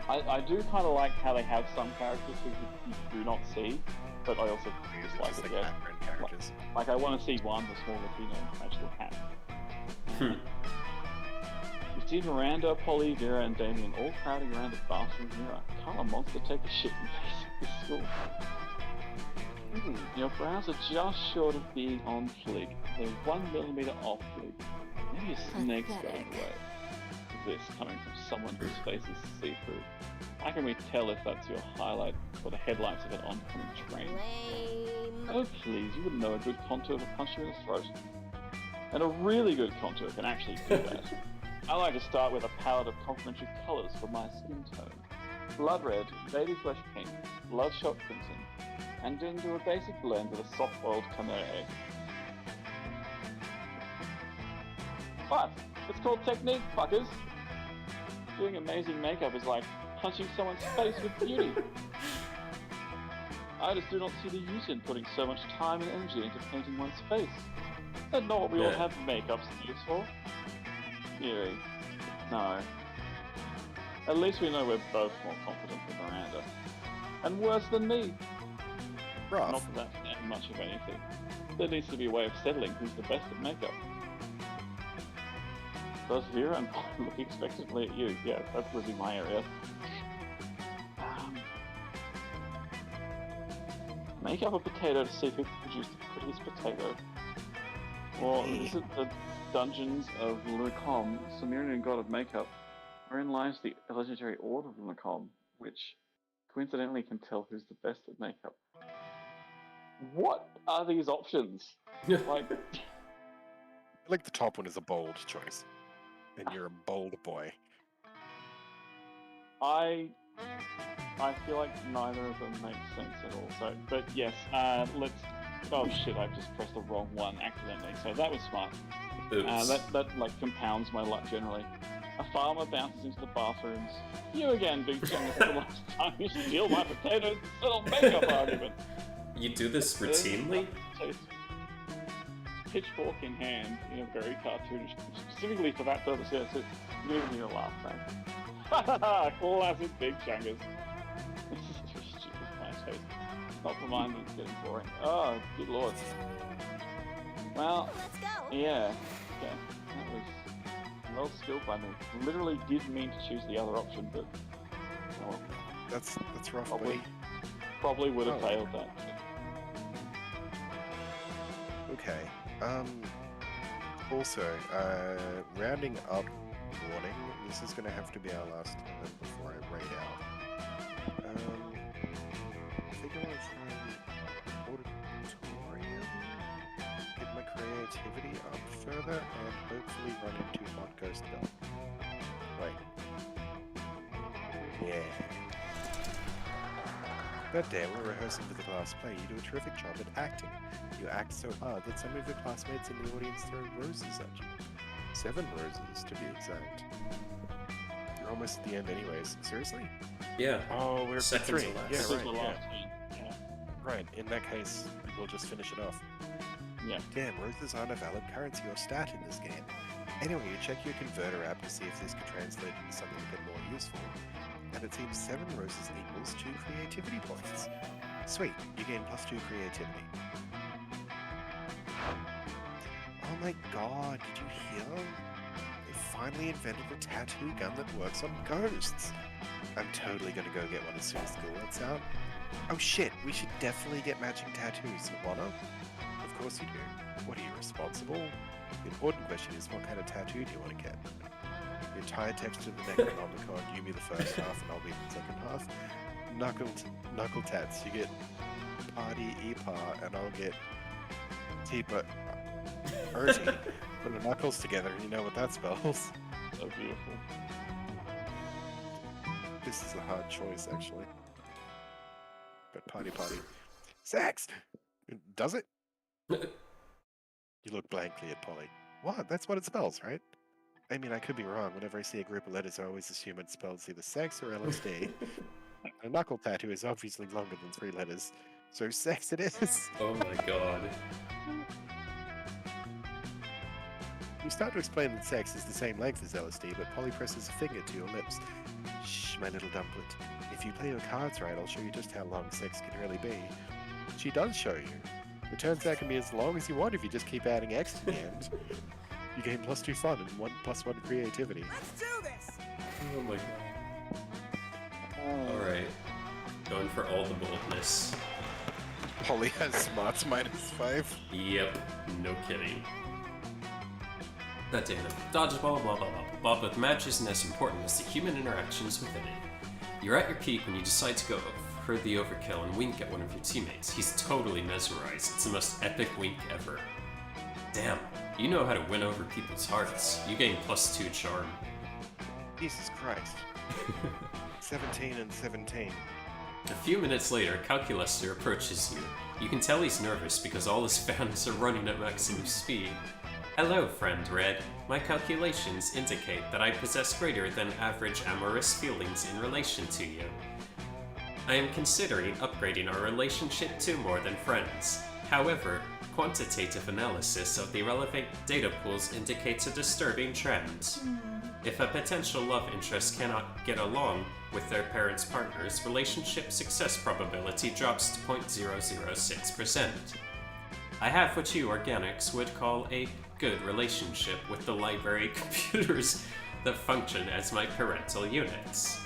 I do kind of like how they have some characters who you do not see, but I also dislike It's it, like yeah. background characters. Like, I want to see one, the small Latino magical cat. You see Miranda, Polly, Vera, and Damien all crowding around the bathroom mirror. Can't a monster take a shit in basic school? Your brows are just short of being on fleek. They're 1mm off fleek. Maybe a snake's going Pathetic. away. This coming from someone whose face is see-through. How can we tell if that's your highlight or the headlights of an oncoming train? Lame. Oh please, you wouldn't know a good contour to punch you in the throat. And a really good contour can actually do that. I like to start with a palette of complementary colours for my skin tone. Blood red, baby flesh pink, bloodshot crimson, and then do a basic blend with a soft-boiled Khmer egg. What? It's called technique, fuckers! Doing amazing makeup is like punching someone's face with beauty. I just do not see the use in putting so much time and energy into painting one's face. That's not what we all Yeah. have makeup studios for. Yuri. No. At least we know we're both more confident than Miranda. And worse than me. Rough. Not that that's saying much of anything. There needs to be a way of settling who's the best at makeup. Does Vera and Polly look expectantly at you? Yeah, that would be my area. Make up a potato to see who can produce the prettiest potato. Or visit the dungeons of Lunacom, Sumerian god of makeup, wherein lies the legendary order of Lunacom, which coincidentally can tell who's the best at makeup. What are these options? Like, I like the top one is a bold choice. And you're a bold boy. I feel like neither of them make sense at all. So, but yes, let's. Oh shit! I've just pressed the wrong one accidentally. So that was smart. Oops. That like compounds my luck generally. A farmer bounces into the bathrooms. You again, Big Chungus, for the last time you steal my potatoes and settle makeup argument. You do this routinely? pitchfork in hand in a very cartoonish, specifically for that purpose. Yeah, so you're giving me a laugh, thanks. Classic Big Chungus. This is very stupid, my taste. Not for mine, it's getting boring. Oh, good lord. Well, Let's go. yeah. Okay, that was well skilled by me. Literally did mean to choose the other option, but oh, That's rough, Probably. buddy. probably would have Oh. failed that. Okay. Also, rounding up warning. This is gonna have to be our last turn before I raid out. I think I want to try auditorium, get my creativity up further, and hopefully run into Hot Ghost Bell. Wait. Yeah. That day, we're rehearsing for the class play. You do a terrific job at acting. You act so hard that some of your classmates in the audience throw roses at you. 7 roses, to be exact. You're almost at the end anyways. Seriously? Yeah. Oh, we're at Seconds 3. or less. Yeah, This is right, the yeah. last scene. Yeah. Right, in that case, we'll just finish it off. Yeah. Damn, roses aren't a valid currency or stat in this game. Anyway, you check your converter app to see if this could translate into something a bit more useful. And it seems 7 roses equals 2 creativity points. Sweet, you gain +2 creativity. Oh my god, did you hear? They finally invented a tattoo gun that works on ghosts. I'm totally gonna go get one as soon as school lets out. Oh shit, we should definitely get matching tattoos. Wanna? Of course you do. What are you, responsible? The important question is, what kind of tattoo do you want to get? The entire text of the Necronomicon, you be the first half and I'll be the second half. Knuckle tats, you get Party Epa and I'll get Teepa Urti. Put the knuckles together and you know what that spells. So beautiful. This is a hard choice, actually. But party. Sex! Does it? You look blankly at Polly. What? That's what it spells, right? I mean, I could be wrong. Whenever I see a group of letters, I always assume it spells either sex or LSD. A knuckle tattoo is obviously longer than 3 letters, so sex it is. Oh my god. You start to explain that sex is the same length as LSD, but Polly presses a finger to your lips. Shh, my little dumplet. If you play your cards right, I'll show you just how long sex can really be. She does show you. It turns out it can be as long as you want if you just keep adding X to the end. You gain +2 fun and 1+1 creativity. Let's do this! Oh my god. Alright. Going for all the boldness. Polly has smarts -5. Yep, no kidding. That data. Dodgeball, blah blah blah blah blah, but the match isn't as important as the human interactions within it. You're at your peak when you decide to go for the overkill and wink at one of your teammates. He's totally mesmerized. It's the most epic wink ever. Damn, you know how to win over people's hearts. You gain +2 charm. Jesus Christ. 17 and 17. A few minutes later, Calculaster approaches you. You can tell he's nervous because all his fans are running at maximum speed. Hello, friend Red. My calculations indicate that I possess greater than average amorous feelings in relation to you. I am considering upgrading our relationship to more than friends. However, quantitative analysis of the relevant data pools indicates a disturbing trend. If a potential love interest cannot get along with their parents' partners, relationship success probability drops to 0.006%. I have what you organics would call a good relationship with the library computers that function as my parental units.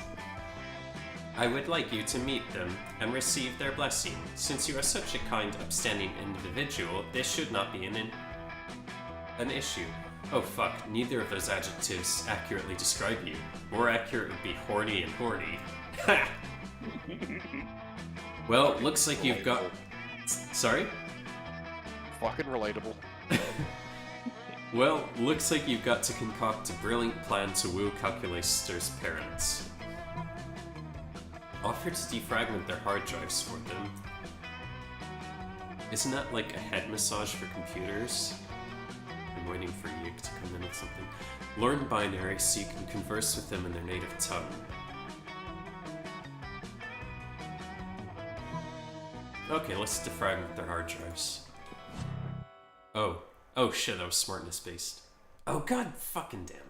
I would like you to meet them and receive their blessing. Since you are such a kind, upstanding individual, this should not be an issue. Oh fuck, neither of those adjectives accurately describe you. More accurate would be horny and horny. Ha! Well, looks like you've got... Sorry? Fucking relatable. Well, looks like you've got to concoct a brilliant plan to woo Calculator's parents. Offer to defragment their hard drives for them. Isn't that like a head massage for computers? I'm waiting for Yig to come in with something. Learn binary so you can converse with them in their native tongue. Okay, let's defragment their hard drives. Oh, Oh shit, that was smartness based. Oh god fucking damn it.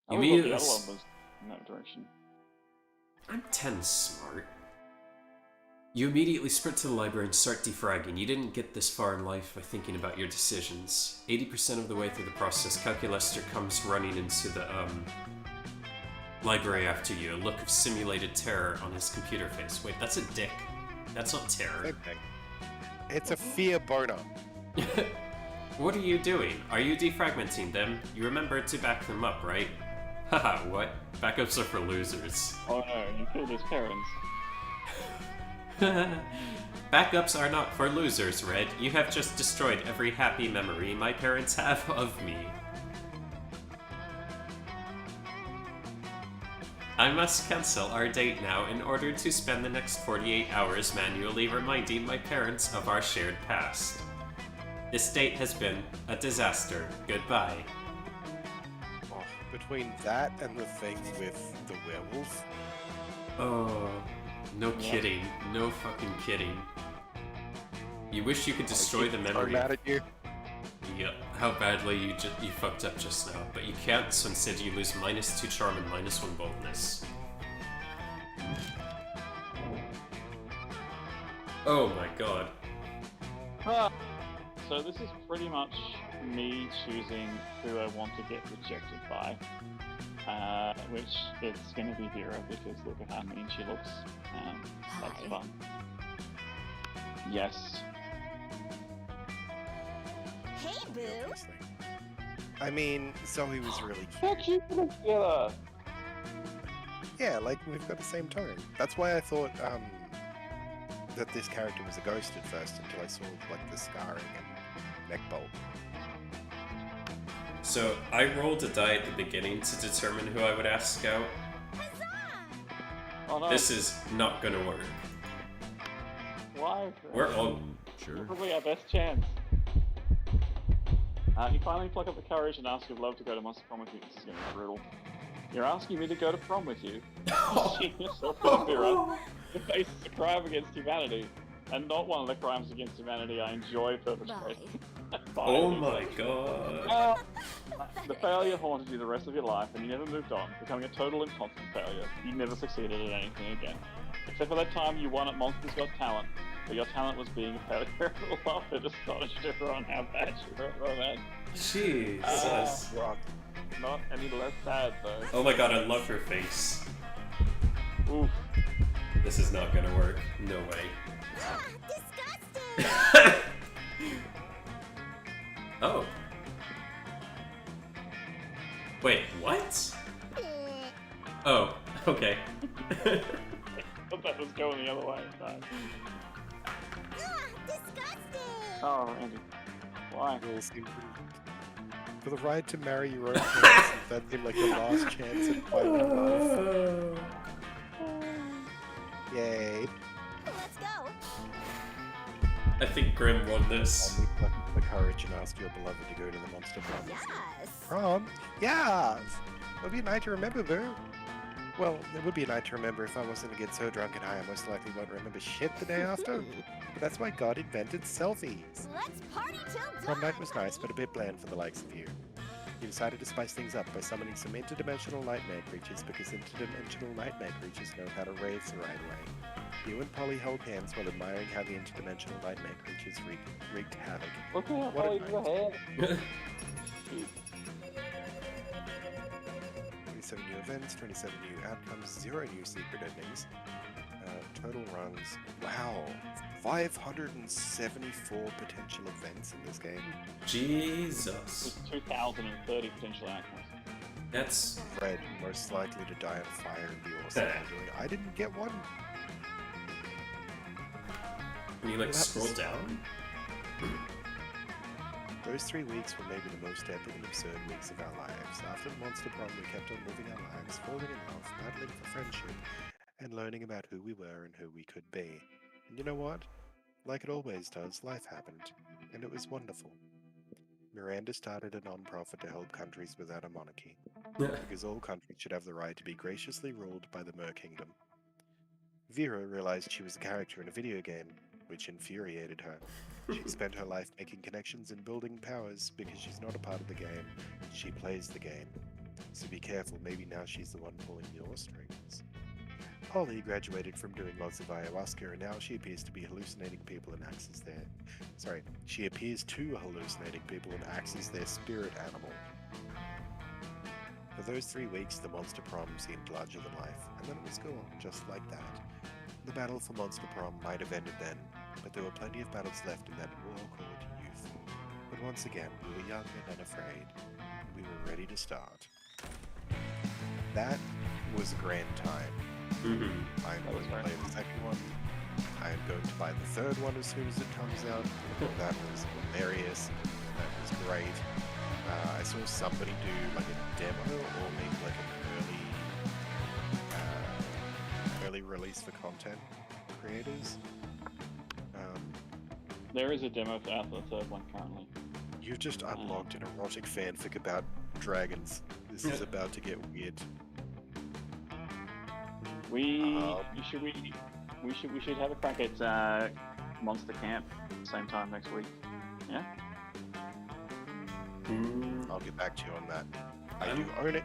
I You thought the immediately other one was in that direction. I'm 10 smart. You immediately sprint to the library and start defragging. You didn't get this far in life by thinking about your decisions. 80% of the way through the process, Calculester comes running into the library after you, a look of simulated terror on his computer face. Wait, that's a dick. That's not terror. Same thing. It's a fear boner. What are you doing? Are you defragmenting them? You remember to back them up, right? Haha, what? Backups are for losers. Oh no, you killed his parents. Backups are not for losers, Red. You have just destroyed every happy memory my parents have of me. I must cancel our date now in order to spend the next 48 hours manually reminding my parents of our shared past. This date has been a disaster. Goodbye. Oh, between that and the thing with the werewolf, Oh, no kidding. No fucking kidding. You wish you could destroy the I'm memory. mad at you. Yeah, how badly you fucked up just now, but you can't, so instead you lose -2 charm and -1 boldness. Oh my god. So this is pretty much me choosing who I want to get rejected by. Which it's going to be Vera because look at how mean she looks. That's Hi. fun. Yes. Hey, Boo. Obviously. I mean, Zoe was really cute. How cute are they together? Yeah, like we've got the same tone. That's why I thought that this character was a ghost at first until I saw like the scarring and neck bolt. So, I rolled a die at the beginning to determine who I would ask out. Oh no. This is not gonna work. Why? We're all... Sure. Probably our best chance. You finally pluck up the courage and ask if love to go to Monster Prom with you. This is going to be brutal. You're asking me to go to prom with you? Yourself to Vera. It faces a crime against humanity, and not one of the crimes against humanity I enjoy perpetrating. Oh my god. The failure haunted you the rest of your life, and you never moved on, becoming a total and constant failure. You never succeeded at anything again. Except for that time you won at Monsters Got Talent, but your talent was being a failure. Love it astonished everyone how bad you were at romance. Jesus. Rock. Not any less sad, though. Oh my god, I love her face. Oof. This is not gonna work. No way. Disgusting! Oh. Wait, what? Oh, okay. I thought that was going the other way. Right. Disgusting! Oh, Andy. Why? Rules seem pretty- For the right to marry your own parents, that seemed like the last chance at finding love. Yay. Let's go! I think Grim won this. Finally pluck up the courage and ask your beloved to go to the monster prom. Yes! Prom? Yes! It would be a night to remember, Boo. Well, it would be a night to remember if I wasn't to get so drunk and high I most likely won't remember shit the day after. But that's why God invented selfies. Let's party till dawn! Prom night was nice, but a bit bland for the likes of you. You decided to spice things up by summoning some interdimensional nightmare creatures because interdimensional nightmare creatures know how to rave the right way. You and Polly held hands while admiring how the interdimensional nightmare creatures wreaked havoc. Look at What a how night. you ahead. 27 new events, 27 new outcomes, 0 new secret endings. Total runs. Wow. 574 potential events in this game. Jesus. There's 2,030 potential outcomes. That's... Fred, most likely to die on fire and be awesome while doing it. I didn't get one. Can you like Well, that scroll was- down? Those 3 weeks were maybe the most epic and absurd weeks of our lives. After the Monster Prom, we kept on living our lives, falling in love, battling for friendship, and learning about who we were and who we could be. And you know what? Like it always does, life happened, and it was wonderful. Miranda started a non-profit to help countries without a monarchy, because all countries should have the right to be graciously ruled by the Mer Kingdom. Vera realized she was a character in a video game, which infuriated her. She spent her life making connections and building powers because she's not a part of the game. She plays the game. So be careful, maybe now she's the one pulling your strings. Polly graduated from doing lots of ayahuasca and now she appears to be hallucinating people and acts as their... Sorry, she appears to hallucinating people and acts as their spirit animal. For those 3 weeks, the Monster Prom seemed larger than life, and then it was gone, just like that. The battle for Monster Prom might have ended then, but there were plenty of battles left in that war called youth. But once again, we were young and unafraid, and we were ready to start. That was a grand time. I'm going to play the second one. I am going to buy the third one as soon as it comes out. That was hilarious. That was great. I saw somebody do like a demo or maybe like an early release for content creators. There is a demo for the third one currently. You've just unlocked an erotic fanfic about dragons. This is about to get weird. We should have a crack at Monster Camp same time next week. Yeah. I'll get back to you on that. I do own it.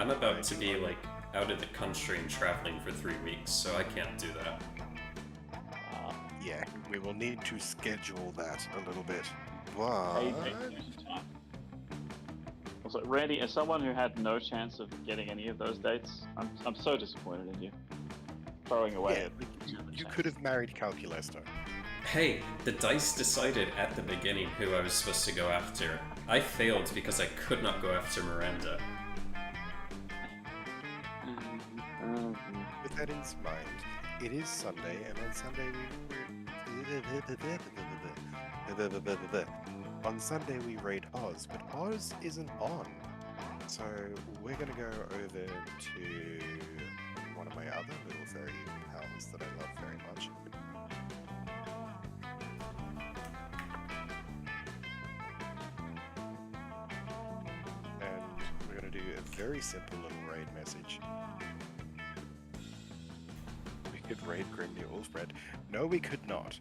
I'm about to be like out of the country and traveling for 3 weeks, so I can't do that. Yeah, we will need to schedule that a little bit. Hey, But also, Randy, as someone who had no chance of getting any of those dates, I'm so disappointed in you. Throwing away. Yeah, you could have married Calculesto. Hey, the dice decided at the beginning who I was supposed to go after. I failed because I could not go after Miranda. With that in mind, it is Sunday, and on Sunday we raid Oz, but Oz isn't on. So we're gonna go over to one of my other little fairy pals that I love very much. And we're gonna do a very simple little raid message. We could raid Grimnir Ulfbrand. No, we could not.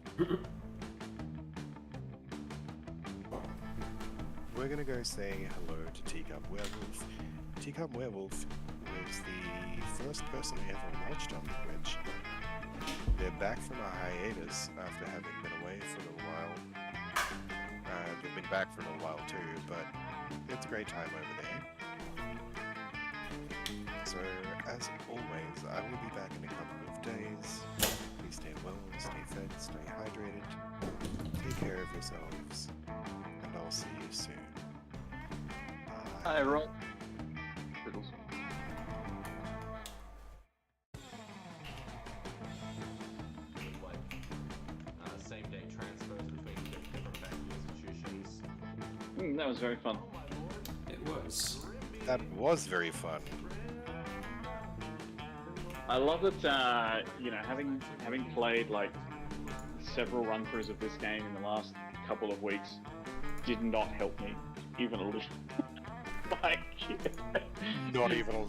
We're gonna go say hello to Teacup Werewolf. Teacup Werewolf was the first person I ever watched on Twitch. They're back from a hiatus after having been away for a little while. They've been back for a little while too, but it's a great time over there. So, as always, I will be back in a couple of days. Please stay well, stay fed, stay hydrated, take care of yourselves, and I'll see you soon. Bye. Hi, everyone. Riddles. Same-day transfers between different banking institutions. That was very fun. It was. That was very fun. I love that, you know, having played like several run-throughs of this game in the last couple of weeks did not help me even a little. Like, Not even a little.